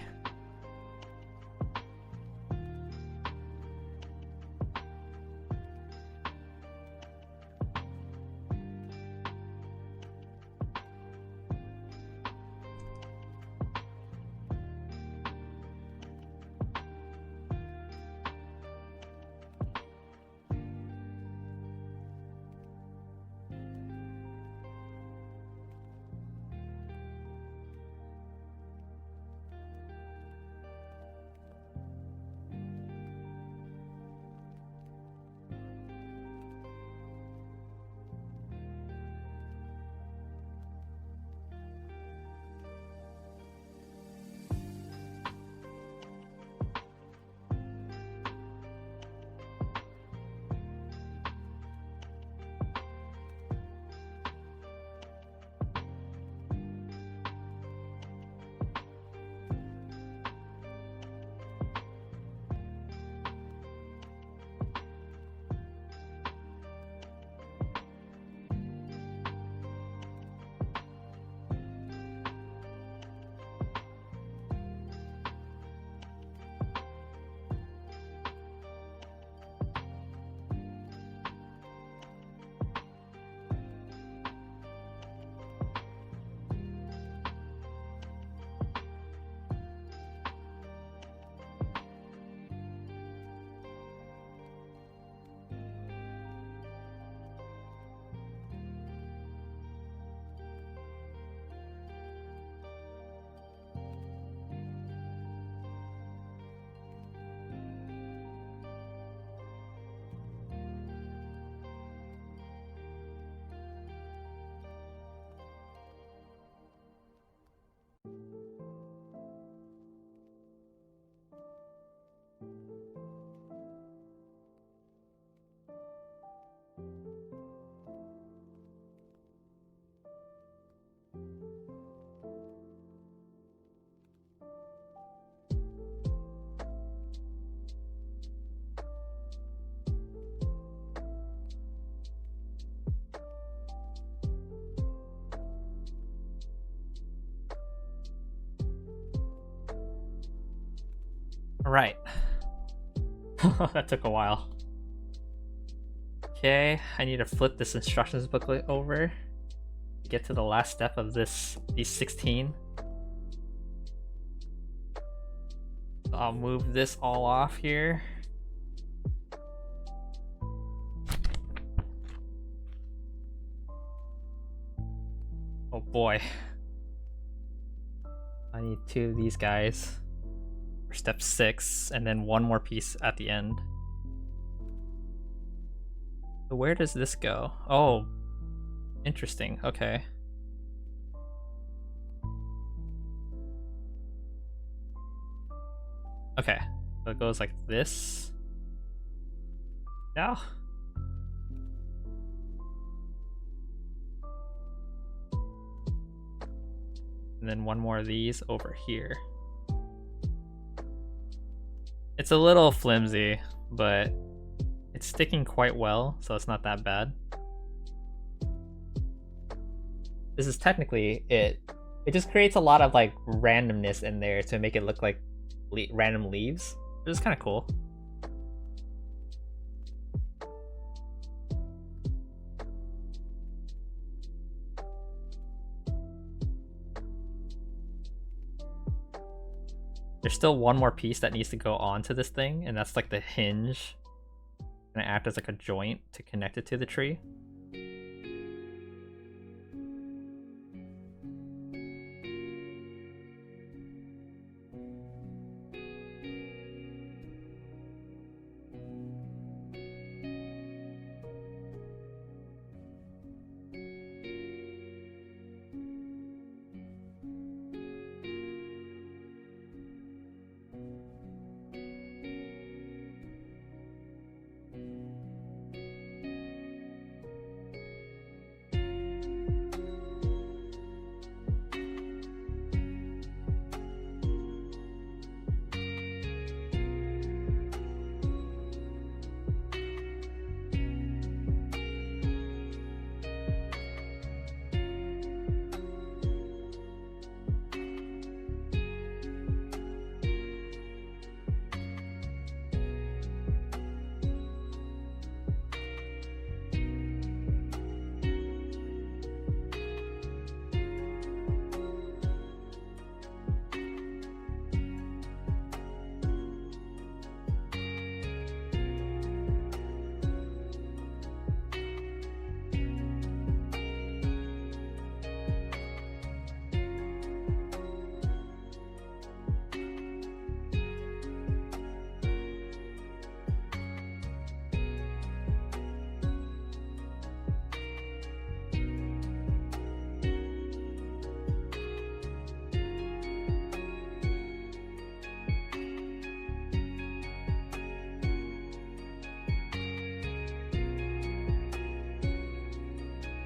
Alright. That took a while. Okay, I need to flip this instructions booklet over to get to the last step of these 16. So I'll move this all off here. Oh boy. I need 2 of these guys for step 6, and then 1 more piece at the end. So where does this go? Oh, interesting. Okay. Okay, so it goes like this. Now. And then 1 more of these over here. It's a little flimsy, but it's sticking quite well, so it's not that bad. This is technically it. It just creates a lot of like randomness in there to make it look like random leaves, which is kind of cool. There's still 1 more piece that needs to go onto this thing, and that's like the hinge. It's gonna act as like a joint to connect it to the tree.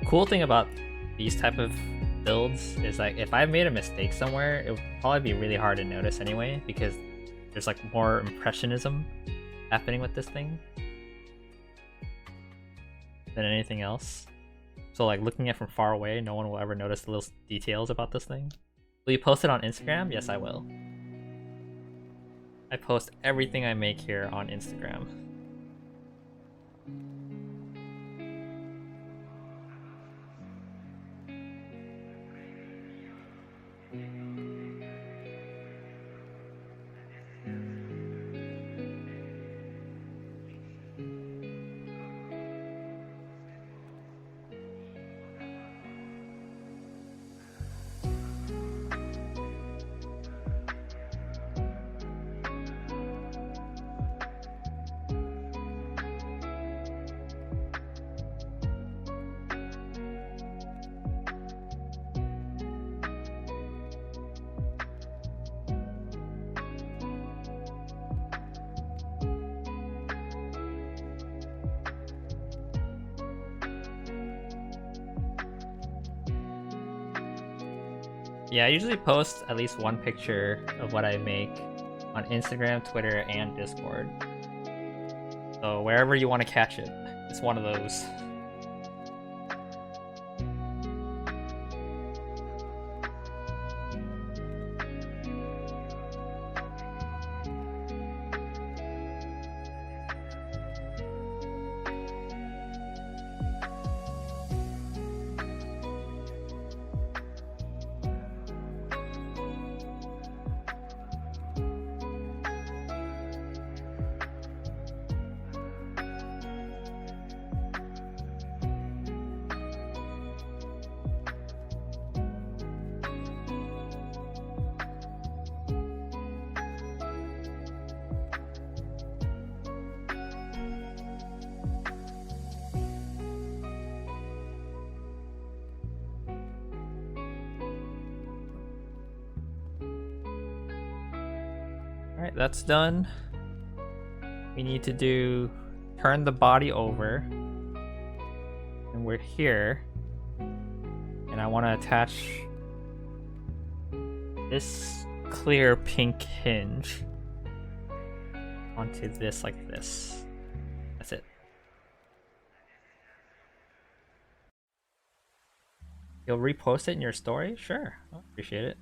Cool thing about these type of builds is like if I made a mistake somewhere, it would probably be really hard to notice anyway, because there's like more impressionism happening with this thing than anything else. So like looking at it from far away, no one will ever notice the little details about this thing. Will you post it on Instagram? Yes, I will. I post everything I make here on Instagram. Yeah, I usually post at least 1 picture of what I make on Instagram, Twitter, and Discord. So wherever you want to catch it, it's one of those. that's done. We need to turn the body over. And we're here. And I want to attach this clear pink hinge onto this like this. That's it. You'll repost it in your story? Sure. I appreciate it.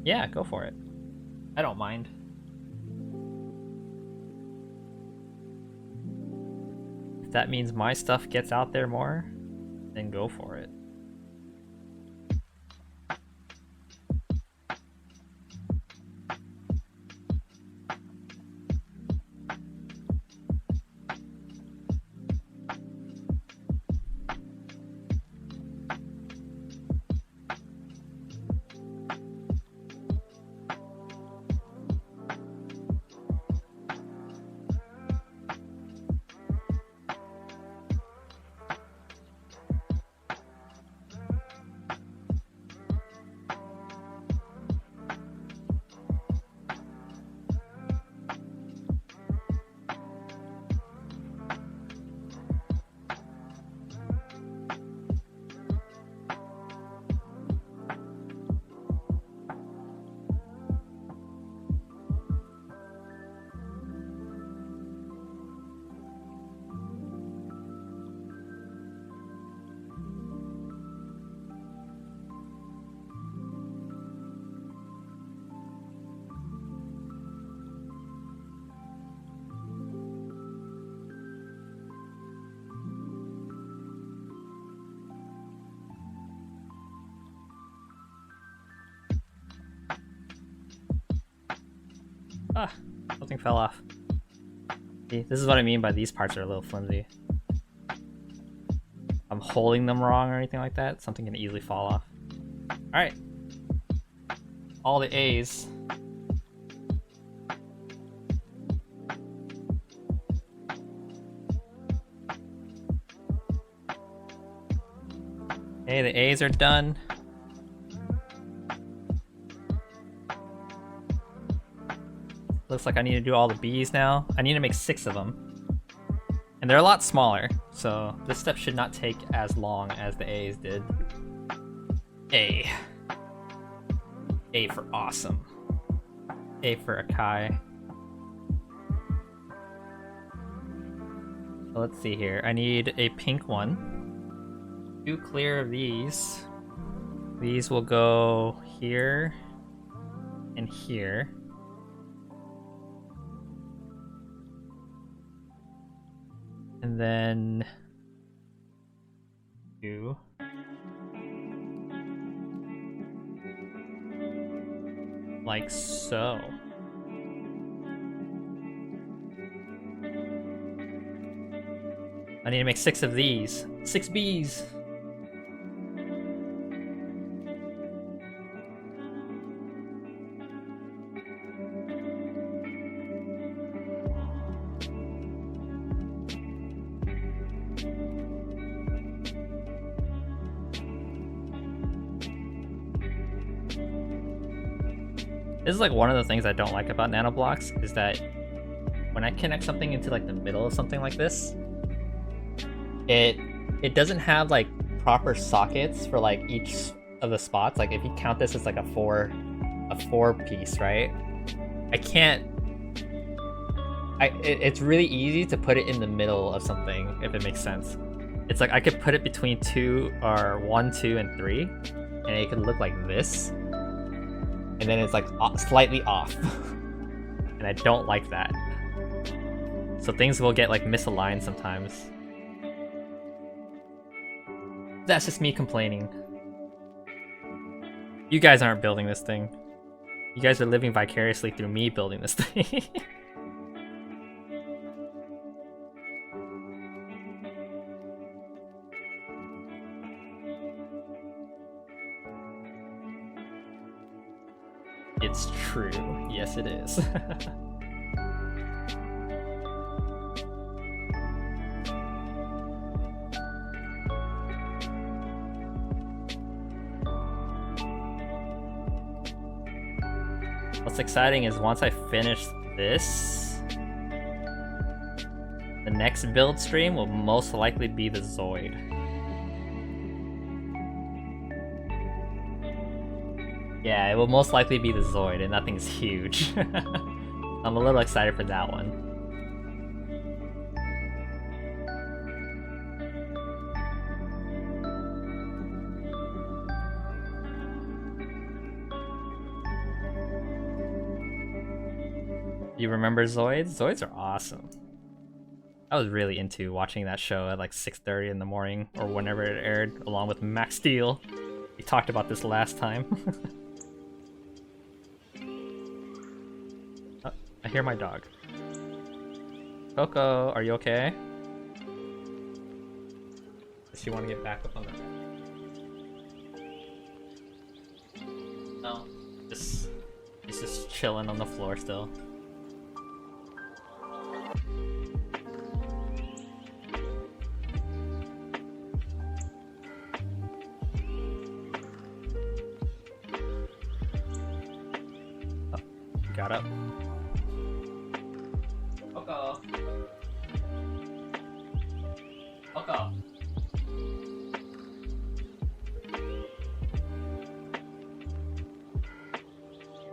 Yeah, go for it. I don't mind. If that means my stuff gets out there more, then go for it. Ah, something fell off. See, this is what I mean by these parts are a little flimsy. I'm holding them wrong or anything like that, something can easily fall off. Alright. All the A's. Okay, the A's are done. Looks like I need to do all the B's now. I need to make 6 of them. And they're a lot smaller, so this step should not take as long as the A's did. A. A for awesome. A for Akai. So let's see here. I need a pink one. 2 clear of these. These will go here and here. And then 2. Like so. I need to make 6 of these. 6 B's. This is like one of the things I don't like about Nanoblocks is that when I connect something into like the middle of something like this, it doesn't have like proper sockets for like each of the spots. Like if you count this as like a four piece, right? It's really easy to put it in the middle of something if it makes sense. It's like I could put it between 2 or 1, 2, and 3, and it could look like this. And then it's like slightly off. And I don't like that. So things will get like misaligned sometimes. That's just me complaining. You guys aren't building this thing. You guys are living vicariously through me building this thing. It's true. Yes, it is. What's exciting is once I finish this, the next build stream will most likely be the Zoid. Yeah, it will most likely be the Zoid, and that thing's huge. I'm a little excited for that one. You remember Zoids? Zoids are awesome. I was really into watching that show at like 6:30 in the morning or whenever it aired, along with Max Steel. We talked about this last time. Oh, I hear my dog. Coco, are you okay? Does she want to get back up on the bed? No, he's just chilling on the floor still. Got up. Coco. Coco.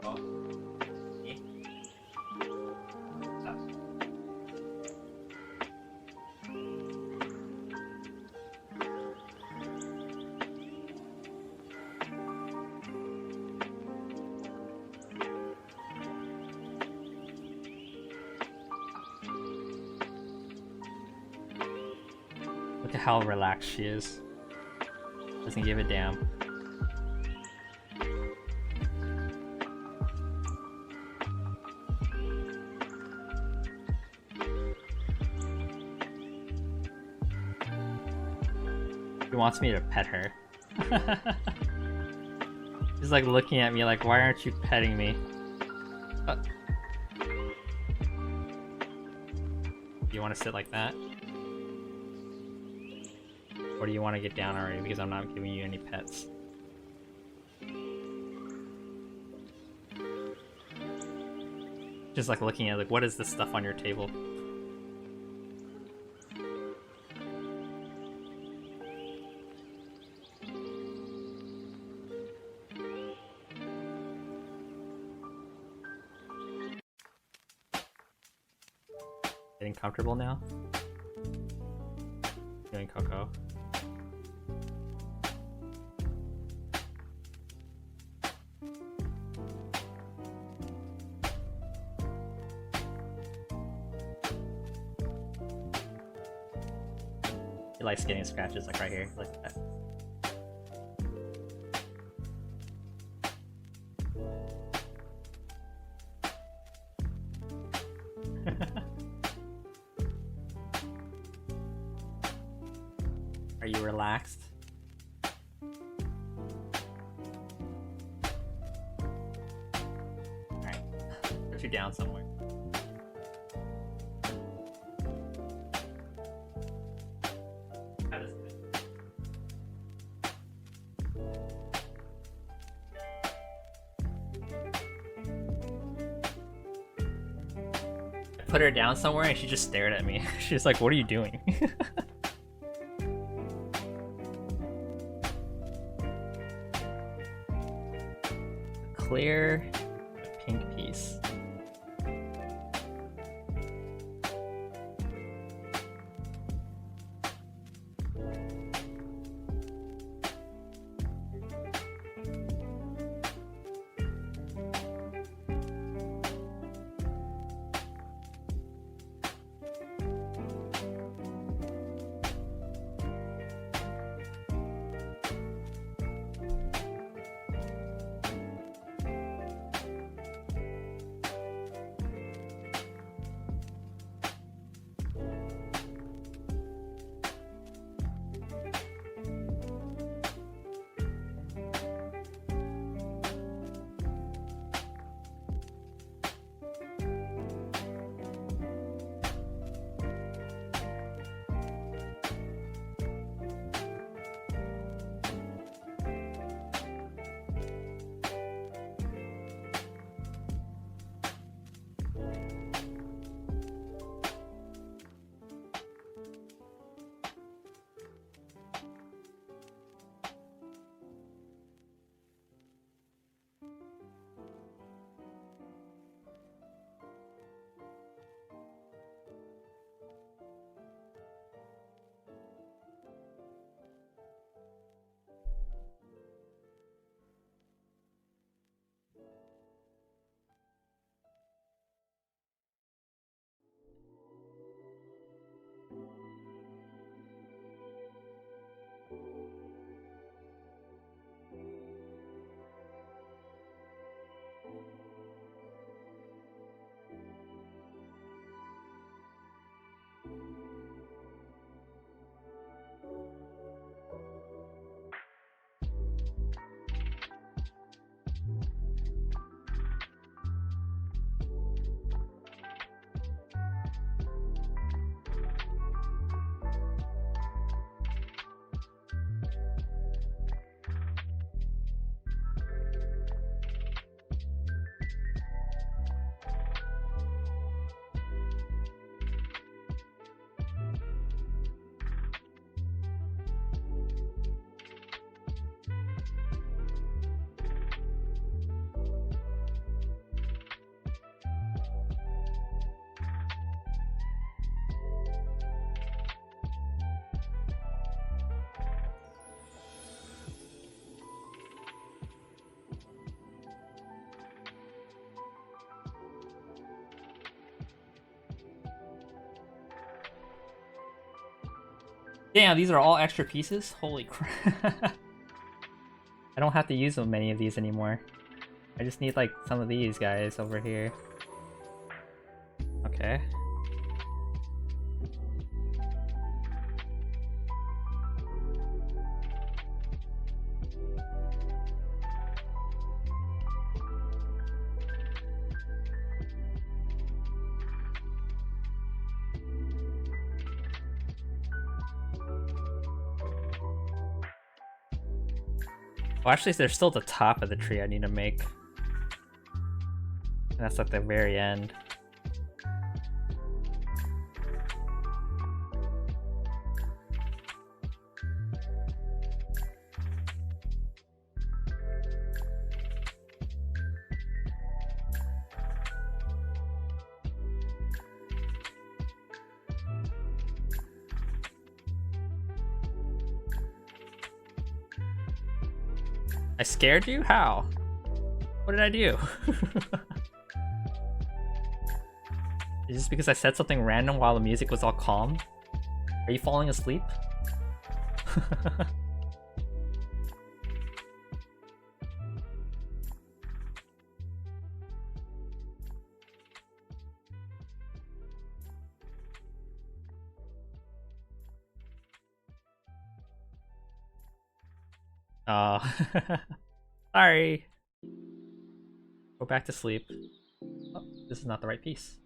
Oh. Me? Up. Look at how relaxed she is. Doesn't give a damn. She wants me to pet her. She's like looking at me like, why aren't you petting me? You want to sit like that? Or do you want to get down already because I'm not giving you any pets? Just like looking at like, what is this stuff on your table? Getting comfortable now? Doing Coco. He likes getting scratches like right here, like that. Are you relaxed? Alright, put you down somewhere. That is good. I put her down somewhere and she just stared at me. She's like, what are you doing? Clear pink piece. Damn, these are all extra pieces? Holy crap. I don't have to use many of these anymore. I just need like some of these guys over here. Okay. Well, actually, there's still the top of the tree I need to make. And that's at the very end. I scared you? How? What did I do? Is this because I said something random while the music was all calm? Are you falling asleep? Oh. Sorry. Go back to sleep. Oh, this is not the right piece.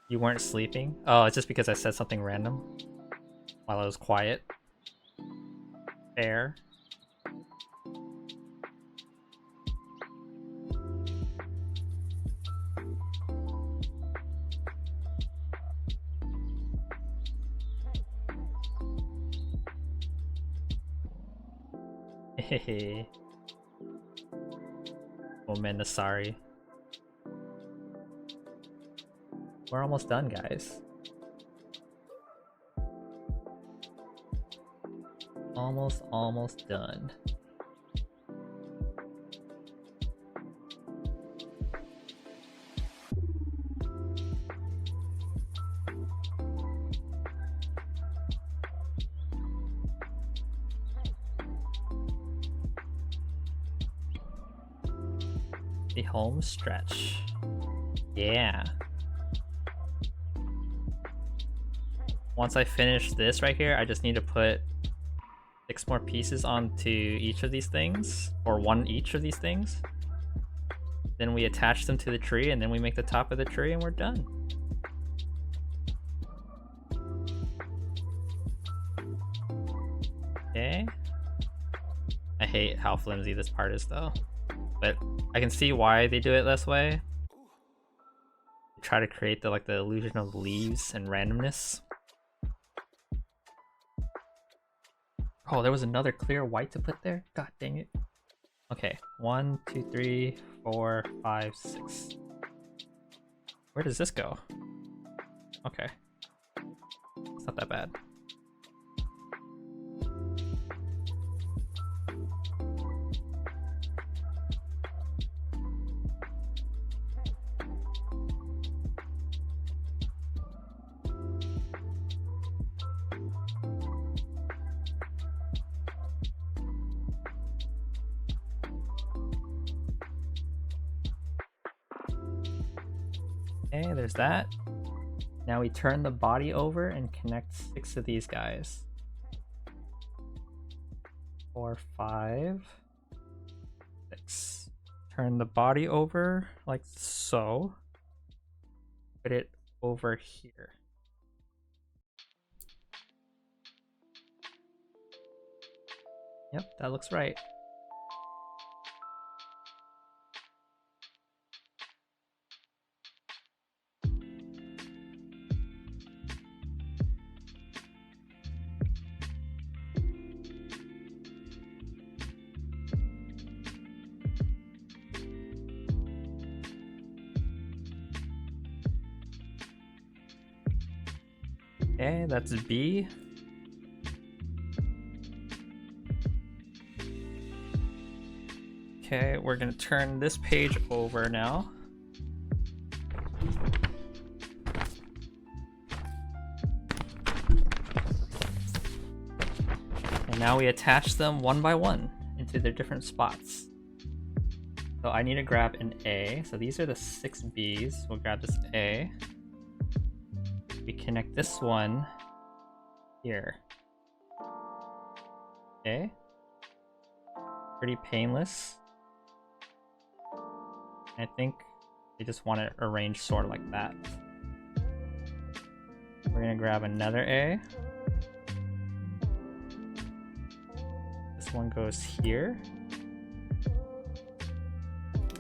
You weren't sleeping? Oh, it's just because I said something random while I was quiet. Fair. Hehe. Oh man, sorry. We're almost done, guys. Almost done. The home stretch. Yeah. Once I finish this right here, I just need to put 6 more pieces onto each of these things, or one each of these things. Then we attach them to the tree, and then we make the top of the tree, and we're done. Okay. I hate how flimsy this part is though, but I can see why they do it this way. They try to create the illusion of leaves and randomness. Oh, there was another clear white to put there? God dang it. Okay, 1, 2, 3, 4, 5, 6. Where does this go? Okay. It's not that bad. Okay, there's that. Now we turn the body over and connect 6 of these guys. 4, 5, 6. Turn the body over like so. Put it over here. Yep, that looks right. Okay, that's B. Okay, we're gonna turn this page over now. And now we attach them one by one into their different spots. So I need to grab an A. So these are the 6 B's. We'll grab this A. We connect this one here. Okay. Pretty painless. I think they just want it arranged sort of like that. We're gonna grab another A. This one goes here.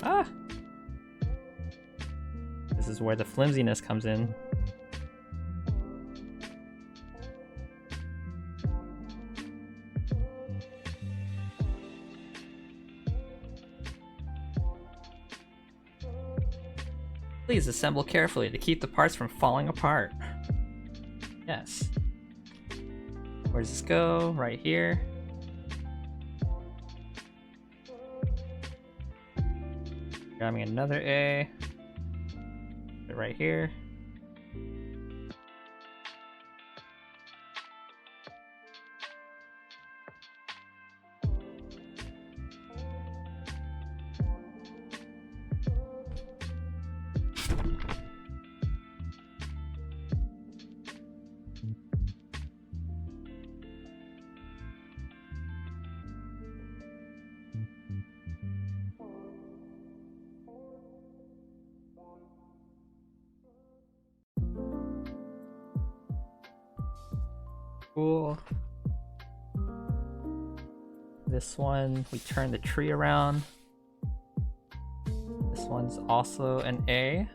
Ah! This is where the flimsiness comes in. Please assemble carefully to keep the parts from falling apart. Yes. Where does this go? Right here. Grabbing another A. Put it right here. Cool. This one, we turn the tree around. This one's also an A.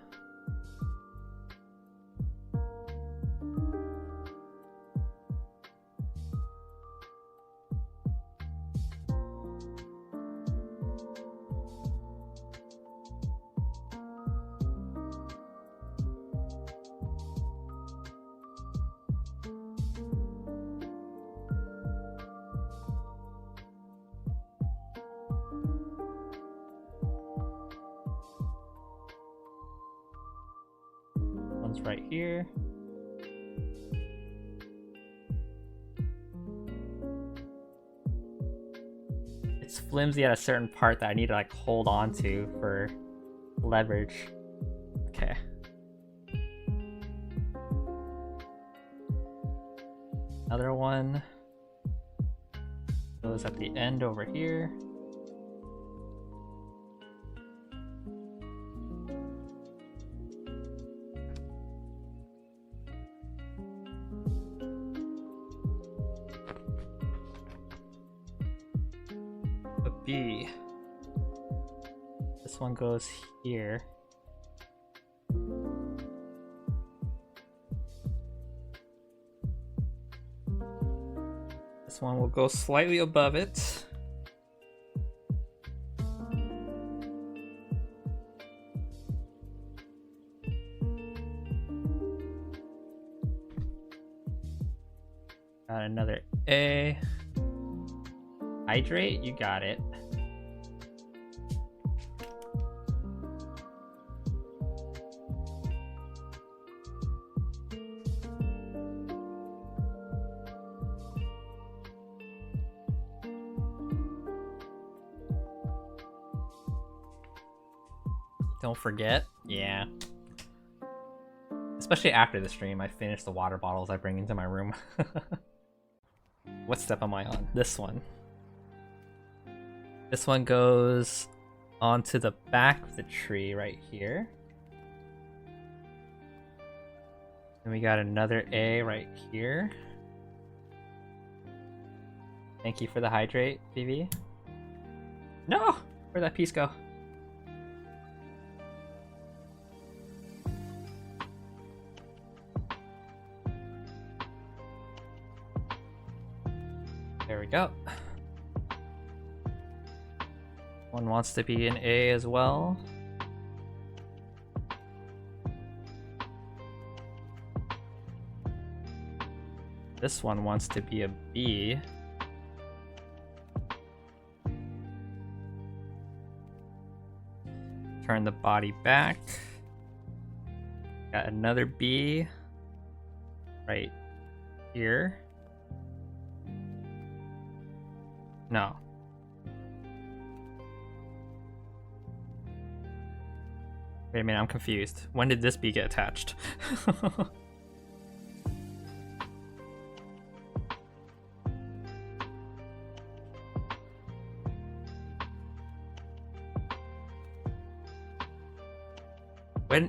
Right here. It's flimsy at a certain part that I need to like hold on to for leverage. Okay. Another one goes at the end over here. B. This one goes here. This one will go slightly above it. Got another A. Hydrate, you got it. Don't forget, yeah. Especially after the stream, I finish the water bottles I bring into my room. What step am I on? This one. This one goes onto the back of the tree right here. And we got another A right here. Thank you for the hydrate, BB. No! Where'd that piece go? There we go. One wants to be an A as well. This one wants to be a B. Turn the body back. Got another B right here. No. Wait a minute, I'm confused. When did this B get attached?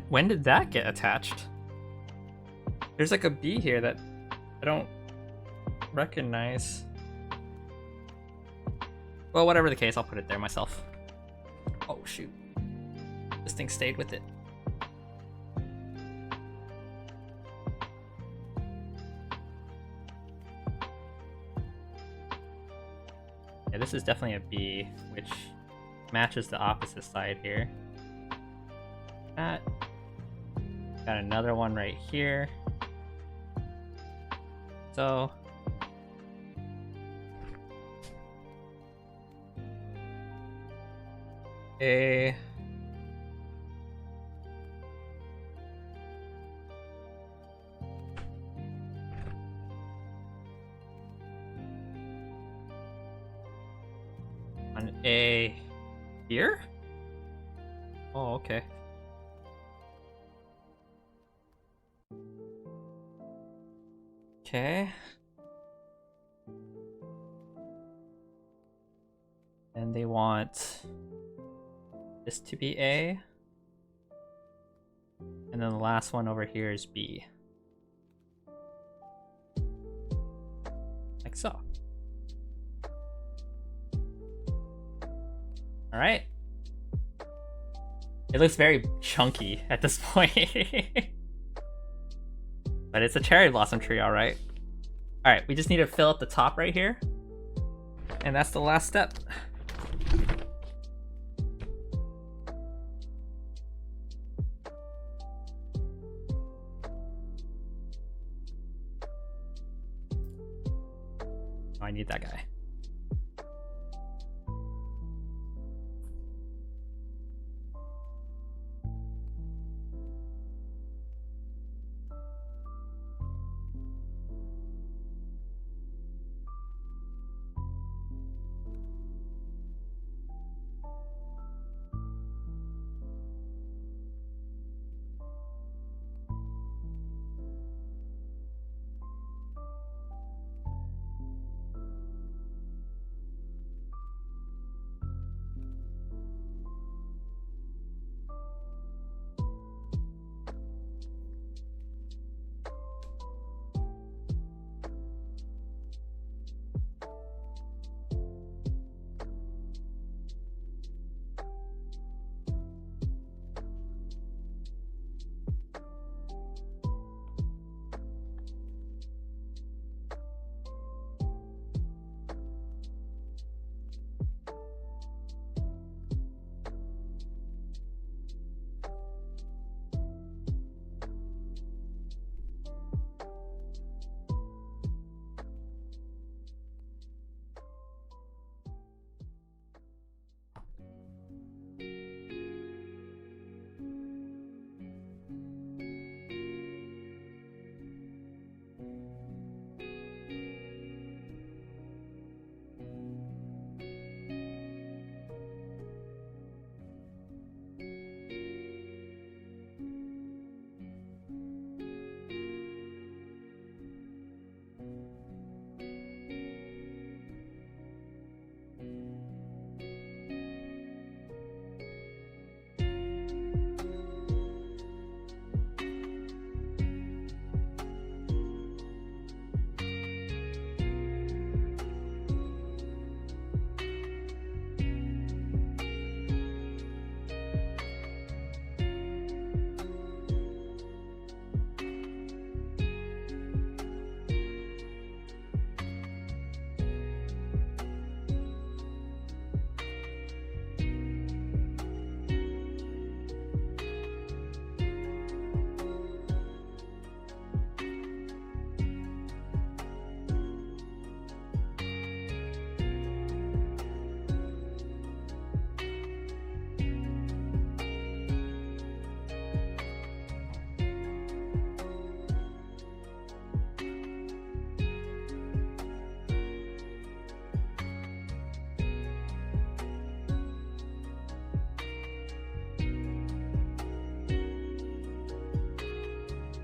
When did that get attached? There's like a B here that I don't recognize. Well, whatever the case, I'll put it there myself. Oh shoot. This thing stayed with it. Yeah, this is definitely a B, which matches the opposite side here. That. Got another one right here. So A an A here? Oh, okay. Okay. And they want this to be A. And then the last one over here is B. Like so. Alright. It looks very chunky at this point. But it's a cherry blossom tree, alright. Alright, we just need to fill up the top right here. And that's the last step. Oh, I need that guy.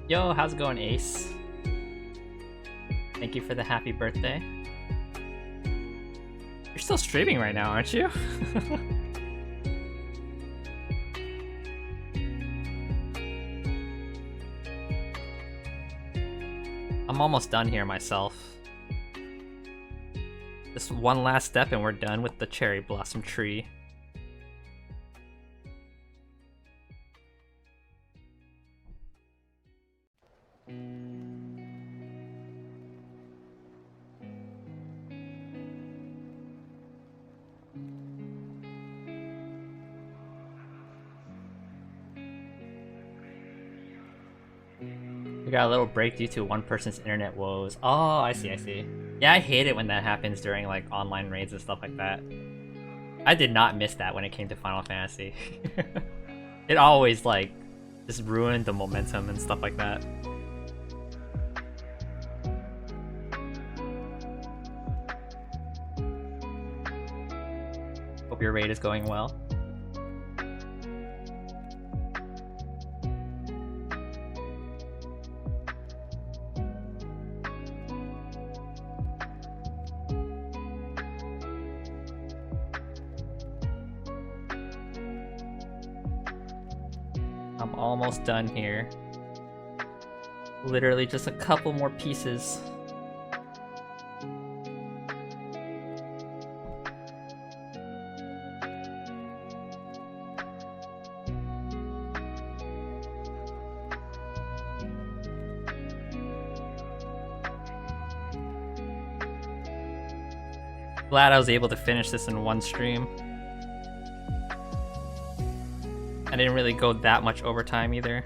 Yo, how's it going, Ace? Thank you for the happy birthday. You're still streaming right now, aren't you? I'm almost done here myself. Just one last step and we're done with the cherry blossom tree. We got a little break due to one person's internet woes. Oh, I see, I see. Yeah, I hate it when that happens during like online raids and stuff like that. I did not miss that when it came to Final Fantasy. It always like just ruined the momentum and stuff like that. Hope your raid is going well. I'm almost done here. Literally just a couple more pieces. Glad I was able to finish this in one stream. I didn't really go that much overtime either.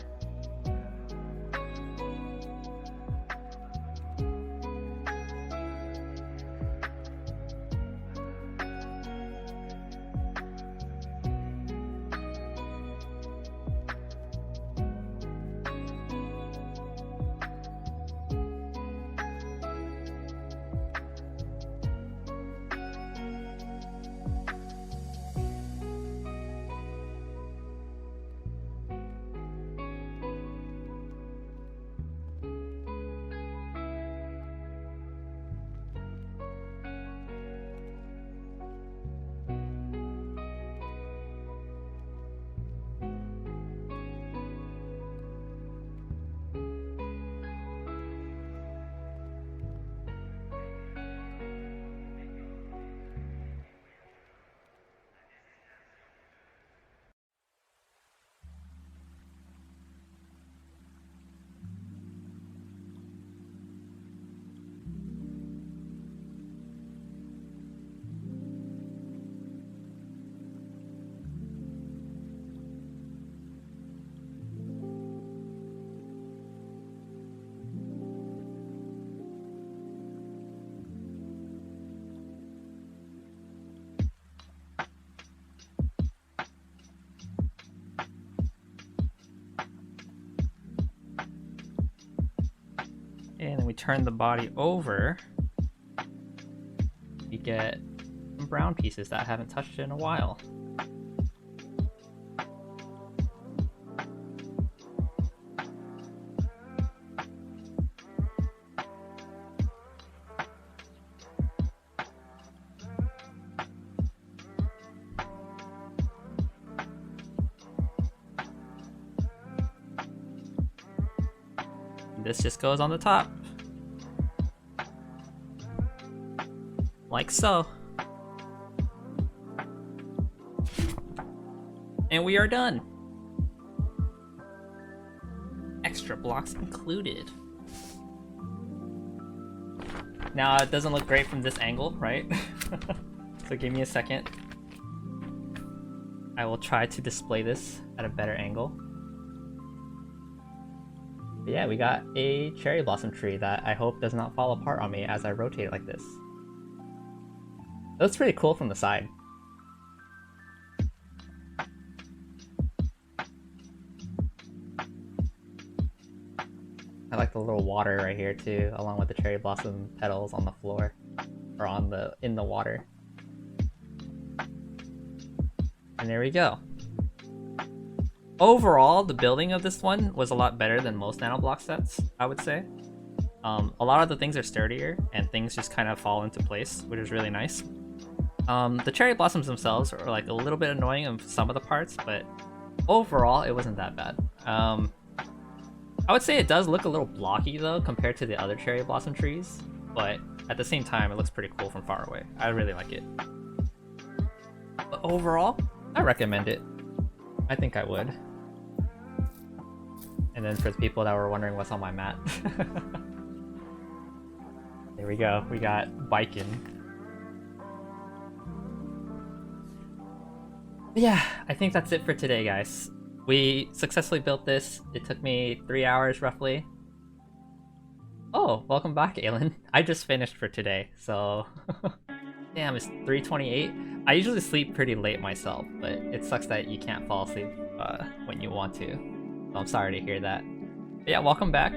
And then we turn the body over. We get some brown pieces that I haven't touched in a while. This just goes on the top. Like so. And we are done. Extra blocks included. Now it doesn't look great from this angle, right? So give me a second. I will try to display this at a better angle. But yeah, we got a cherry blossom tree that I hope does not fall apart on me as I rotate it like this. It looks pretty cool from the side. I like the little water right here too, along with the cherry blossom petals on the floor, or in the water. And there we go. Overall, the building of this one was a lot better than most Nanoblock sets, I would say. A lot of the things are sturdier, and things just kind of fall into place, which is really nice. The cherry blossoms themselves are like a little bit annoying on some of the parts, but overall, it wasn't that bad. I would say it does look a little blocky though compared to the other cherry blossom trees, but at the same time, it looks pretty cool from far away. I really like it. But overall, I recommend it. I think I would. And then for the people that were wondering what's on my mat. There we go, we got biking. Yeah, I think that's it for today, guys. We successfully built this. It took me 3 hours roughly. Oh, welcome back, Aelin. I just finished for today, so... Damn, it's 3:28. I usually sleep pretty late myself, but it sucks that you can't fall asleep when you want to. So I'm sorry to hear that. But yeah, welcome back.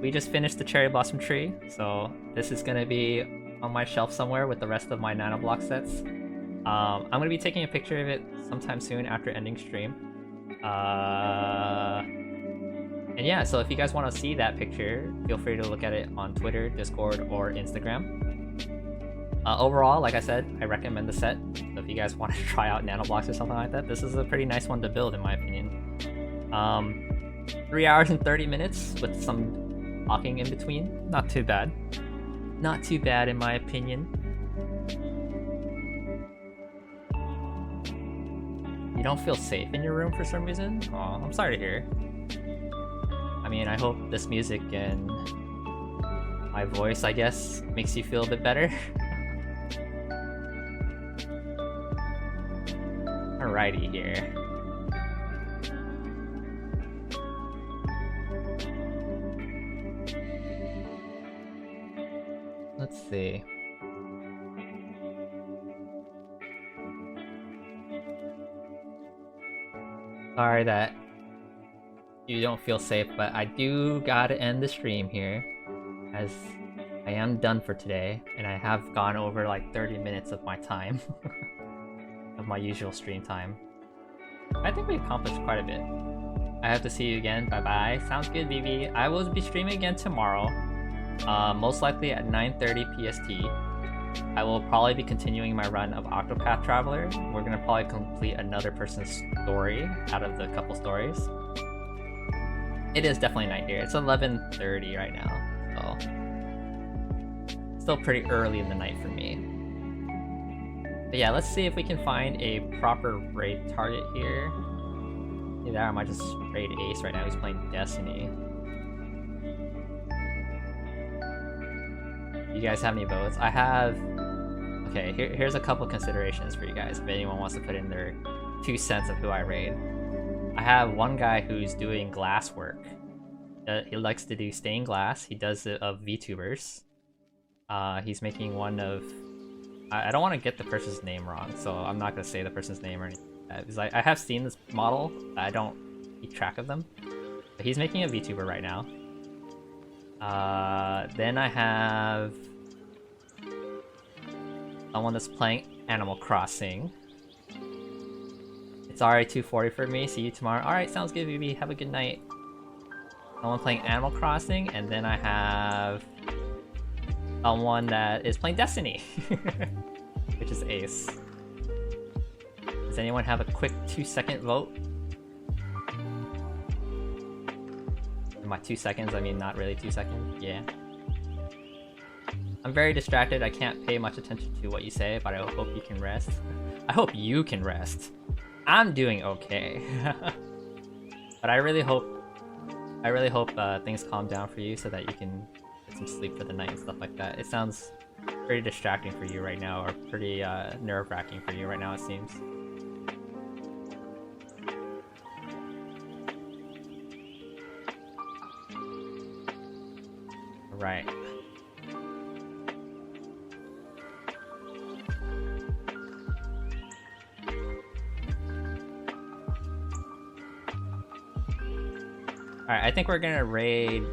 We just finished the cherry blossom tree, so this is gonna be on my shelf somewhere with the rest of my Nanoblock sets. I'm gonna be taking a picture of it sometime soon after ending stream. And yeah, so if you guys want to see that picture, feel free to look at it on Twitter, Discord, or Instagram. Overall, like I said, I recommend the set. So if you guys want to try out Nanoblocks or something like that, this is a pretty nice one to build in my opinion. 3 hours and 30 minutes with some talking in between. Not too bad. Not too bad in my opinion. You don't feel safe in your room for some reason? Aw, I'm sorry to hear. I mean, I hope this music and my voice, I guess, makes you feel a bit better. Alrighty here. Let's see. Sorry that you don't feel safe, but I do gotta end the stream here, as I am done for today, and I have gone over like 30 minutes of my time, of my usual stream time. I think we accomplished quite a bit. I have to see you again, bye bye. Sounds good, BB. I will be streaming again tomorrow, most likely at 9:30 PST. I will probably be continuing my run of Octopath Traveler. We're gonna probably complete another person's story out of the couple stories. It is definitely night here. It's 11:30 right now, so still pretty early in the night for me. But yeah, let's see if we can find a proper raid target here. Either I might just raid Ace right now. He's playing Destiny. You guys have any votes? I have... Okay, here's a couple considerations for you guys if anyone wants to put in their 2 cents of who I raid. I have one guy who's doing glass work. He likes to do stained glass. He does it of VTubers. He's making one of... I don't want to get the person's name wrong, so I'm not going to say the person's name or anything like that. Because I have seen this model, I don't keep track of them. But he's making a VTuber right now. Then I have someone that's playing Animal Crossing. It's already 2:40 for me. See you tomorrow. Alright, sounds good, BB. Have a good night. Someone playing Animal Crossing, and then I have someone that is playing Destiny, which is Ace. Does anyone have a quick 2-second vote? In my 2 seconds, I mean not really 2 seconds. Yeah. I'm very distracted. I can't pay much attention to what you say, but I hope you can rest. I hope you can rest. I'm doing okay. But I really hope things calm down for you so that you can get some sleep for the night and stuff like that. It sounds pretty distracting for you right now, or pretty nerve-wracking for you right now, it seems. Right. Alright, I think we're gonna raid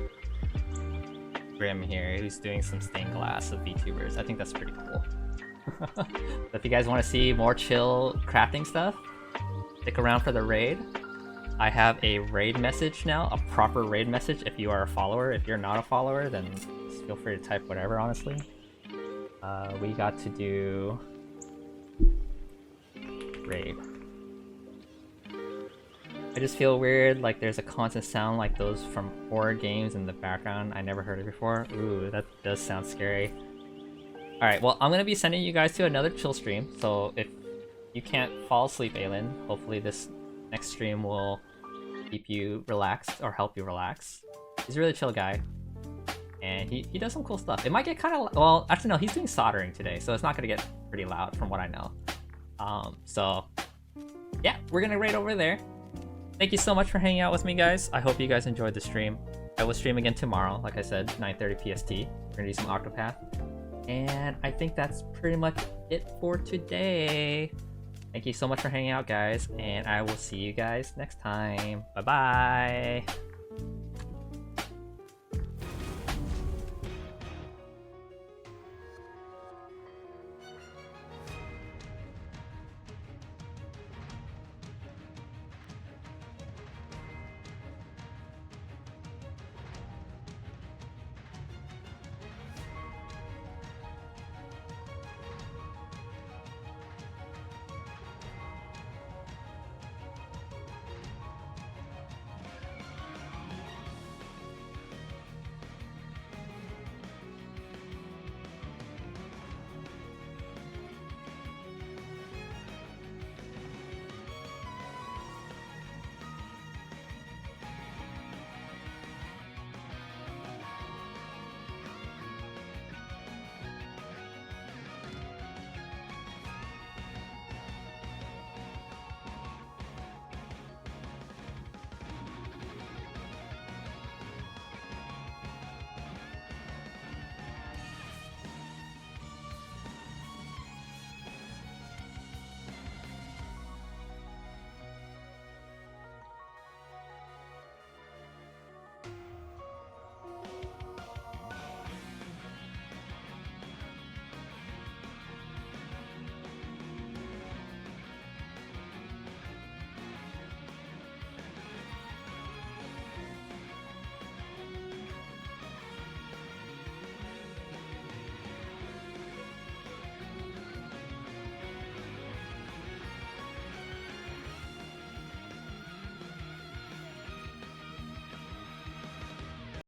Grim here, who's doing some stained glass of VTubers. I think that's pretty cool. So if you guys want to see more chill crafting stuff, stick around for the raid. I have a raid message now, a proper raid message if you are a follower. If you're not a follower, then just feel free to type whatever, honestly. We got to do raid. I just feel weird, like there's a constant sound like those from horror games in the background. I never heard it before. Ooh, that does sound scary. Alright, well, I'm gonna be sending you guys to another chill stream, so if you can't fall asleep, Aylin, hopefully this next stream will keep you relaxed or help you relax. He's a really chill guy, and he does some cool stuff. It might get kind of, well, actually no, he's doing soldering today, so it's not gonna get pretty loud from what I know. So yeah, we're gonna raid over there. Thank you so much for hanging out with me, guys. I hope you guys enjoyed the stream. I will stream again tomorrow, like I said, 9:30 PST. We're gonna do some Octopath. And I think that's pretty much it for today. Thank you so much for hanging out, guys, and I will see you guys next time. Bye-bye!